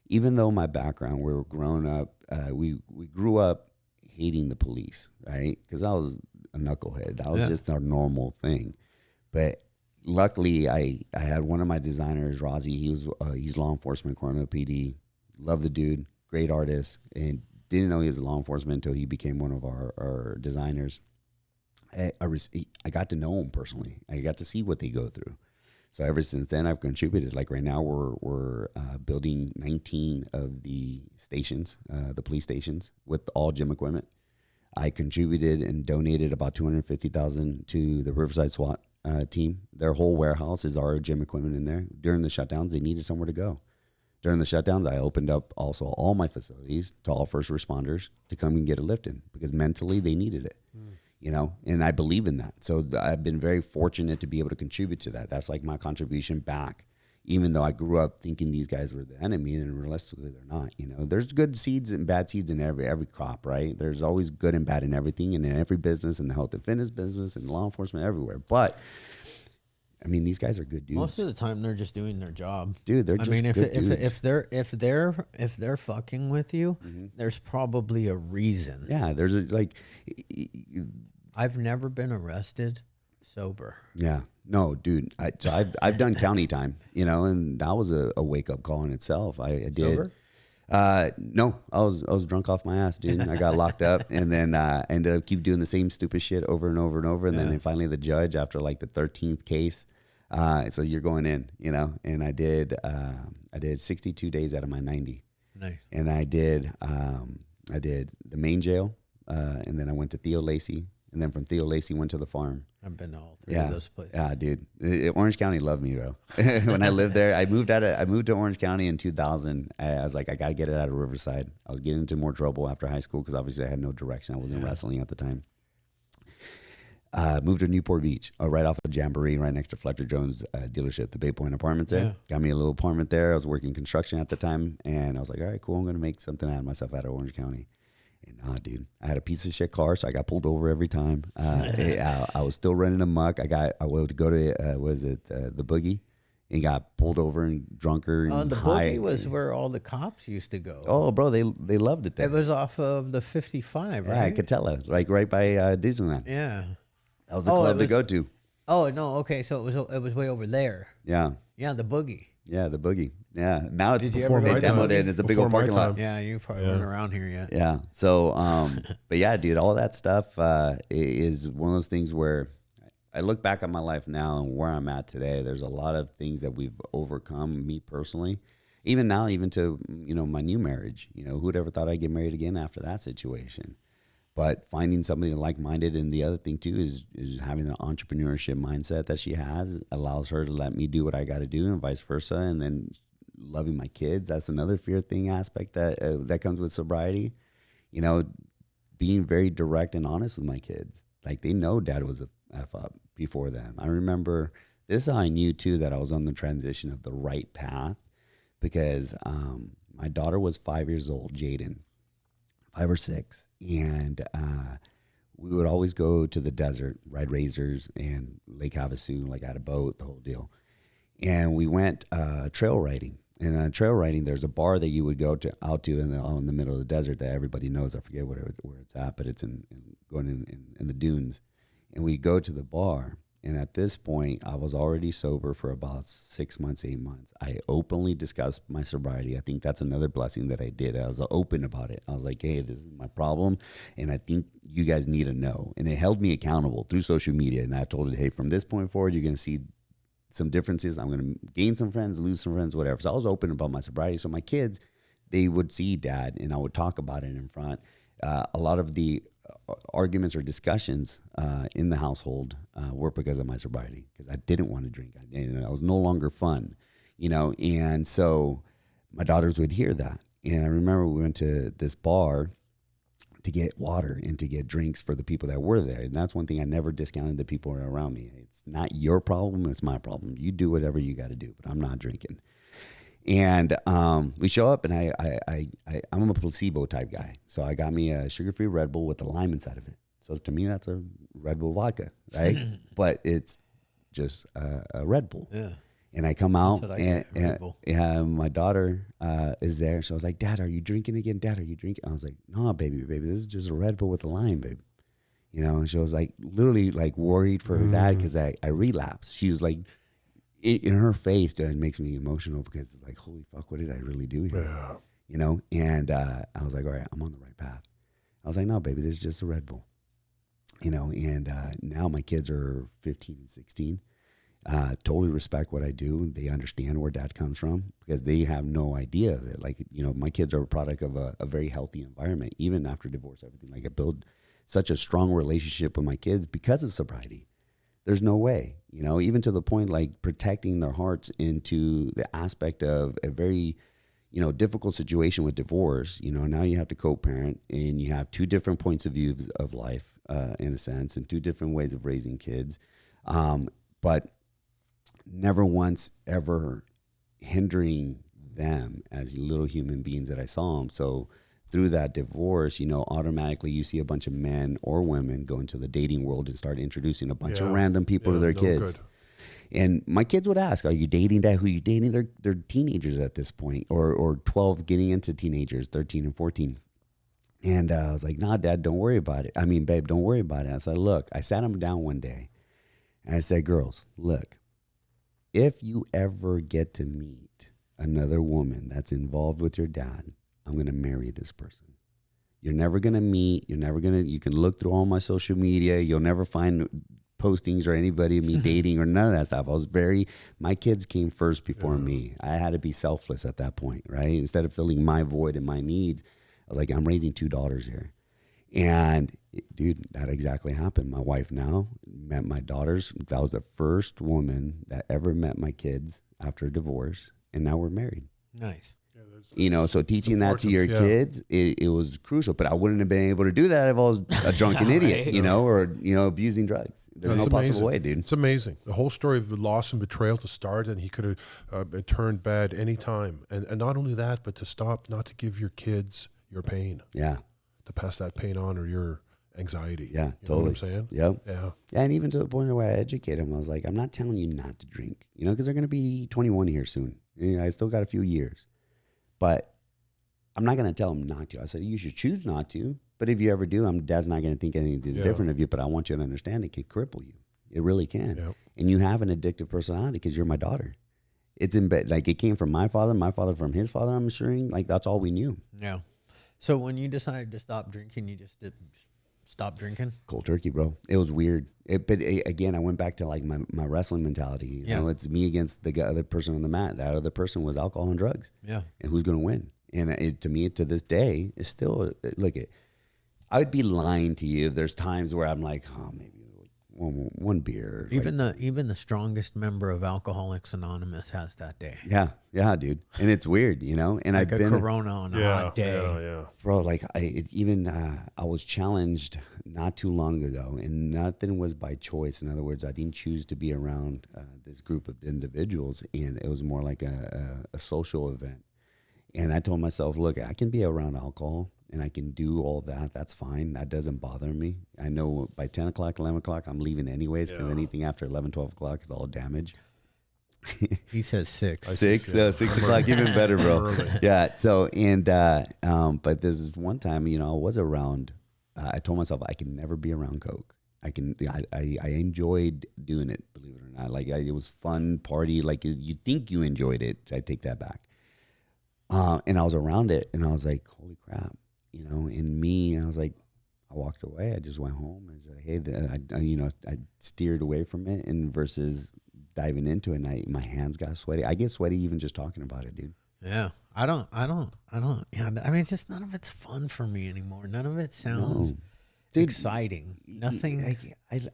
even though my background, we were grown up, we grew up hating the police, right? Because I was a knucklehead. That was just our normal thing. But luckily, I had one of my designers, Rozzy. He's law enforcement, Coronado PD. Love the dude, great artist, and didn't know he was a law enforcement until he became one of our designers. I got to know him personally. I got to see what they go through. So ever since then, I've contributed. Like right now, we're building 19 of the stations, the police stations, with all gym equipment. I contributed and donated about $250,000 to the Riverside SWAT team. Their whole warehouse is our gym equipment in there. During the shutdowns, they needed somewhere to go. During the shutdowns, I opened up also all my facilities to all first responders to come and get a lift in because mentally they needed it, you know, and I believe in that. So I've been very fortunate to be able to contribute to that. That's like my contribution back, even though I grew up thinking these guys were the enemy, and realistically they're not. You know, there's good seeds and bad seeds in every crop, right? There's always good and bad in everything, and in every business, in the health and fitness business, and law enforcement, everywhere. But I mean, these guys are good dudes. Most of the time, they're just doing their job, dude. They're just good dudes. If they're fucking with you, there's probably a reason. Yeah, there's I've never been arrested sober. Yeah, no, dude. I've done county time, you know, and that was a wake up call in itself. I did. Sober? No, I was drunk off my ass, dude. I got locked up, and then ended up keep doing the same stupid shit over and over and over. And then finally the judge, after like the 13th case, so you're going in, you know. And I did 62 days out of my 90. Nice. And I did the main jail, and then I went to Theo Lacey, and then from Theo Lacey went to the farm. I've been to all three of those places. Yeah, dude. Orange County loved me, bro. When I lived there, I moved to Orange County in 2000. I was like, I got to get it out of Riverside. I was getting into more trouble after high school because obviously I had no direction. I wasn't wrestling at the time. Moved to Newport Beach, right off of Jamboree, right next to Fletcher Jones dealership, the Bay Point Apartments there. Got me a little apartment there. I was working construction at the time, and I was like, all right, cool. I'm going to make something out of myself out of Orange County. And nah, dude, I had a piece of shit car, so I got pulled over every time. I was still running amok. I would go to the Boogie, and got pulled over and drunker. And the Boogie was where all the cops used to go. Oh, bro, they loved it there. It was off of the 55, right? Yeah, Catella, like right by Disneyland. Yeah, that was the club to go to. Oh no, okay, so it was way over there. Yeah, the Boogie. Yeah, the Boogie. Yeah, now it's before they demoed it. It's a big old parking lot. Yeah, you probably weren't around here yet. Yeah. So, but yeah, dude, all that stuff is one of those things where I look back at my life now and where I'm at today. There's a lot of things that we've overcome, me personally. Even now, even to my new marriage. You know, who'd ever thought I'd get married again after that situation? But finding somebody like-minded, and the other thing too is having an entrepreneurship mindset that she has allows her to let me do what I got to do, and vice versa. And then loving my kids, that's another fear thing aspect that comes with sobriety. You know, being very direct and honest with my kids. Like, they know dad was a F up before then. I remember this is how I knew too that I was on the transition of the right path, because my daughter was 5 years old, Jaden, 5 or 6. And we would always go to the desert, ride razors and Lake Havasu, like at a boat, the whole deal. And we went trail riding. And trail riding, there's a bar that you would go out to in the middle of the desert that everybody knows. I forget where it's at, but it's in the dunes. And we go to the bar. And at this point, I was already sober for about 6 months, 8 months. I openly discussed my sobriety. I think that's another blessing that I did. I was open about it. I was like, hey, this is my problem, and I think you guys need to know. And it held me accountable through social media. And I told it, hey, from this point forward, you're going to see some differences. I'm going to gain some friends, lose some friends, whatever. So I was open about my sobriety. So my kids, they would see dad, and I would talk about it in front. A lot of arguments or discussions in the household were because of my sobriety, because I didn't want to drink. I was no longer fun, and so my daughters would hear that. And I remember we went to this bar to get water and to get drinks for the people that were there. And that's one thing I never discounted the people around me. It's not your problem, it's my problem. You do whatever you got to do, but I'm not drinking. And we show up, and I'm a placebo type guy. So I got me a sugar-free Red Bull with a lime inside of it. So to me, that's a Red Bull vodka, right? But it's just a Red Bull. Yeah. And I come out, and my daughter is there. So I was like, Dad, are you drinking again? Dad, are you drinking? I was like, no, baby, this is just a Red Bull with a lime, babe. And she was like, literally like worried for her dad because I relapsed. She was like, in her face, it makes me emotional because like, holy fuck, what did I really do here? Yeah. And I was like, all right, I'm on the right path. I was like, no, baby, this is just a Red Bull. And now my kids are 15 and 16. Totally respect what I do. They understand where dad comes from because they have no idea of it. Like, my kids are a product of a very healthy environment, even after divorce, everything. Like, I built such a strong relationship with my kids because of sobriety. There's no way, even to the point like protecting their hearts into the aspect of a very, difficult situation with divorce. Now you have to co-parent, and you have two different points of view of life, in a sense, and two different ways of raising kids. But never once ever hindering them as little human beings that I saw them. So through that divorce, automatically you see a bunch of men or women go into the dating world and start introducing a bunch of random people to their kids. Good. And my kids would ask, are you dating that? Who are you dating? They're teenagers at this point, or 12 getting into teenagers, 13 and 14. And I was like, nah, Dad, don't worry about it. I mean, babe, don't worry about it. I said, look, I sat them down one day and I said, girls, look, if you ever get to meet another woman that's involved with your dad, I'm going to marry this person. You're never going to meet. You can look through all my social media. You'll never find postings or anybody of me dating or none of that stuff. My kids came first before me. I had to be selfless at that point, right? Instead of filling my void and my needs, I was like, I'm raising two daughters here. And dude, that exactly happened. My wife now met my daughters. That was the first woman that ever met my kids after a divorce. And now we're married. Nice. So teaching that to your kids, it was crucial. But I wouldn't have been able to do that if I was a drunken idiot, or abusing drugs. There's no possible way, dude. It's amazing. The whole story of loss and betrayal to start, and he could have turned bad any time. And not only that, but to stop, not to give your kids your pain. Yeah. To pass that pain on, or your anxiety. Yeah, totally. Know what I'm saying? Yep. Yeah. And even to the point where I educate them, I was like, I'm not telling you not to drink, because they're going to be 21 here soon. I still got a few years. But I'm not going to tell them not to. I said, you should choose not to. But if you ever do, Dad's not going to think anything different of you. But I want you to understand it can cripple you. It really can. Yep. And you have an addictive personality because you're my daughter. It's in bed. Like, it came from my father from his father, I'm assuring. Like, that's all we knew. Yeah. So when you decided to stop drinking, you just stop drinking? Cold turkey, bro. It was weird. But again, I went back to like my wrestling mentality. You know, it's me against the other person on the mat. That other person was alcohol and drugs. Yeah. And who's going to win? And to me, to this day, it's still, I would be lying to you if there's times where I'm like, oh, maybe one beer. Even the strongest member of Alcoholics Anonymous has that day. Yeah, dude. And it's weird, And like I've been Corona on a hot day. Yeah. Bro, like I was challenged not too long ago, and nothing was by choice. In other words, I didn't choose to be around this group of individuals, and it was more like a social event. And I told myself, look, I can be around alcohol and I can do all that. That's fine. That doesn't bother me. I know by 10 o'clock, 11 o'clock, I'm leaving anyways, because anything after 11, 12 o'clock is all damage. He says 6. 6 o'clock, even better, bro. Yeah. So, but this is one time, I was around, I told myself I can never be around Coke. I enjoyed doing it, believe it or not. Like, it was fun, party. Like, you think you enjoyed it. I take that back. And I was around it, and I was like, holy crap, in me, I was like, I walked away. I just went home and said, hey, I steered away from it, and versus diving into it, and my hands got sweaty. I get sweaty even just talking about it, dude. Yeah. I don't. Yeah. I mean, it's just none of it's fun for me anymore. None of it sounds. exciting. Nothing.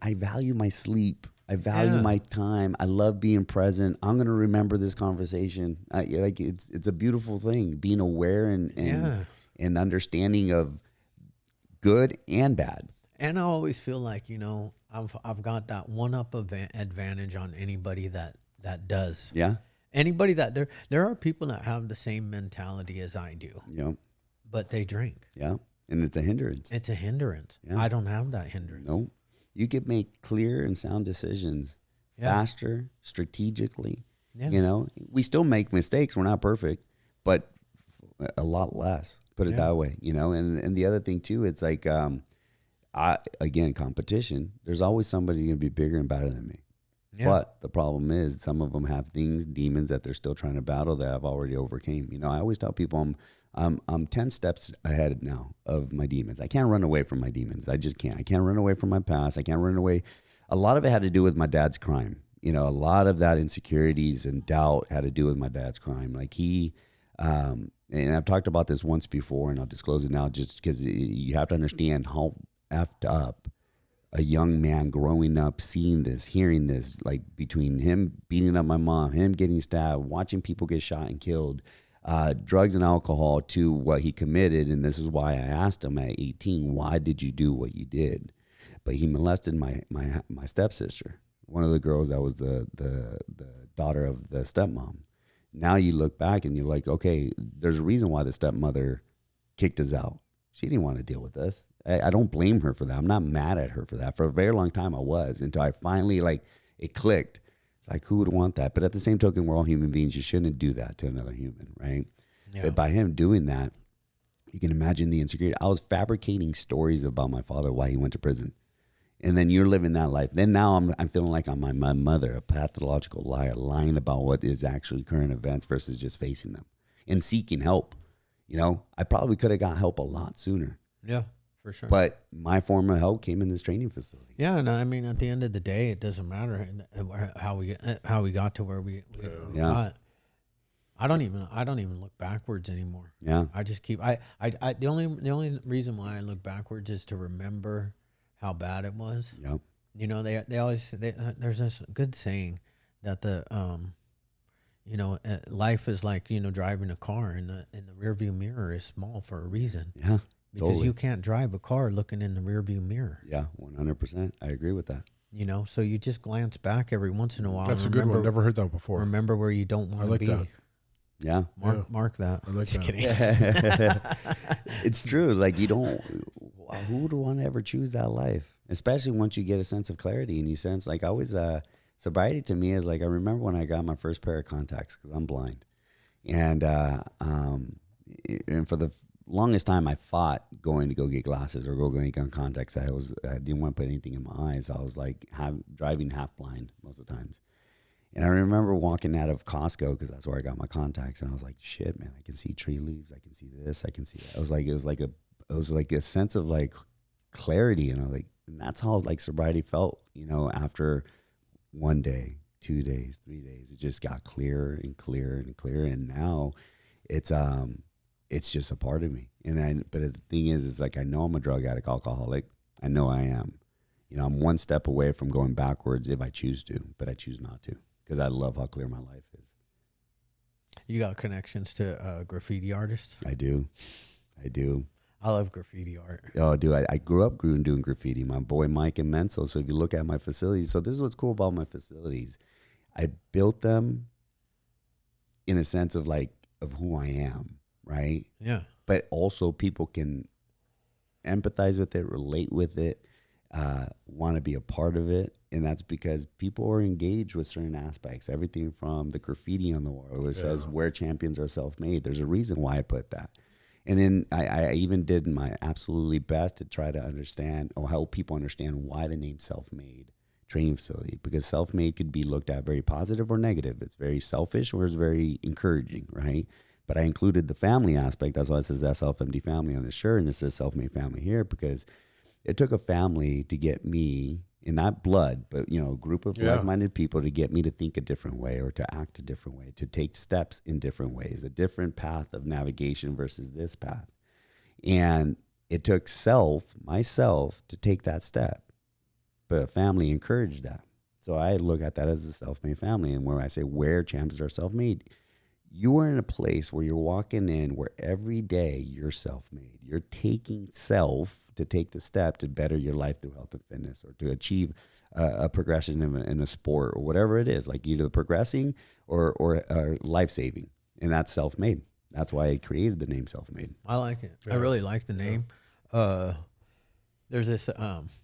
I value my sleep. I value my time. I love being present. I'm going to remember this conversation. It's a beautiful thing, being aware and understanding of good and bad. And I always feel like, you know, I've got that one-up advantage on anybody that does. Yeah. Anybody that there are people that have the same mentality as I do. Yeah. But they drink. Yeah. And it's a hindrance. It's a hindrance. Yeah. I don't have that hindrance. No. You could make clear and sound decisions faster, strategically. Yeah. You know, we still make mistakes. We're not perfect, but a lot less. Put it that way, you know. And the other thing too, it's like, again, competition. There's always somebody going to be bigger and better than me. Yeah. But the problem is, some of them have demons that they're still trying to battle that I've already overcame. You know, I always tell people I'm 10 steps ahead now of my demons. I can't run away from my demons. I just can't. I can't run away from my past. I can't run away. A lot of it had to do with my dad's crime. You know, a lot of that insecurities and doubt had to do with my dad's crime. Like and I've talked about this once before, and I'll disclose it now just because you have to understand how effed up a young man growing up, seeing this, hearing this, like between him beating up my mom, him getting stabbed, watching people get shot and killed, drugs and alcohol, to what he committed. And this is why I asked him at 18, why did you do what you did? But he molested my stepsister, one of the girls that was the daughter of the stepmom. Now you look back and you're like, okay, there's a reason why the stepmother kicked us out. She didn't want to deal with this. I don't blame her for that. I'm not mad at her for that. For a very long time I was, until I finally, like, it clicked. Like, who would want that? But at the same token, we're all human beings. You shouldn't do that to another human, right? Yeah. But by him doing that, you can imagine the insecurity. I was fabricating stories about my father while he went to prison. And then you're living that life. Then now I'm feeling like I'm my mother, a pathological liar, lying about what is actually current events versus just facing them and seeking help. You know, I probably could have got help a lot sooner. Yeah, for sure. But my form of help came in this training facility. Yeah, and I mean, at the end of the day, it doesn't matter how we got to where we got. I don't even look backwards anymore. Yeah, I just keep. The only reason why I look backwards is to remember how bad it was. Yep. You know, they always there's this good saying that life is like, you know, driving a car, and the rearview mirror is small for a reason. Yeah, because totally. You can't drive a car looking in the rearview mirror. Yeah, 100%. I agree with that. You know, so you just glance back every once in a while. That's a good one. Never heard that before. Remember where you don't want to be. That. Yeah. Mark that. I like just that. Kidding. It's true. Like, who would want to ever choose that life? Especially once you get a sense of clarity and you sense, like, I always, sobriety to me is like, I remember when I got my first pair of contacts, because I'm blind. And for the longest time, I fought going to go get glasses or going to get contacts. I didn't want to put anything in my eyes. I was like driving half blind most of the times. And I remember walking out of Costco, because that's where I got my contacts, and I was like, shit, man, I can see tree leaves, I can see this, I can see that. It was like a sense of like clarity, and I was like, and that's how like sobriety felt, you know, after 1 day, 2 days, 3 days. It just got clearer and clearer and clearer, and now it's just a part of me. But the thing is like, I know I'm a drug addict, alcoholic. I know I am. You know, I'm one step away from going backwards if I choose to, but I choose not to, because I love how clear my life is. You got connections to graffiti artists? I do. I love graffiti art. Oh, dude, I grew up doing graffiti. My boy Mike and Menso. So if you look at my facilities, so this is what's cool about my facilities. I built them in a sense of like, of who I am, right? Yeah. But also people can empathize with it, relate with it, want to be a part of it. And that's because people are engaged with certain aspects. Everything from the graffiti on the wall where it says where champions are self-made. There's a reason why I put that. And then I even did my absolutely best to try to understand or help people understand why the name Self-Made Training Facility, because self-made could be looked at very positive or negative. It's very selfish or it's very encouraging, right? But I included the family aspect. That's why it says SLFMD family on the shirt, and it says self-made family here, because it took a family to get me, and not blood, but, you know, a group of like-minded people to get me to think a different way or to act a different way, to take steps in different ways, a different path of navigation versus this path. And it took myself to take that step, but family encouraged that. So I look at that as a self-made family. And where I say where champions are self-made, you are in a place where you're walking in where every day you're self-made. You're taking self to take the step to better your life through health and fitness, or to achieve a progression in a sport, or whatever it is, like either progressing or life-saving. And that's self-made. That's why I created the name Self-Made. I like it. Yeah. I really like the name. There's this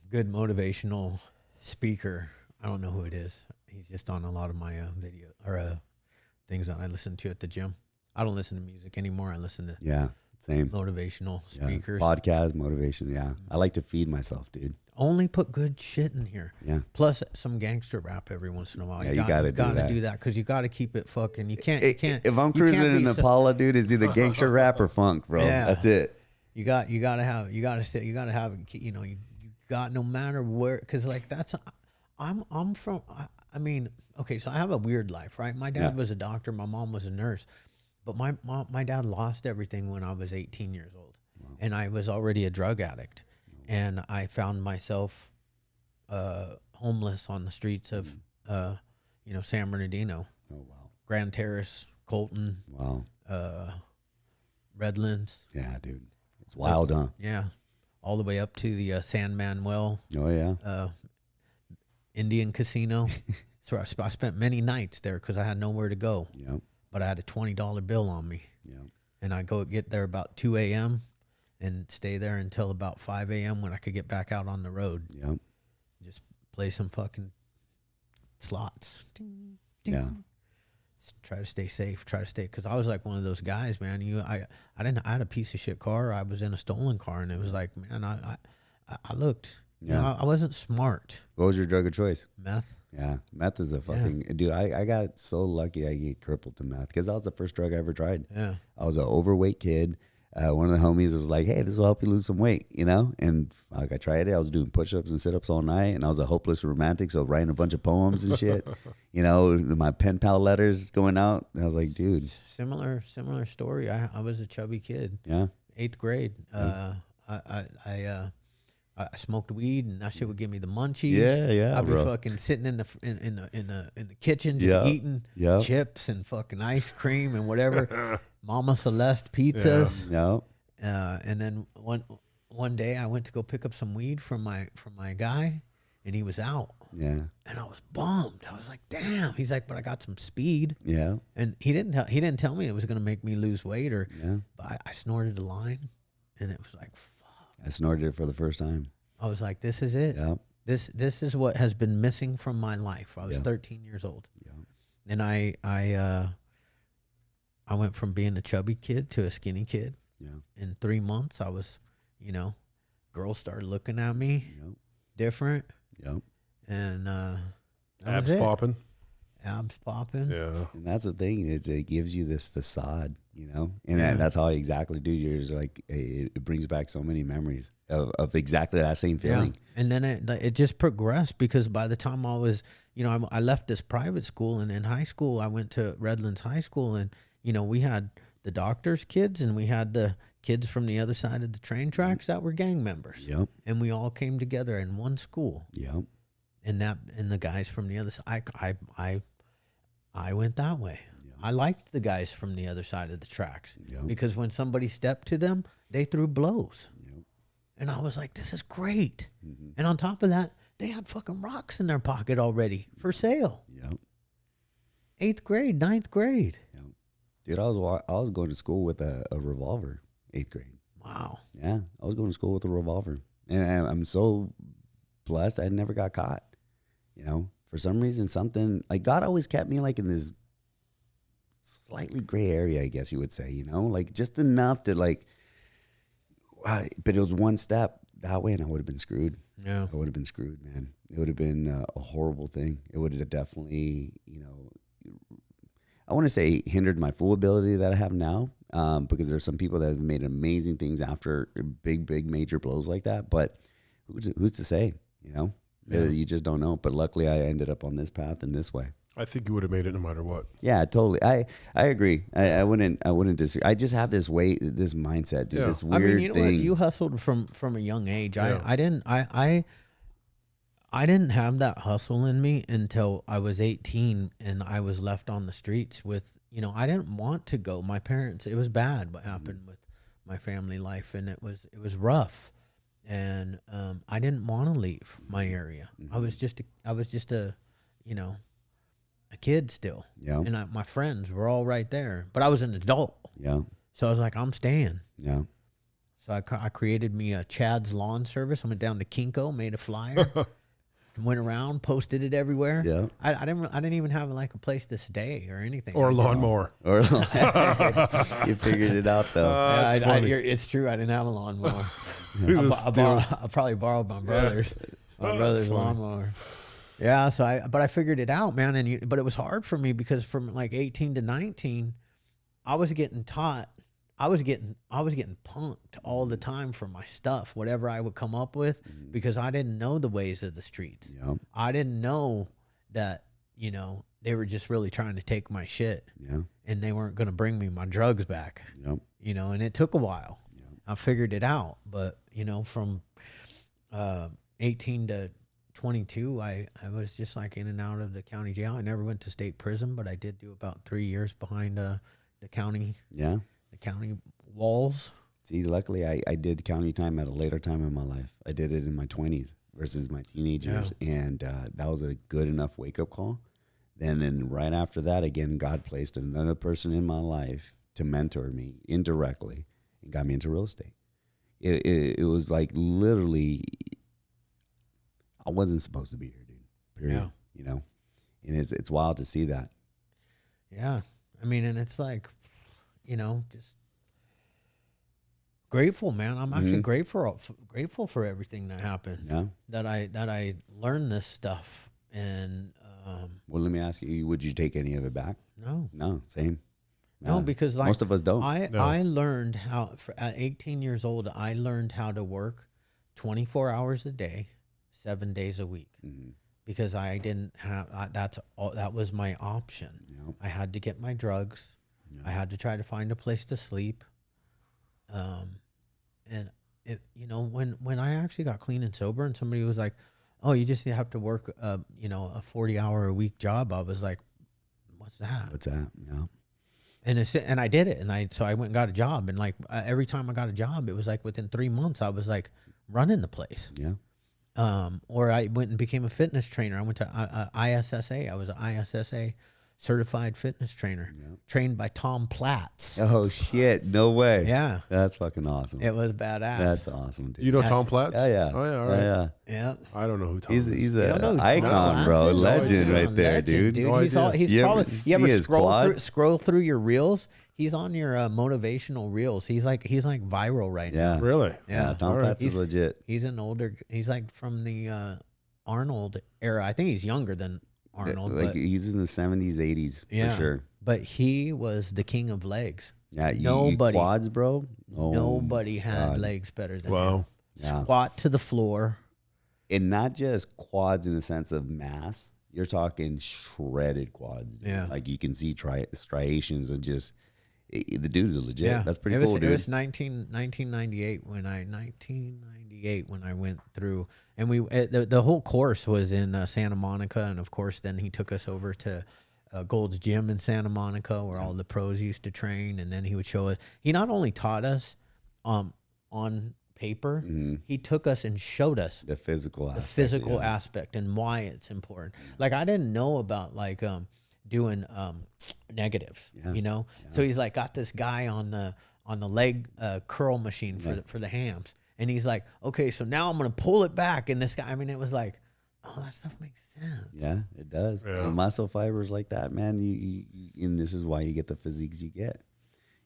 good motivational speaker. I don't know who it is. He's just on a lot of my video or things that I listen to at the gym. I don't listen to music anymore. I listen to same motivational speakers, podcast motivation. Yeah, I like to feed myself, dude. Only put good shit in here. Yeah. Plus some gangster rap every once in a while. Yeah, you gotta do that because you gotta keep it fucking. You can't. If I'm cruising in the Impala, dude, it's either gangster rap or funk, bro. Yeah. That's it. You gotta have. You got no matter where, because like that's. I'm from. I mean, okay, so I have a weird life, right? My dad was a doctor. My mom was a nurse, but my dad lost everything when I was 18 years old, and I was already a drug addict. And I found myself homeless on the streets of, San Bernardino. Oh, wow. Grand Terrace, Colton. Wow. Redlands. Yeah, dude. It's wild, huh? Yeah. All the way up to the San Manuel. Oh, yeah. Indian Casino. So I spent many nights there because I had nowhere to go. Yep. But I had a $20 bill on me. Yep. And I get there about 2 a.m., and stay there until about 5 a.m. when I could get back out on the road. Yep. Just play some fucking slots. Ding, ding. Yeah. Just try to stay safe. Because I was like one of those guys, man. I had a piece of shit car. I was in a stolen car, and it was like, man, I looked. Yeah. I wasn't smart. What was your drug of choice? Meth. Yeah. Meth is a fucking dude. I got so lucky I get crippled to meth because that was the first drug I ever tried. Yeah. I was an overweight kid. One of the homies was like, hey, this will help you lose some weight, And like I tried it. I was doing push-ups and sit-ups all night, and I was a hopeless romantic, so writing a bunch of poems and shit. My pen pal letters going out. And I was like, dude. Similar story. I was a chubby kid. Yeah. 8th grade. I smoked weed, and that shit would give me the munchies. Yeah, I'd be fucking sitting in the kitchen just eating chips and fucking ice cream and whatever. Mama Celeste pizzas. Yeah. And then one day I went to go pick up some weed from my guy, and he was out. Yeah. And I was bummed. I was like, damn. He's like, but I got some speed. Yeah. And he didn't tell me it was gonna make me lose weight but I snorted a line, and it was like, I snorted it for the first time. I was like, this is it. Yeah. This is what has been missing from my life. I was 13 years old. Yeah. And I went from being a chubby kid to a skinny kid. Yeah. In 3 months, I was, girls started looking at me different. Yep. And abs popping. Abs popping. Yeah. And that's the thing, is it gives you this facade, and that's how exactly, dude, you're just like, it brings back so many memories of exactly that same feeling. Yeah. And then it just progressed, because by the time I was, I left this private school, and in high school, I went to Redlands High School, and, we had the doctor's kids, and we had the kids from the other side of the train tracks that were gang members. Yep. And we all came together in one school. Yep. And the guys from the other side, I went that way. Yep. I liked the guys from the other side of the tracks because when somebody stepped to them, they threw blows. Yep. And I was like, this is great. Mm-hmm. And on top of that, they had fucking rocks in their pocket already for sale. Yep. 8th grade, 9th grade. Yep. Dude, I was going to school with a revolver, 8th grade. Wow. Yeah, I was going to school with a revolver. And I'm so blessed I never got caught. For some reason, something, like, God always kept me like in this slightly gray area, I guess you would say, like just enough to like, but it was one step that way and I would have been screwed. Yeah. I would have been screwed, man. It would have been a horrible thing. It would have definitely, I want to say hindered my full ability that I have now, because there's some people that have made amazing things after big major blows like that. But who's to say, Yeah. You just don't know. But luckily I ended up on this path in this way. I think you would have made it no matter what. Yeah, totally. I agree. I wouldn't disagree. I just have this mindset, dude. Yeah. This weird thing. You hustled from a young age. Yeah. I didn't have that hustle in me until I was 18 and I was left on the streets with, I didn't want to go. My parents, it was bad what happened with my family life, and it was rough. And I didn't want to leave my area. I was just a kid still. Yeah. And my friends were all right there, but I was an adult. Yeah. So I was like, I'm staying. Yeah. So I created me a Chad's Lawn Service. I went down to Kinko, made a flyer, went around, posted it everywhere. Yeah. I didn't even have like a place to stay or anything. Or a lawnmower. Or you figured it out though. It's true. I didn't have a lawnmower. I probably borrowed my brother's lawnmower. Yeah. So I figured it out, man. But it was hard for me because from like 18 to 19, I was getting taught. I was getting punked all the time for my stuff, whatever I would come up with, because I didn't know the ways of the streets. Yeah. I didn't know that, they were just really trying to take my shit. Yeah. And they weren't going to bring me my drugs back. Yep. And it took a while. Yep. I figured it out, but from 18 to 22, I was just like in and out of the county jail. I never went to state prison, but I did do about 3 years behind the county. Yeah. The county walls. See, luckily I did county time at a later time in my life. I did it in my 20s versus my teenage years. And that was a good enough wake-up call. Then right after that, again, God placed another person in my life to mentor me indirectly and got me into real estate. It was like literally, I wasn't supposed to be here, dude. Period. Yeah. And it's wild to see that. Yeah. I mean, and it's like, just grateful, man. I'm actually grateful for everything that happened. Yeah. That I learned this stuff. And well, let me ask you: would you take any of it back? No, same. No, because like most of us don't. I learned how at 18 years old. I learned how to work 24 hours a day, 7 days a week, because I didn't have that was my option. Yep. I had to get my drugs. Yep. I had to try to find a place to sleep. And it, when I actually got clean and sober, and somebody was like, "Oh, you just have to work, a 40-hour-a-week job," I was like, "What's that?" What's that? Yeah. And I did it, so I went and got a job, and like every time I got a job, it was like within 3 months I was like running the place. Yeah. Or I went and became a fitness trainer. I went to ISSA. I was an ISSA certified fitness trainer, trained by Tom Platts. Oh shit! No way. Yeah, that's fucking awesome. It was badass. That's awesome, dude. You know Tom Platts? Yeah. Oh yeah. All right. Yeah. I don't know who Tom is. He's an icon, bro. Legend right there, dude. No he's probably. You ever scroll through your reels? He's on your motivational reels. He's like viral right now. Really? Yeah. Tom Platts is legit. He's an older. He's like from the Arnold era. I think he's younger than Arnold. Like he's in the 70s, 80s for sure. But he was the king of legs. Yeah. Nobody quads, bro. Oh, nobody had legs better than him. Yeah. Squat to the floor. And not just quads in the sense of mass. You're talking shredded quads. Dude. Yeah. Like you can see striations and just the dude's legit. Yeah. That's pretty cool, dude. It was 1998 when I went through, and the whole course was in Santa Monica, and of course then he took us over to Gold's Gym in Santa Monica where all the pros used to train, and then he would show us. He not only taught us on paper, he took us and showed us the physical aspect and why it's important. Like I didn't know about like doing negatives, So he's like got this guy on the leg curl machine for the hams, and he's like, okay, so now I'm gonna pull it back, and this guy, I mean, it was like, oh, that stuff makes sense. Yeah, it does. Yeah. Muscle fibers like that, man. You and this is why you get the physiques you get.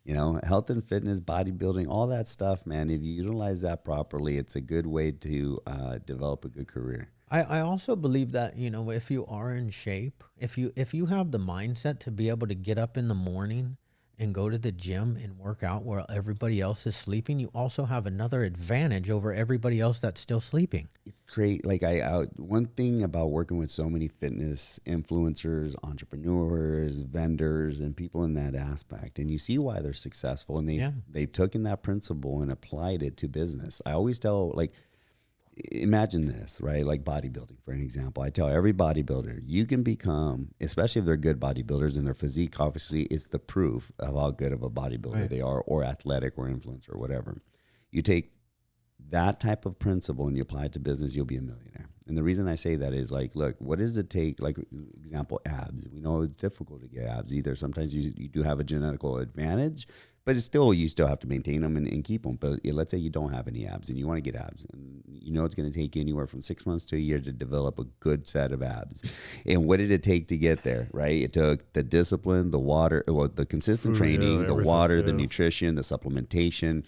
Health and fitness, bodybuilding, all that stuff, man. If you utilize that properly, it's a good way to develop a good career. I also believe that, if you are in shape, if you have the mindset to be able to get up in the morning and go to the gym and work out while everybody else is sleeping, you also have another advantage over everybody else that's still sleeping. It's crazy. Like one thing about working with so many fitness influencers, entrepreneurs, vendors, and people in that aspect, and you see why they're successful, and they've taken that principle and applied it to business. I always tell, like, imagine this, right? Like bodybuilding, for an example. I tell every bodybuilder, you can become, especially if they're good bodybuilders, and their physique obviously is the proof of how good of a bodybuilder they are, or athletic, or influencer, or whatever. You take that type of principle and you apply it to business, you'll be a millionaire. And the reason I say that is, like, look, what does it take? Like, example, abs. We know it's difficult to get abs either. Sometimes you do have a genetical advantage, but it's still, you still have to maintain them and keep them. But let's say you don't have any abs and you want to get abs, and you know it's going to take you anywhere from 6 months to a year to develop a good set of abs. And what did it take to get there, right? It took the discipline, the water, the consistent training, the water, the nutrition, the supplementation,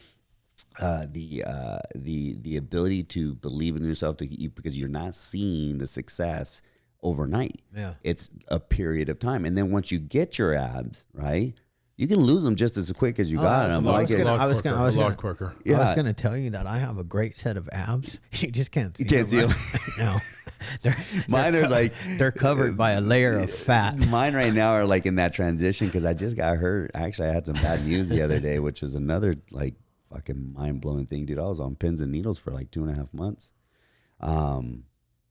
the ability to believe in yourself, because you're not seeing the success overnight. Yeah, it's a period of time, and then once you get your abs, right, you can lose them just as quick as you got them. I was quicker. Yeah. I was gonna tell you that I have a great set of abs. You just can't see. You can't see them. No, mine are like, they're covered by a layer of fat. Mine right now are like in that transition because I just got hurt. Actually, I had some bad news the other day, which was another like fucking mind-blowing thing, dude. I was on pins and needles for like 2.5 months.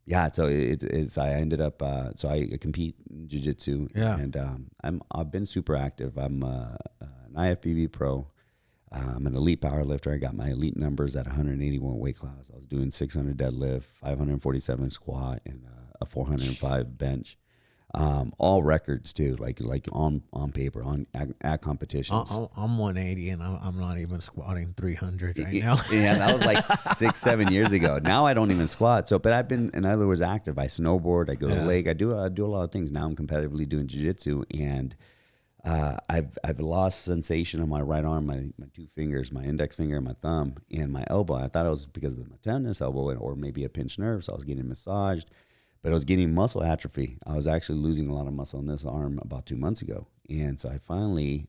Yeah, so I ended up so I compete in jiu-jitsu, and I've been super active. I'm an IFBB pro. I'm an elite power lifter. I got my elite numbers at 181 weight class. I was doing 600 deadlift, 547 squat, and a 405 bench. All records too, like on paper, at competitions. I'm 180 and I'm not even squatting 300 right now. Yeah, that was like 6-7 years ago. Now I don't even squat. So, but I've been, in other words, active. I snowboard. I go to the lake. I do a lot of things. Now I'm competitively doing jiu-jitsu, and I've lost sensation on my right arm, my two fingers, my index finger, my thumb, and my elbow. I thought it was because of my tendonous elbow or maybe a pinched nerve. So I was getting massaged. But I was getting muscle atrophy. I was actually losing a lot of muscle in this arm about 2 months ago. And so I finally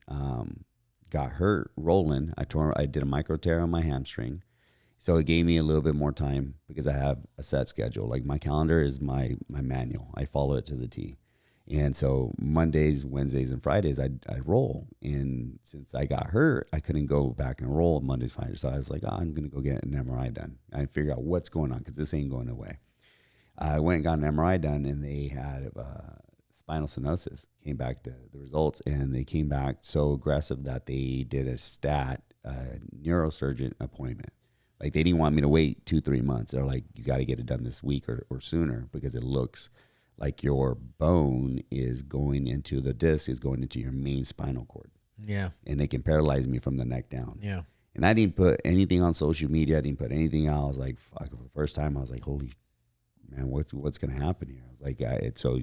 got hurt rolling. I did a micro tear on my hamstring. So it gave me a little bit more time because I have a set schedule. Like my calendar is my manual. I follow it to the T. And so Mondays, Wednesdays, and Fridays, I roll. And since I got hurt, I couldn't go back and roll Mondays, Fridays. So I was like, I'm going to go get an MRI done. I figure out what's going on because this ain't going away. I went and got an MRI done, and they had spinal stenosis. Came back the results, and they came back so aggressive that they did a neurosurgeon appointment. Like they didn't want me to wait 2-3 months. They're like, you got to get it done this week or sooner because it looks like your bone is going into the disc is going into your main spinal cord. Yeah, and it can paralyze me from the neck down. Yeah, and I didn't put anything on social media. I didn't put anything out. I was like, fuck. For the first time, I was like, holy. Man, what's going to happen here? I was like, so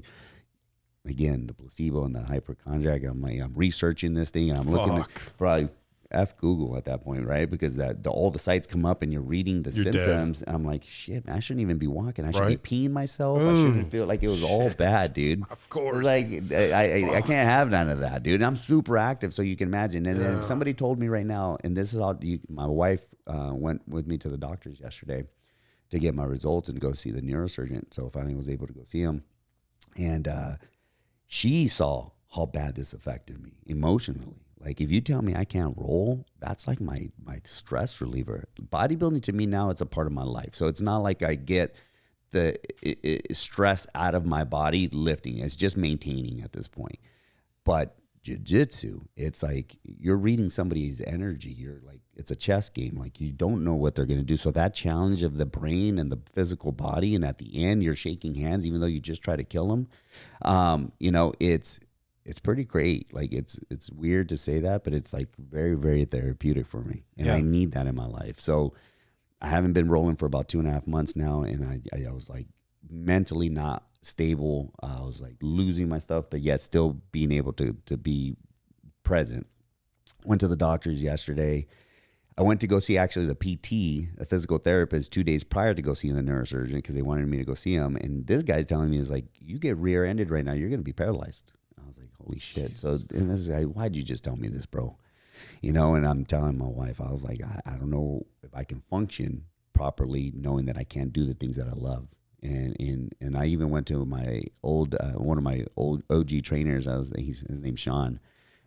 again, the placebo and the hypochondriac. And I'm like, I'm researching this thing, and I'm looking at probably F Google at that point, right? Because all the sites come up, and you're reading the symptoms. Dead. I'm like, shit, man, I shouldn't even be walking. I should be peeing myself. I shouldn't feel like it was all bad, dude. Of course. Like I can't have none of that, dude. And I'm super active, so you can imagine. And then somebody told me right now, and this is how my wife went with me to the doctors yesterday to get my results and go see the neurosurgeon. So finally was able to go see him. And she saw how bad this affected me emotionally. Like if you tell me I can't roll, that's like my stress reliever. Bodybuilding to me now, it's a part of my life. So it's not like I get the stress out of my body lifting. It's just maintaining at this point. But jiu-jitsu, it's like you're reading somebody's energy. You're like, it's a chess game. Like you don't know what they're going to do. So that challenge of the brain and the physical body, and at the end you're shaking hands even though you just try to kill them. It's pretty great. Like it's weird to say that, but it's like very, very therapeutic for me. And I need that in my life. So I haven't been rolling for about 2.5 months now. And I was like mentally not stable. I was like losing my stuff, but yet still being able to be present. Went to the doctors yesterday. I went to go see actually the PT, a physical therapist, 2 days prior to go seeing the neurosurgeon because they wanted me to go see him. And this guy's telling me, is like, you get rear-ended right now, you're going to be paralyzed. I was like, holy shit. So, and this guy, why'd you just tell me this, bro? And I'm telling my wife, I was like, I don't know if I can function properly, knowing that I can't do the things that I love. And I even went to my old one of my old OG trainers. His name's Sean.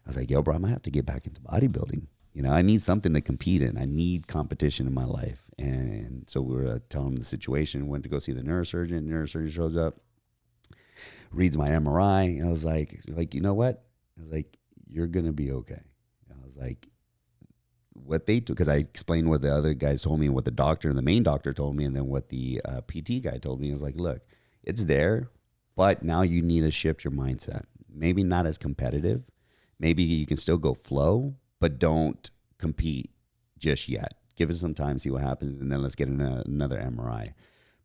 I was like, yo, bro, I might have to get back into bodybuilding. You know, I need something to compete in. I need competition in my life. And so we were telling him the situation. Went to go see the neurosurgeon. Neurosurgeon shows up, reads my MRI. I was like, you know what? I was like, you're gonna be okay. I was like, what they took, because I explained what the other guys told me and what the main doctor told me, and then what the PT guy told me. I was like, look, it's there, but now you need to shift your mindset. Maybe not as competitive. Maybe you can still go flow, but don't compete just yet. Give it some time, see what happens, and then let's get another MRI.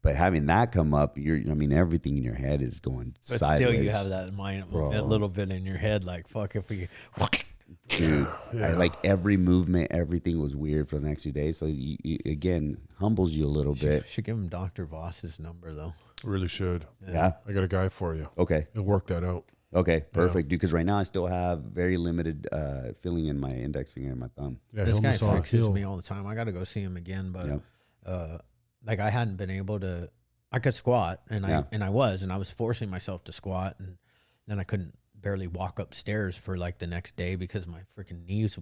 But having that come up, everything in your head is going sideways. But still, you have that mind a little bit in your head, like, fuck if we... Dude, like every movement, everything was weird for the next 2 days. So you again, humbles you a little bit. Should give him Dr. Voss's number, though. Really should. Yeah. I got a guy for you. Okay. He'll work that out. Okay, perfect, dude. Because right now I still have very limited feeling in my index finger and my thumb. Yeah, this guy fixes me all the time. I got to go see him again, but like I hadn't been able to. I could squat, and I was forcing myself to squat, and then I couldn't barely walk upstairs for like the next day because my freaking knees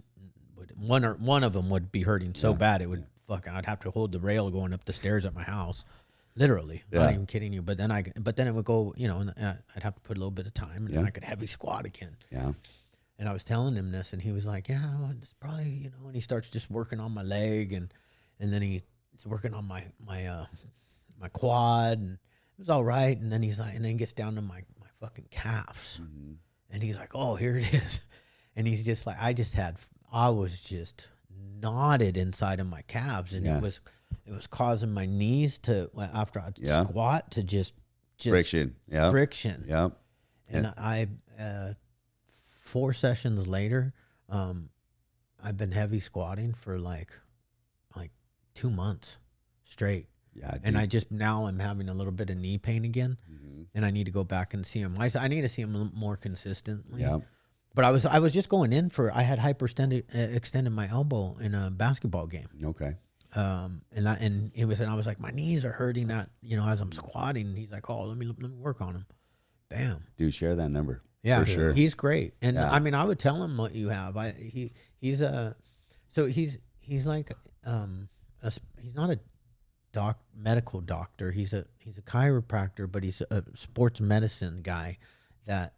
one of them would be hurting so bad it would I'd have to hold the rail going up the stairs at my house. Literally, not even kidding you. But then it would go, and I'd have to put a little bit of time, and then I could heavy squat again. Yeah. And I was telling him this, and he was like, "Yeah, well, it's probably, And he starts just working on my leg, and then he's working on my quad, and it was all right. And then he's like, and then he gets down to my fucking calves, and he's like, "Oh, here it is," and he's just like, I was just knotted inside of my calves, and it was causing my knees to, after I'd squat, to just friction. Yeah. Friction. Yep. And I 4 sessions later, I've been heavy squatting for like 2 months straight. Yeah. And now I'm having a little bit of knee pain again, and I need to go back and see him. I need to see him more consistently. Yeah. But I was just going in I had extended my elbow in a basketball game. Okay. And I was like, my knees are hurting as I'm squatting. And he's like, oh, let me work on them. Bam. Dude, share that number. Yeah, for sure. He's great. And I would tell him what you have. He's like, he's not a medical doctor. He's a chiropractor, but he's a sports medicine guy that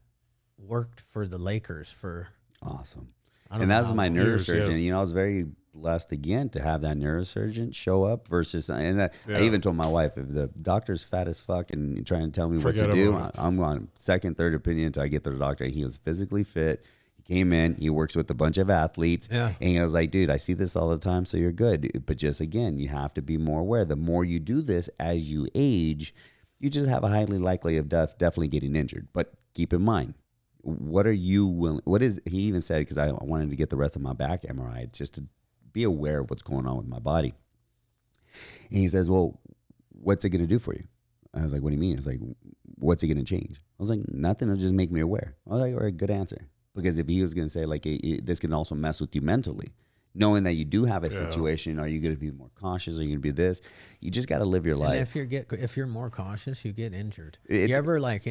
worked for the Lakers for awesome. And that was my neurosurgeon. I was very blessed again to have that neurosurgeon show up versus, I even told my wife, if the doctor's fat as fuck and trying to tell me what to do, I'm on second, third opinion until I get to the doctor. He was physically fit. He came in, he works with a bunch of athletes, and he was like, dude, I see this all the time, so you're good. But just again, you have to be more aware. The more you do this as you age, you just have a highly likely of definitely getting injured. But keep in mind, what are you willing? He even said, because I wanted to get the rest of my back MRI just to be aware of what's going on with my body. And he says, well, what's it going to do for you? I was like, what do you mean? I was like, what's it going to change? I was like, nothing. It'll just make me aware. I was like, all right, good answer. Because if he was going to say, like, this can also mess with you mentally, knowing that you do have a situation, are you going to be more cautious? Are you going to be this? You just got to live your life. And if you're more cautious, you get injured. You ever like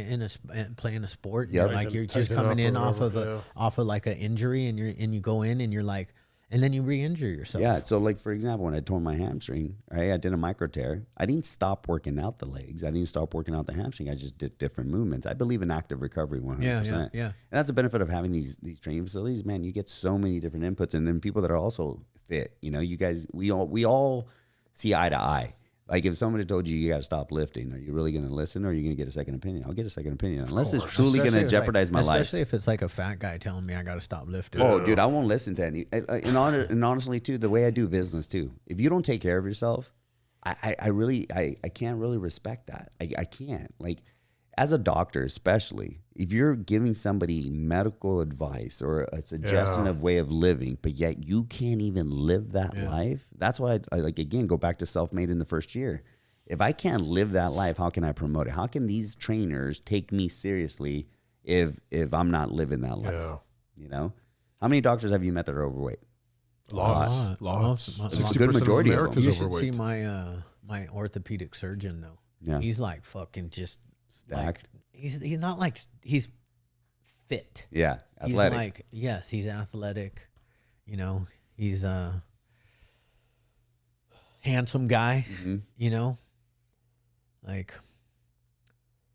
playing a sport, you're just coming in off of like an injury, and you go in and you're like, and then you re-injure yourself. Yeah. So like, for example, when I tore my hamstring, right, I did a micro tear. I didn't stop working out the legs. I didn't stop working out the hamstring. I just did different movements. I believe in active recovery 100%. Yeah. And that's the benefit of having these training facilities, man. You get so many different inputs, and then people that are also fit. You guys, we all see eye to eye. Like if somebody told you got to stop lifting, are you really going to listen, or are you going to get a second opinion? I'll get a second opinion unless it's truly going to jeopardize my life. Especially if it's like a fat guy telling me I got to stop lifting. Oh, dude, I won't listen to any. And honestly, too, the way I do business too, if you don't take care of yourself, I can't really respect that. I can't. Like as a doctor, especially if you're giving somebody medical advice or a suggestion of way of living, but yet you can't even live that life. That's why I like, again, go back to self-made in the first year. If I can't live that life, how can I promote it? How can these trainers take me seriously if I'm not living that life? How many doctors have you met that are overweight? Lots. It's a good majority of America's You should overweight. see my orthopedic surgeon though. Yeah. He's like fucking just Stacked. Like, he's not like he's fit. Yeah, He's athletic. like he's athletic. You know, he's a handsome guy. Mm-hmm. You know, like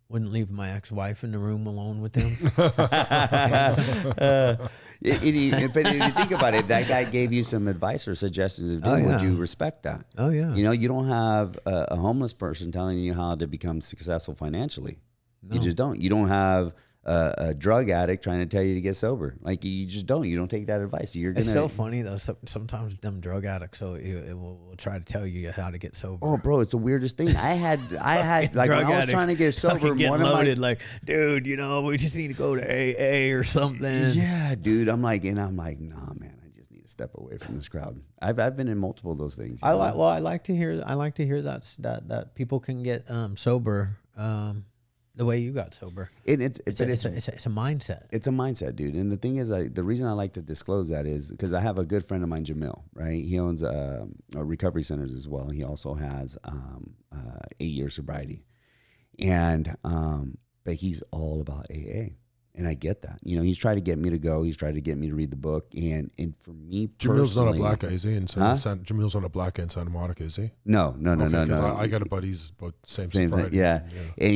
wouldn't leave my ex-wife in the room alone with him. But if you think about it, if that guy gave you some advice or suggestions of doing, would you respect that? Oh yeah. You know, you don't have a homeless person telling you how to become successful financially. No. You just don't. You don't have a drug addict trying to tell you to get sober. Like you just don't. You don't take that advice. You're gonna. It's so funny though. Sometimes them drug addicts will try to tell you how to get sober. Oh, bro, it's the weirdest thing. I had like when I was trying to get sober, getting loaded. Like, dude, you know, we just need to go to AA or something. Yeah, dude. I'm like, nah, man. I just need to step away from this crowd. I've been in multiple of those things. I like to hear that people can get sober. The way you got sober. And it's a mindset. It's a mindset, dude. And the thing is, the reason I like to disclose that is because I have a good friend of mine, Jamil, right? He owns recovery centers as well. He also has 8-year sobriety. And but he's all about AA. And I get that. You know, he's tried to get me to go. He's tried to get me to read the book. And for me personally... Jamil's not a black guy, is he? Jamil's not a black guy in Santa Monica, is he? No. I got a buddy who's about same sobriety. Thing, yeah. And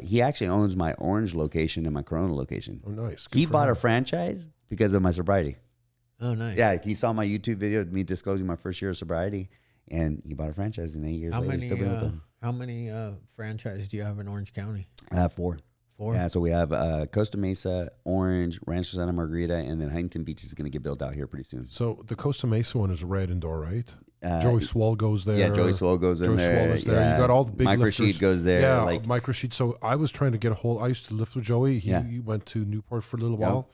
he actually owns my Orange location and my Corona location. Oh, nice. He bought a franchise because of my sobriety. Oh, nice. Yeah, he saw my YouTube video of me disclosing my first year of sobriety, and he bought a franchise. And 8 years later, he's still been with them. How many franchises do you have in Orange County? 4. 4? Yeah, so we have Costa Mesa, Orange, Rancho Santa Margarita, and then Huntington Beach is going to get built out here pretty soon. So the Costa Mesa one is a red indoor, right? Joey Swall goes there. Yeah, Joey Swall goes in there. Joey Swall is there. Yeah. You got all the big Mike lifters. Rashid goes there. Yeah, like, Mike Rashid. So I was trying to get a hold. I used to lift with Joey. He went to Newport for a little while.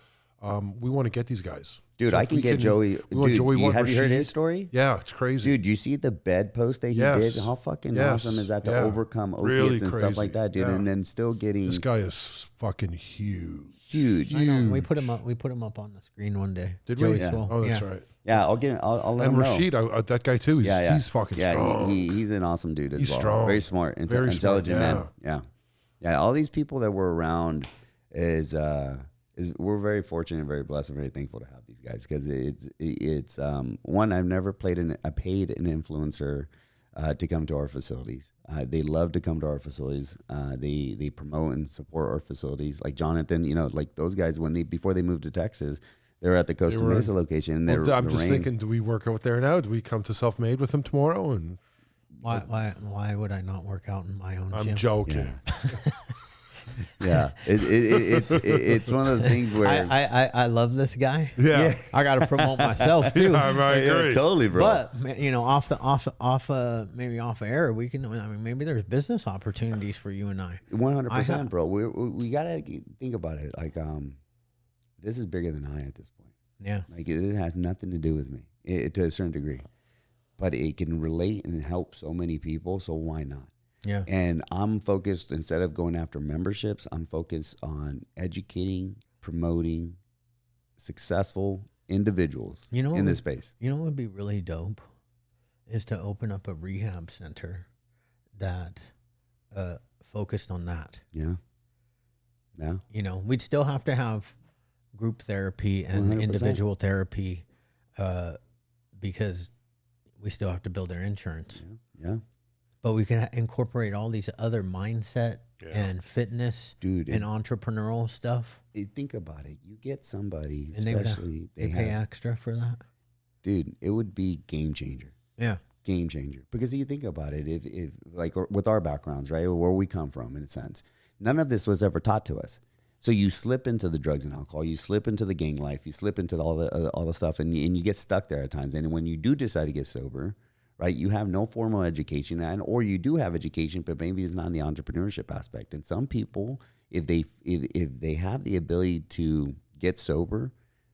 We want to get these guys. Dude, so I can get Joey. Dude, have you heard his story? Yeah, it's crazy. Dude, you see the bed post that he did? How fucking awesome is that to overcome opiates and stuff like that, dude? Yeah. And then still getting... This guy is fucking huge. Huge. I know. We put him up on the screen one day. Did Joey we? Yeah. Swall. Oh, that's right. Yeah, I'll let him know. Rashid, that guy too. He's fucking strong. He's an awesome dude as well. He's strong. Very smart. Intelligent man. Yeah. All these people that were around is we're very fortunate and very blessed and very thankful to have these guys because it's one, I've never paid an influencer to come to our facilities. They love to come to our facilities. They promote and support our facilities. Like Jonathan, you know, like those guys before they moved to Texas, they were at the Costa Mesa location. And I'm just thinking, do we work out there now? Do we come to Self-Made with them tomorrow? And why would I not work out in my own gym? I'm joking. Yeah, it's one of those things where I love this guy. Yeah. I got to promote myself too. I agree. Yeah, totally, bro. But you know, maybe off air, we can. I mean, maybe there's business opportunities for you and I. 100%, bro. We gotta think about it. Like, this is bigger than I at this point. Yeah, like it has nothing to do with me to a certain degree, but it can relate and help so many people. So why not? Yeah. And I'm focused, instead of going after memberships, I'm focused on educating, promoting successful individuals in this space. You know what would be really dope is to open up a rehab center that focused on that. Yeah. Yeah. You know, we'd still have to have group therapy and 100%. Individual therapy because we still have to build their insurance. Yeah. But we can incorporate all these other mindset and fitness, dude, and entrepreneurial stuff. Think about it. You get somebody, and especially they pay extra for that. Dude, it would be game changer. Yeah, game changer. Because you think about it, if like with our backgrounds, right, where we come from, in a sense, none of this was ever taught to us. So you slip into the drugs and alcohol, you slip into the gang life, you slip into all the stuff, and you get stuck there at times. And when you do decide to get sober, right, you have no formal education, or you do have education, but maybe it's not in the entrepreneurship aspect. And some people, if they have the ability to get sober,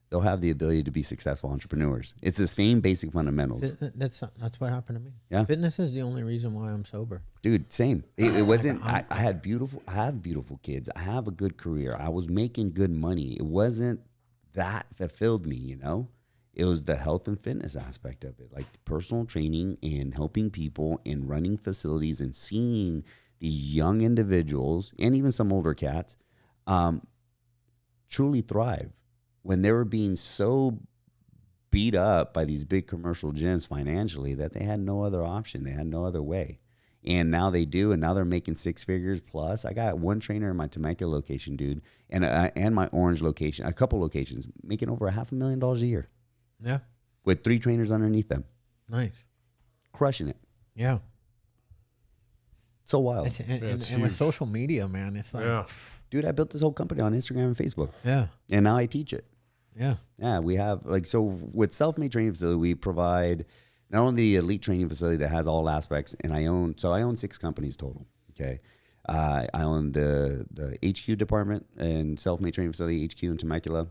they'll have the ability to be successful entrepreneurs. It's the same basic fundamentals. That's what happened to me. Yeah, fitness is the only reason why I'm sober. Dude, same. It wasn't. I have beautiful kids. I have a good career. I was making good money. It wasn't that fulfilled me, you know. It was the health and fitness aspect of it, like personal training and helping people and running facilities and seeing these young individuals and even some older cats truly thrive when they were being so beat up by these big commercial gyms financially that they had no other option. They had no other way. And now they do, and now they're making 6 figures plus. I got one trainer in my Temecula location, dude, and my Orange location, a couple locations, making over $500,000 a year. Yeah. With 3 trainers underneath them. Nice. Crushing it. Yeah. So wild. And with social media, man, it's like, dude, I built this whole company on Instagram and Facebook. Yeah. And now I teach it. Yeah. Yeah, we have, like, so with Self-Made Training Facility, we provide not only the elite training facility that has all aspects, and I own 6 companies total. Okay. I own the HQ department and Self-Made Training Facility, HQ in Temecula,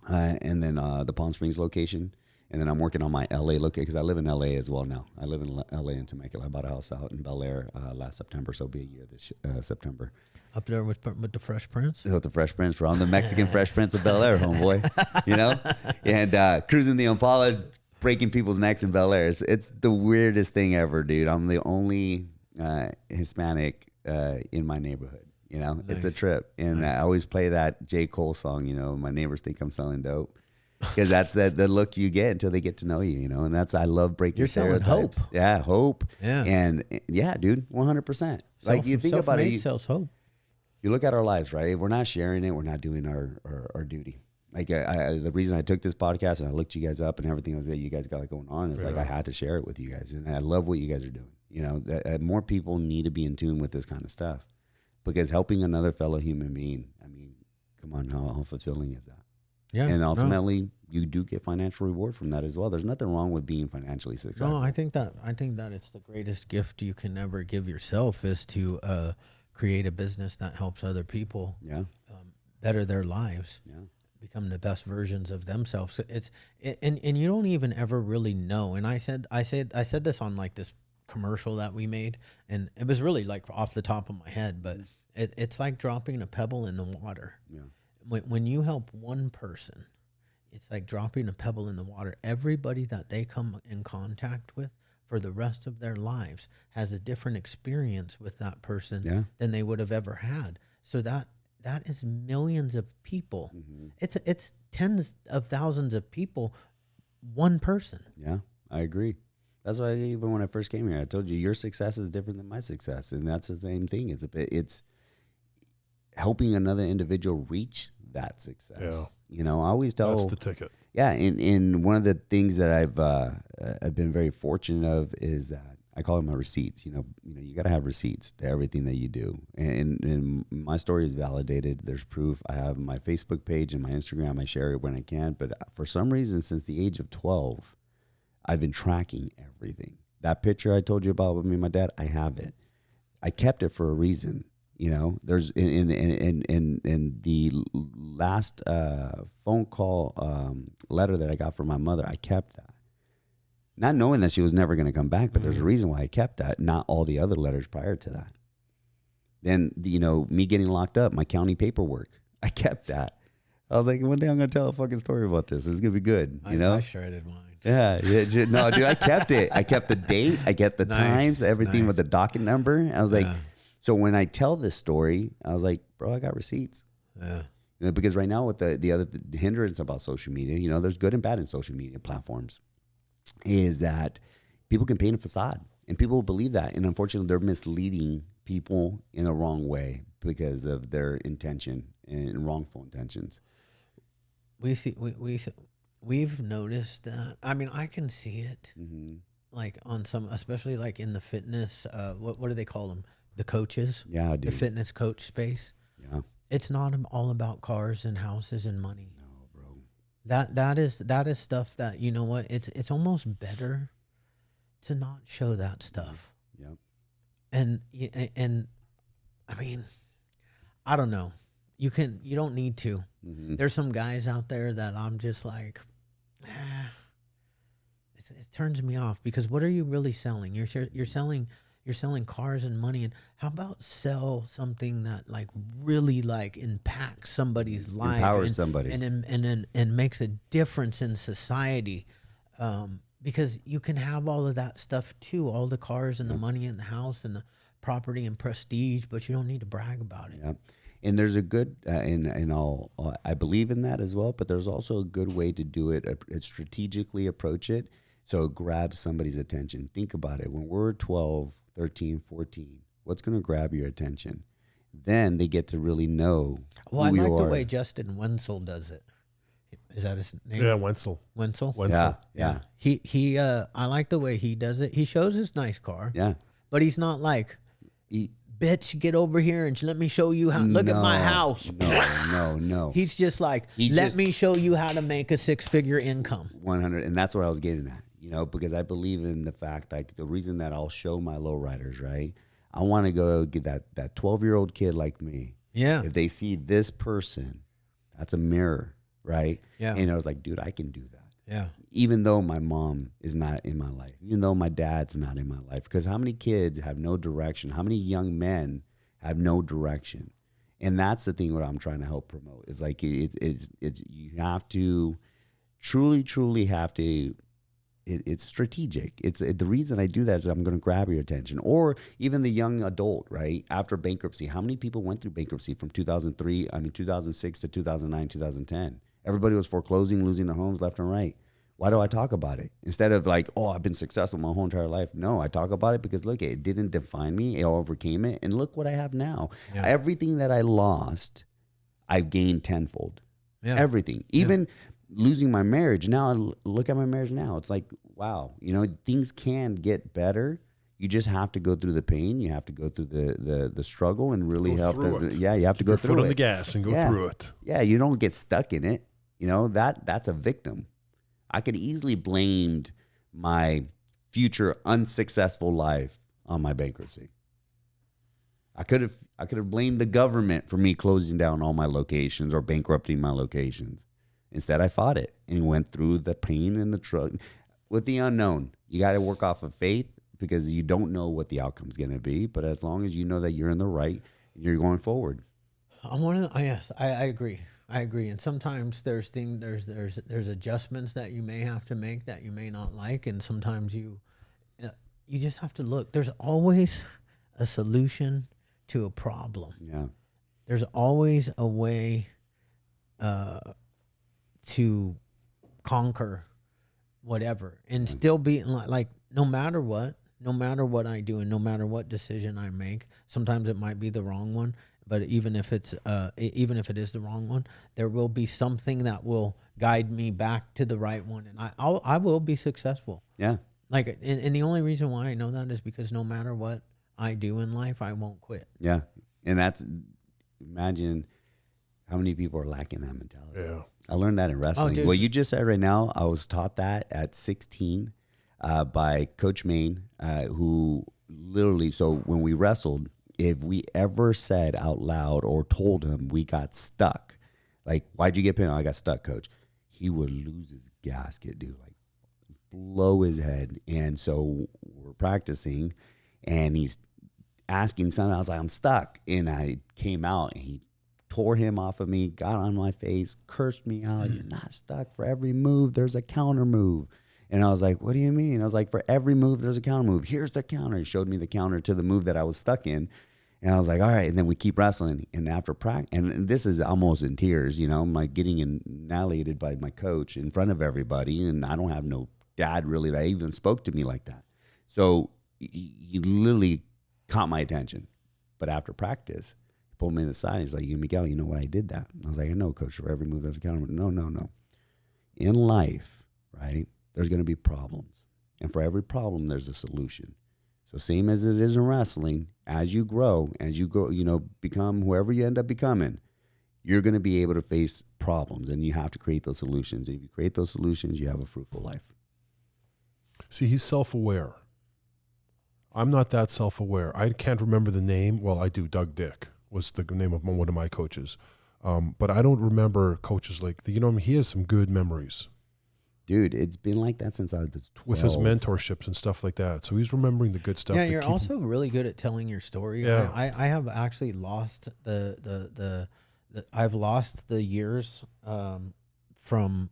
and then the Palm Springs location. And then I'm working on my LA location because I live in LA as well now. I live in LA in Temecula. I bought a house out in Bel Air last September, so it'll be a year this September. Up there with the Fresh Prince? With the Fresh Prince, bro. I'm the Mexican Fresh Prince of Bel Air, homeboy. You know? And cruising the Impala, breaking people's necks in Bel Air. It's the weirdest thing ever, dude. I'm the only Hispanic in my neighborhood. You know? Nice. It's a trip. And I always play that J. Cole song, you know, my neighbors think I'm selling dope. Because that's the look you get until they get to know you, you know, and that's, I love breaking stereotypes. Selling hope. Yeah, hope. Yeah. And yeah, dude, 100%. Like you think about it, sells hope. You look at our lives, right? If we're not sharing it, we're not doing our duty. Like the reason I took this podcast and I looked you guys up and everything else that you guys got going on is like I had to share it with you guys, and I love what you guys are doing. You know, more people need to be in tune with this kind of stuff, because helping another fellow human being, I mean, come on, how fulfilling is that? Yeah, and ultimately, you do get financial reward from that as well. There's nothing wrong with being financially successful. No, I think that it's the greatest gift you can ever give yourself is to create a business that helps other people. Better their lives. Become the best versions of themselves. And you don't even ever really know. And I said this on like this commercial that we made, and it was really like off the top of my head, but it's like dropping a pebble in the water. When you help one person, it's like dropping a pebble in the water. Everybody that they come in contact with for the rest of their lives has a different experience with that person than they would have ever had. So that is millions of people. Mm-hmm. It's tens of thousands of people, one person. Yeah, I agree. That's why even when I first came here, I told you your success is different than my success, and that's the same thing. It's helping another individual reach that success. Yeah. You know, I always tell that's the ticket. Yeah, and one of the things that I've been very fortunate of is that I call them my receipts. You know, you got to have receipts to everything that you do, and my story is validated. There's proof. I have my Facebook page and my Instagram. I share it when I can, but for some reason, since the age of 12, I've been tracking everything. That picture I told you about with me and my dad, I have it. I kept it for a reason. You know, there's in the last phone call letter that I got from my mother, I kept that. Not knowing that she was never going to come back, but there's a reason why I kept that, not all the other letters prior to that. Then, you know, me getting locked up, my county paperwork, I kept that. I was like, one day I'm going to tell a fucking story about this. It's going to be good, you know? I shredded mine. Yeah. No, dude, I kept it. I kept the date. I kept the times, everything with the docket number. I was like... So when I tell this story, I was like, bro, I got receipts. Yeah. You know, because right now with the other hindrance about social media, you know, there's good and bad in social media platforms, is that people can paint a facade and people believe that. And unfortunately, they're misleading people in the wrong way because of their intention and wrongful intentions. We've noticed that. I mean, I can see it like on some, especially like in the fitness, what do they call them? The coaches, the fitness coach space. Yeah, it's not all about cars and houses and money. No, bro. That is stuff that, you know what? It's almost better to not show that stuff. Yep. And I mean, I don't know. You don't need to. Mm-hmm. There's some guys out there that I'm just like, it turns me off, because what are you really selling? You're selling you're selling cars and money. And how about sell something that like really like impacts somebody's life, empowers somebody, and makes a difference in society. Because you can have all of that stuff too, all the cars and the money and the house and the property and prestige, but you don't need to brag about it. Yeah. And there's a good, I believe in that as well, but there's also a good way to do it, strategically approach it, so it grabs somebody's attention. Think about it. When we're 12, 13, 14, what's going to grab your attention? Then they get to really know who I like the way Justin Wenzel does it. Is that his name? Yeah, Wenzel. Wenzel? Yeah. He I like the way he does it. He shows his nice car. Yeah. But he's not like, bitch, get over here and let me show you how. Look at my house. No. He's just like, let me show you how to make a 6-figure income. 100, and that's what I was getting at. Because I believe in the fact, like, the reason that I'll show my lowriders, right? I want to go get that 12-year-old kid like me. Yeah. If they see this person, that's a mirror, right? Yeah. And I was like, dude, I can do that. Yeah. Even though my mom is not in my life, even though my dad's not in my life, because how many kids have no direction? How many young men have no direction? And that's the thing what I'm trying to help promote. It's like it's you have to truly have to. It's strategic. It's the reason I do that is I'm going to grab your attention, or even the young adult, right? After bankruptcy, how many people went through bankruptcy from 2006 to 2009, 2010? Everybody was foreclosing, losing their homes left and right. Why do I talk about it? Instead of like, oh, I've been successful my whole entire life. No, I talk about it because look, it didn't define me. It overcame it. And look what I have now. Yeah. Everything that I lost, I've gained tenfold. Yeah. Everything. Even losing my marriage. Now I look at my marriage now. It's like, wow, things can get better. You just have to go through the pain. You have to go through the struggle and really help. You have to go through it. Foot on the gas and go through it. Yeah, you don't get stuck in it. That's a victim. I could easily blame my future unsuccessful life on my bankruptcy. I could have blamed the government for me closing down all my locations or bankrupting my locations. Instead, I fought it and went through the pain and the trouble with the unknown. You got to work off of faith because you don't know what the outcome's going to be. But as long as you know that you're in the right, you're going forward. Yes, I agree. I agree. And sometimes there's adjustments that you may have to make that you may not like, and sometimes you just have to look. There's always a solution to a problem. Yeah. There's always a way to conquer whatever and still be like no matter what I do and no matter what decision I make, sometimes it might be the wrong one. But even if it is the wrong one, there will be something that will guide me back to the right one, and I will be successful. Yeah. Like, and the only reason why I know that is because no matter what I do in life, I won't quit. Yeah, and imagine how many people are lacking that mentality. Yeah. I learned that in wrestling. What you just said right now, I was taught that at 16 by Coach Maine, who literally. So when we wrestled. If we ever said out loud or told him we got stuck, like, why'd you get pinned? Oh, I got stuck, coach. He would lose his gasket, dude, like blow his head. And so we're practicing and he's asking something. I was like, I'm stuck. And I came out and he tore him off of me, got on my face, cursed me out. You're not stuck. For every move, there's a counter move. And I was like, what do you mean? I was like, for every move, there's a counter move. Here's the counter. He showed me the counter to the move that I was stuck in. And I was like, all right. And then we keep wrestling. And after practice, and this is almost in tears, I'm like getting annihilated by my coach in front of everybody. And I don't have no dad really that even spoke to me like that. So he literally caught my attention. But after practice, he pulled me to the side. He's like, Miguel, you know what? I did that. And I was like, I know, coach. For every move, there's a counter move. No. In life, right? There's going to be problems. And for every problem, there's a solution. So same as it is in wrestling, as you grow, become whoever you end up becoming, you're going to be able to face problems and you have to create those solutions. And if you create those solutions, you have a fruitful life. See, he's self-aware. I'm not that self-aware. I can't remember the name. Well, I do. Doug Dick was the name of one of my coaches. But I don't remember coaches like, he has some good memories. Dude, it's been like that since I was 12. With his mentorships and stuff like that. So he's remembering the good stuff. Yeah, you're also really good at telling your story. Yeah. I have actually lost I've lost the years from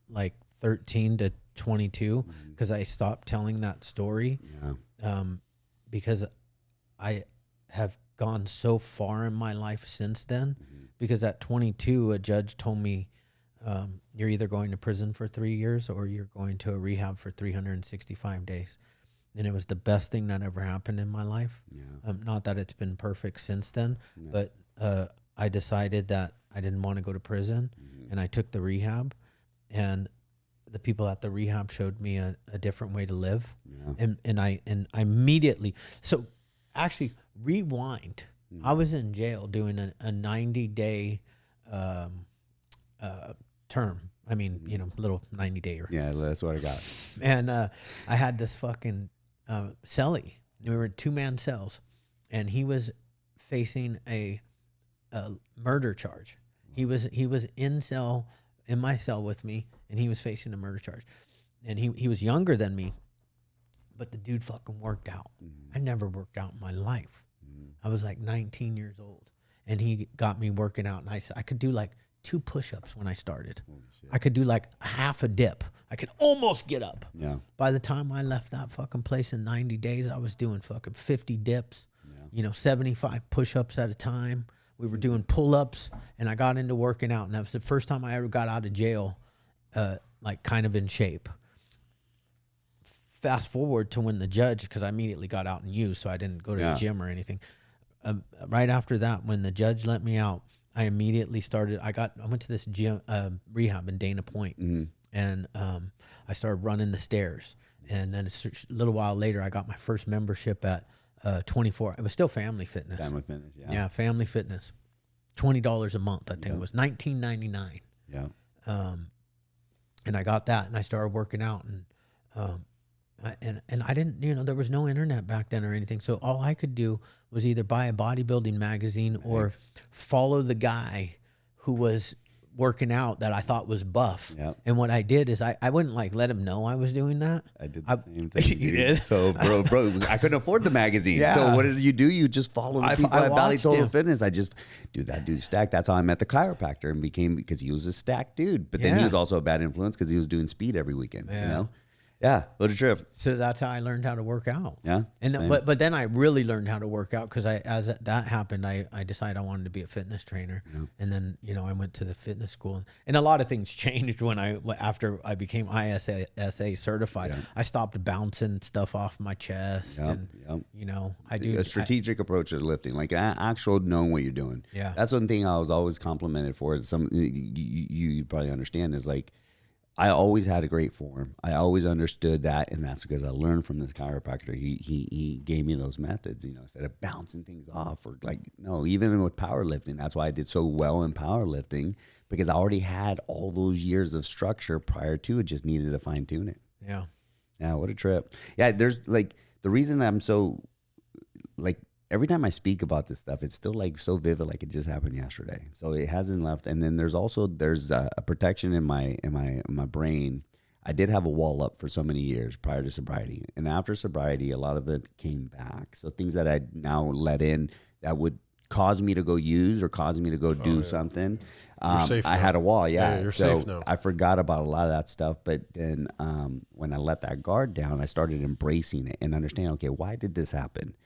like 13 to 22 because I stopped telling that story. Yeah. Because I have gone so far in my life since then. Because at 22, a judge told me, you're either going to prison for 3 years or you're going to a rehab for 365 days. And it was the best thing that ever happened in my life. Yeah. Not that it's been perfect since then, but I decided that I didn't want to go to prison, and I took the rehab, and the people at the rehab showed me a different way to live. Yeah. And I immediately, so actually rewind. I was in jail doing a 90-day term. I mean, little 90-day. Yeah, that's what I got. And I had this fucking cellie. We were 2-man cells, and he was facing a murder charge. He was in my cell with me, and he was facing a murder charge. And he was younger than me, but the dude fucking worked out. I never worked out in my life. I was like 19 years old, and he got me working out. And I could do like 2 push-ups when I started. I could do like half a dip. I could almost get up. Yeah. By the time I left that fucking place in 90 days, I was doing fucking 50 dips, 75 push-ups at a time. We were doing pull-ups, and I got into working out. And that was the first time I ever got out of jail, like kind of in shape. Fast forward to when the judge, because I immediately got out and used, so I didn't go to the gym or anything. Right after that, when the judge let me out, I immediately started. I went to this gym rehab in Dana Point, and I started running the stairs. And then a little while later, I got my first membership at 24. It was still Family Fitness. Family Fitness, yeah. Yeah, Family Fitness. $20 a month. I think it was $19.99. Yeah. And I got that, and I started working out, and I didn't, there was no internet back then or anything. So all I could do was either buy a bodybuilding magazine or follow the guy who was working out that I thought was buff. Yep. And what I did is I wouldn't like let him know I was doing that. I did the same thing. You did? So bro, I couldn't afford the magazine. Yeah. So what did you do? You just follow the people at Valley Total Fitness. I just, dude, that dude stacked. That's how I met the chiropractor and because he was a stacked dude. But then he was also a bad influence because he was doing speed every weekend, Yeah, what a trip. So that's how I learned how to work out. Yeah. And then, but then I really learned how to work out because as that happened, I decided I wanted to be a fitness trainer. Yeah. And then, I went to the fitness school. And a lot of things changed after I became ISSA certified. Yeah. I stopped bouncing stuff off my chest. I do a strategic approach to lifting, like actual knowing what you're doing. Yeah. That's one thing I was always complimented for. Some you probably understand is like, I always had a great form. I always understood that, and that's because I learned from this chiropractor. He gave me those methods, instead of bouncing things off or even with powerlifting. That's why I did so well in powerlifting, because I already had all those years of structure prior to it. Just needed to fine tune it. Yeah. Yeah. What a trip. Yeah. There's the reason I'm so every time I speak about this stuff, it's still so vivid, like it just happened yesterday. So it hasn't left. And then there's a protection in my brain. I did have a wall up for so many years prior to sobriety, and after sobriety, a lot of it came back. So things that I now let in that would cause me to go use or cause me to go do something. I had a wall. Yeah. You're so safe now. I forgot about a lot of that stuff. But then when I let that guard down, I started embracing it and understanding, okay, why did this happen?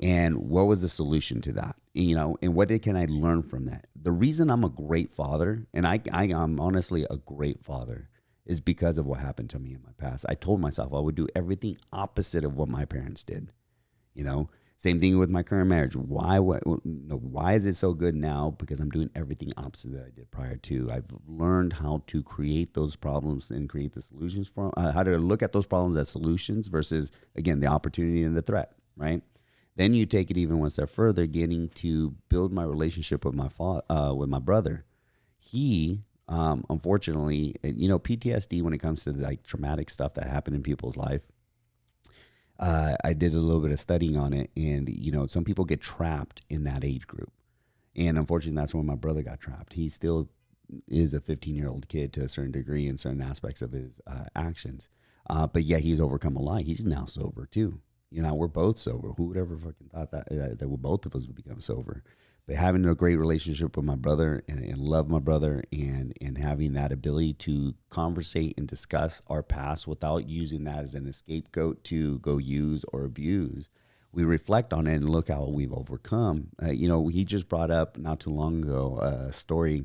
And what was the solution to that? And what can I learn from that? The reason I'm a great father, and I'm honestly a great father, is because of what happened to me in my past. I told myself I would do everything opposite of what my parents did. Same thing with my current marriage. Why is it so good now? Because I'm doing everything opposite that I did prior to. I've learned how to create those problems and create the solutions for how to look at those problems as solutions versus, again, the opportunity and the threat, right? Then you take it even one step further, getting to build my relationship with with my brother. He, unfortunately, PTSD when it comes to traumatic stuff that happened in people's life. I did a little bit of studying on it, and some people get trapped in that age group, and unfortunately, that's where my brother got trapped. He's still is a 15-year-old kid to a certain degree in certain aspects of his actions. But yeah, he's overcome a lot. He's now sober too. We're both sober. Who would ever fucking thought that both of us would become sober? But having a great relationship with my brother and love my brother and having that ability to conversate and discuss our past without using that as an scapegoat to go use or abuse, we reflect on it and look how we've overcome. He just brought up not too long ago a story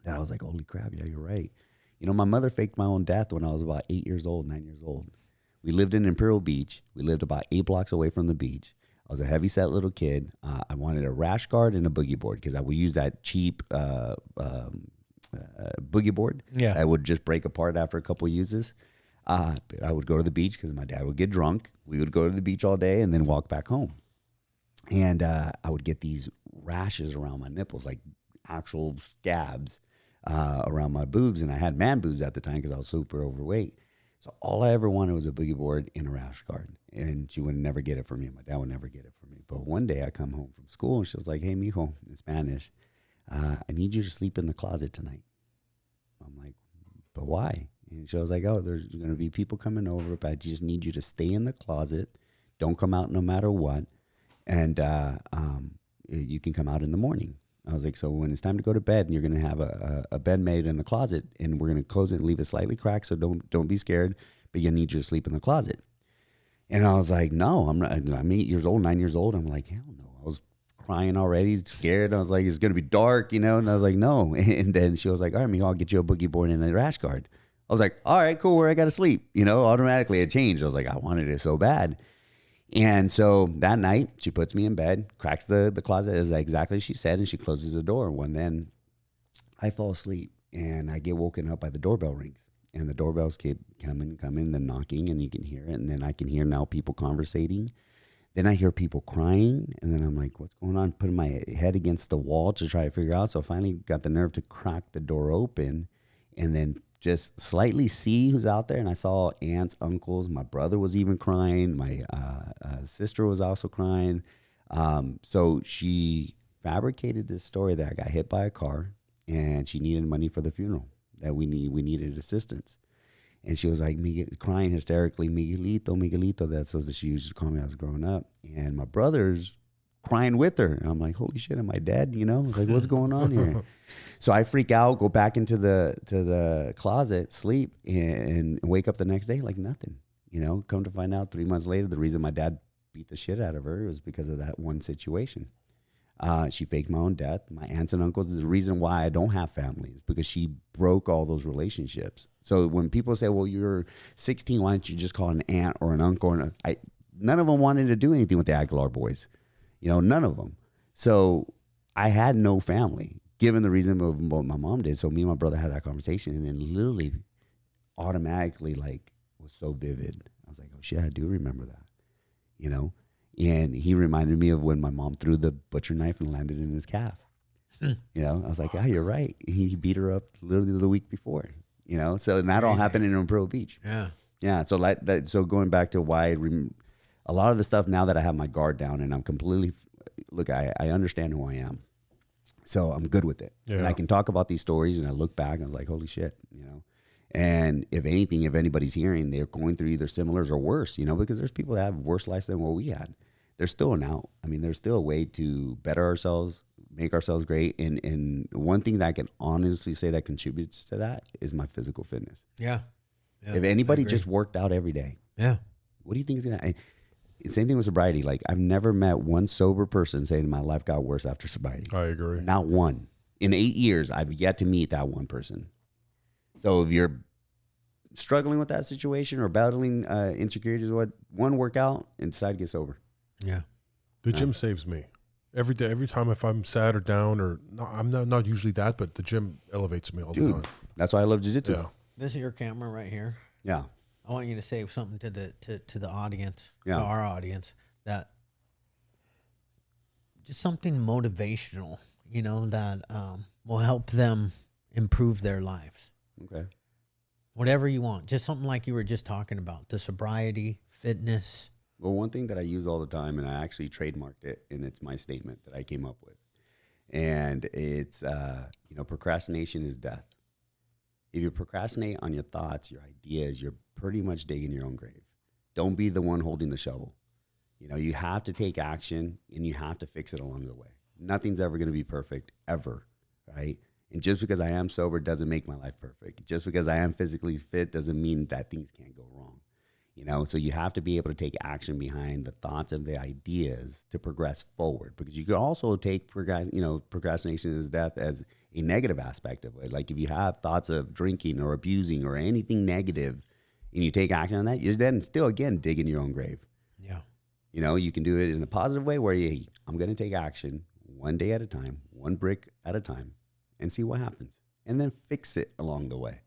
that I was like, holy crap, yeah, you're right. My mother faked my own death when I was about 9 years old. We lived in Imperial Beach. We lived about 8 blocks away from the beach. I was a heavy-set little kid. I wanted a rash guard and a boogie board because I would use that cheap boogie board. Yeah. I would just break apart after a couple uses. I would go to the beach because my dad would get drunk. We would go to the beach all day and then walk back home. And I would get these rashes around my nipples, like actual scabs around my boobs. And I had man boobs at the time because I was super overweight. So all I ever wanted was a boogie board and a rash guard. And she would never get it for me. My dad would never get it for me. But one day I come home from school and she was like, hey, mijo, in Spanish, I need you to sleep in the closet tonight. I'm like, but why? And she was like, oh, there's going to be people coming over, but I just need you to stay in the closet. Don't come out no matter what. And you can come out in the morning. I was like, so when it's time to go to bed and you're going to have a bed made in the closet and we're going to close it and leave it slightly cracked, so don't be scared, but you need you to sleep in the closet. And I was like, no, I'm not. I'm 8 years old, 9 years old. I'm like, hell no. I was crying already, scared. I was like, it's going to be dark, And I was like, no. And then she was like, all right, Miguel, I'll get you a boogie board and a rash guard. I was like, all right, cool, where I got to sleep. Automatically it changed. I was like, I wanted it so bad. And so that night, she puts me in bed, cracks the closet as exactly she said, and she closes the door. When then I fall asleep, and I get woken up by the doorbell rings. And the doorbells keep coming, then knocking, and you can hear it. And then I can hear now people conversating. Then I hear people crying, and then I'm like, what's going on? Putting my head against the wall to try to figure out. So I finally got the nerve to crack the door open and then just slightly see who's out there. And I saw aunts, uncles. My brother was even crying. My sister was also crying. So she fabricated this story that I got hit by a car and she needed money for the funeral, that we needed assistance. And she was like crying hysterically, Miguelito, Miguelito. That's what she used to call me when I was growing up. And my brother's crying with her. And I'm like, holy shit, am I dead? I was like, what's going on here? So I freak out, go back into the closet, sleep, and wake up the next day like nothing. Come to find out 3 months later, the reason my dad beat the shit out of her was because of that one situation. She faked my own death. My aunts and uncles, the reason why I don't have family is because she broke all those relationships. So when people say, well, you're 16, why don't you just call an aunt or an uncle? None of them wanted to do anything with the Aguilar boys. None of them. So I had no family, given the reason of what my mom did. So me and my brother had that conversation, and then literally automatically was so vivid. I was like, oh shit, I do remember that, And he reminded me of when my mom threw the butcher knife and landed in his calf. I was like, you're right. He beat her up literally the week before, So and that all happened in Imperial Beach. Yeah. Yeah. So so going back to why a lot of the stuff now that I have my guard down and I'm completely, I understand who I am. So I'm good with it. Yeah. And I can talk about these stories and I look back and I was like, holy shit, And if anything, if anybody's hearing, they're going through either similars or worse, because there's people that have worse lives than what we had. There's still an out. There's still a way to better ourselves, make ourselves great. And one thing that I can honestly say that contributes to that is my physical fitness. Yeah. If anybody just worked out every day, what do you think is going to... Same thing with sobriety. I've never met one sober person saying my life got worse after sobriety. I agree. Not one. In 8 years, I've yet to meet that one person. So if you're struggling with that situation or battling insecurities, one, work out and decide to get sober. Yeah. The gym saves me. Every day, every time if I'm sad or down or I'm not usually that, but the gym elevates me all the time. That's why I love jiu-jitsu. Yeah. This is your camera right here. Yeah. I want you to say something to the audience, to our audience, that just something motivational, that will help them improve their lives. Okay. Whatever you want, just something like you were just talking about, the sobriety, fitness. Well, one thing that I use all the time, and I actually trademarked it, and it's my statement that I came up with, And it's, procrastination is death. If you procrastinate on your thoughts, your ideas, you're pretty much digging your own grave. Don't be the one holding the shovel. You have to take action and you have to fix it along the way. Nothing's ever going to be perfect, ever, right? And just because I am sober doesn't make my life perfect. Just because I am physically fit doesn't mean that things can't go wrong. So you have to be able to take action behind the thoughts and the ideas to progress forward, because you can also take procrastination as death as a negative aspect of it. Like if you have thoughts of drinking or abusing or anything negative and you take action on that, you're then still, again, digging your own grave. Yeah. You can do it in a positive way where I'm going to take action one day at a time, one brick at a time, and see what happens, and then fix it along the way.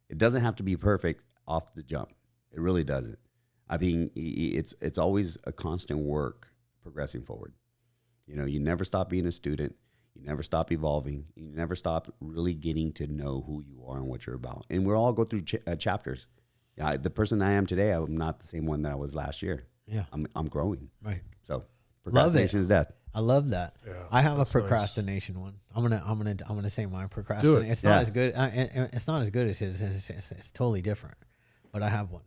It doesn't have to be perfect off the jump. It really doesn't. I mean, it's always a constant work progressing forward. You never stop being a student. You never stop evolving. You never stop really getting to know who you are and what you're about. And we'll all go through chapters. The person I am today, I'm not the same one that I was last year. Yeah. I'm growing. Right. So procrastination is death. I love that. Yeah, I have a that's procrastination one. I'm gonna say my procrastination. It's not as good. It's not as good as his. It's totally different. But I have one.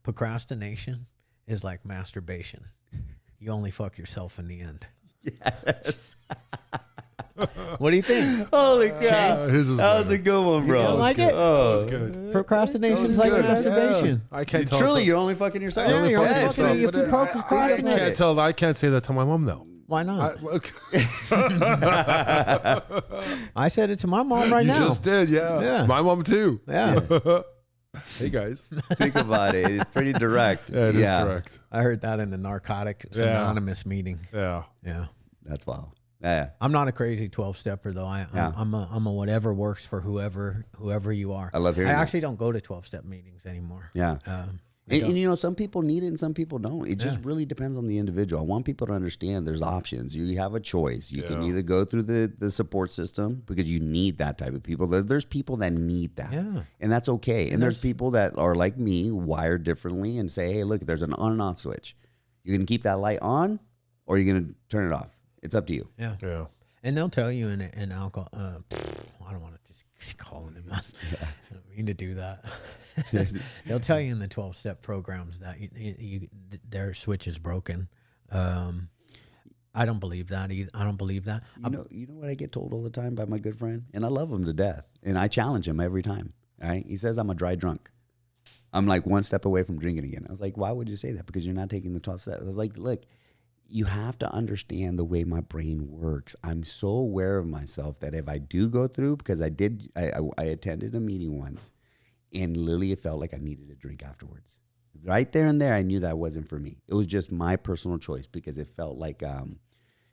Procrastination is like masturbation. You only fuck yourself in the end. Yes. What do you think? Holy cow. That was a good one, bro. You don't like it? Oh, That was good. Procrastination is like masturbation. Yeah. I can't tell. Truly, you're only fucking yourself. Yeah, you're only Yeah, fucking so- you. If you procrastinate, can't tell. I can't say that to my mom though. why not? Okay. I said it to my mom right You now. just did, yeah. Yeah. My mom too. Yeah. Hey guys. Think about it. It's pretty direct. Yeah, it is direct. I heard that in the Narcotics Anonymous meeting. Yeah. Yeah. That's wild. Yeah. I'm not a crazy 12-stepper though. I'm a whatever works for whoever you are. I love hearing I that. actually don't go to 12-step meetings anymore. Yeah. I don't. And some people need it and some people don't. It just really depends on the individual. I want people to understand there's options. You have a choice. You can either go through the support system because you need that type of people. There's people that need that. Yeah. And that's okay. And there's people that are like me, wired differently, and say, hey, look, there's an on and off switch. You're going to keep that light on or you're going to turn it off. It's up to you. Yeah. Yeah. And they'll tell you in alcohol. I don't want to just calling them out. I don't mean to do that. They'll tell you in the 12-step programs that their switch is broken. I don't believe that either. I don't believe that. You know what I get told all the time by my good friend? And I love him to death. And I challenge him every time. All right. He says I'm a dry drunk. I'm like one step away from drinking again. I was like, why would you say that? Because you're not taking the 12 steps. I was like, look, you have to understand the way my brain works. I'm so aware of myself that if I do go through, because I attended a meeting once and literally it felt like I needed a drink afterwards. Right there and there, I knew that wasn't for me. It was just my personal choice because it felt like...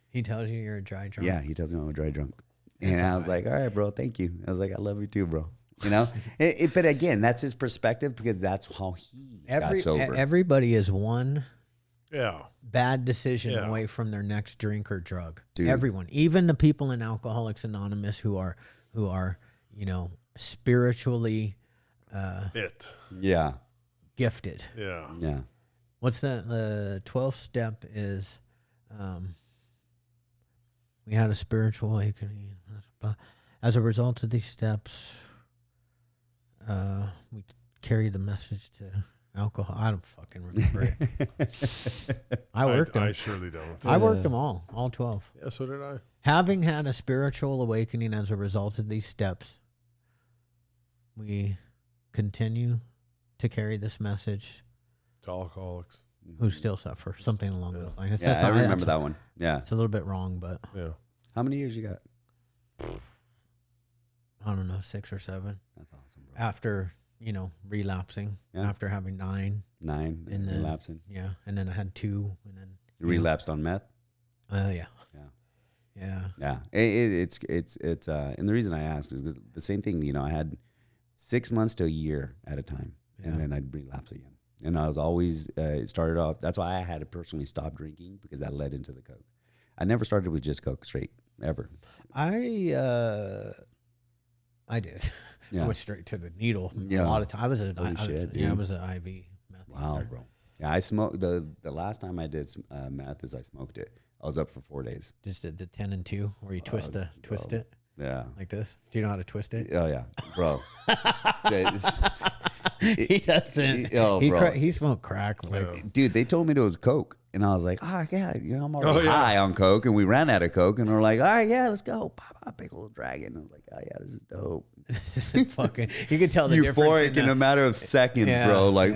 He tells you you're a dry drunk. Yeah, he tells me I'm a dry drunk. And I was like, all right, bro, thank you. I was like, I love you too, bro. But again, that's his perspective because that's how he got sober. Everybody is one bad decision Yeah. away from their next drink or drug. Dude. Everyone, even the people in Alcoholics Anonymous who are spiritually Yeah. gifted. Yeah. Yeah. What's that? The 12th step is we had a spiritual awakening. As a result of these steps, we carry the message to alcohol. I don't fucking remember it. I worked them. I surely don't. I worked them all 12. Yeah, so did I. Having had a spiritual awakening as a result of these steps, we continue to carry this message To alcoholics. who still suffer, something along those lines. It's Yeah, just I not- remember it's- that one. Yeah. It's a little bit wrong, but Yeah. How many years you got? I don't know, 6 or 7 That's awesome, bro. after, relapsing, Yeah. after having 9. 9 And then- relapsing. Yeah. And then I had 2 and then, You relapsed on meth? yeah. Yeah. Yeah. Yeah. It's and the reason I asked is 'cause the same thing, I had 6 months to a year at a time and Yeah. then I'd relapse again. And I was always, it started off, that's why I had to personally stop drinking because that led into the Coke. I never started with just Coke straight, ever. I did. Yeah. I went straight to the needle Yeah. a lot of times. I was an IV meth Wow, user. bro. Yeah, I smoked, the last time I did meth is I smoked it. I was up for 4 days. Just the 10 and 2 where you twist it Yeah. like this. Do you know how to twist it? Oh yeah, bro. He doesn't. Oh, bro. He smoked crack. Like, Dude, they told me it was Coke. And I was like, oh, yeah, I'm already yeah. high on Coke. And we ran out of Coke. And we're like, all right, yeah, let's go. Pop, big old dragon. I was like, oh, yeah, this is dope. this is fucking. You can tell the difference. Euphoric in a matter of seconds, bro. Like,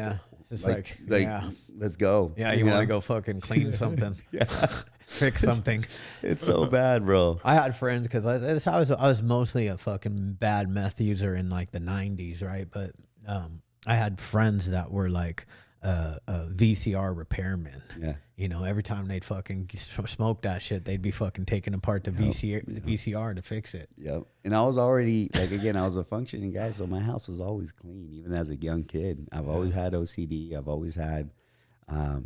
Just like, yeah. let's go. Yeah, you want to go fucking clean something. Fix something. It's so bad, bro. I had friends because I was mostly a fucking bad meth user in like the 90s, right? But I had friends that were like VCR repairmen. Yeah. You know, every time they'd fucking smoke that shit, they'd be fucking taking apart the VCR to fix it. Yep. And I was already, like, again, I was a functioning guy, so my house was always clean, even as a young kid. I've always had OCD. I've always had,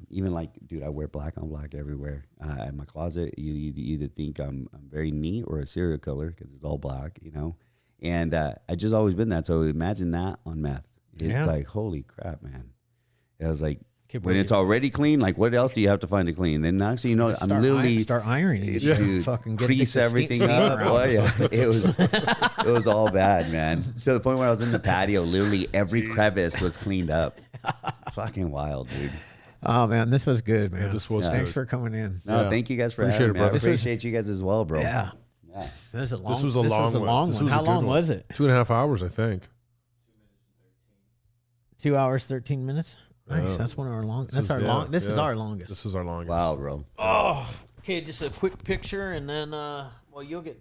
even like, dude, I wear black on black everywhere. In my closet, you either think I'm very neat or a serial killer because it's all black, you know? And I just always been that. So imagine that on meth. It's like, holy crap, man. It was like, when it's already clean, like what else do you have to find to clean? Then next thing you know, I'm literally start ironing, dude, fucking crease everything up. Boy, it was all bad, man. To the point where I was in the patio, literally every crevice was cleaned up. Fucking wild, dude. Oh man, this was good, man. Yeah, this was Thanks good. for coming in. No, thank you guys for Appreciate having it, me. I bro. appreciate you guys as well, bro. Yeah. This was a long one. This How was a long good was it? 2.5 hours, I think. 2 hours, 13 minutes. Nice. Yeah. That's one of our long. This This is our longest. This is our longest. Wow, bro. Oh, okay. Just a quick picture, and then well, you'll get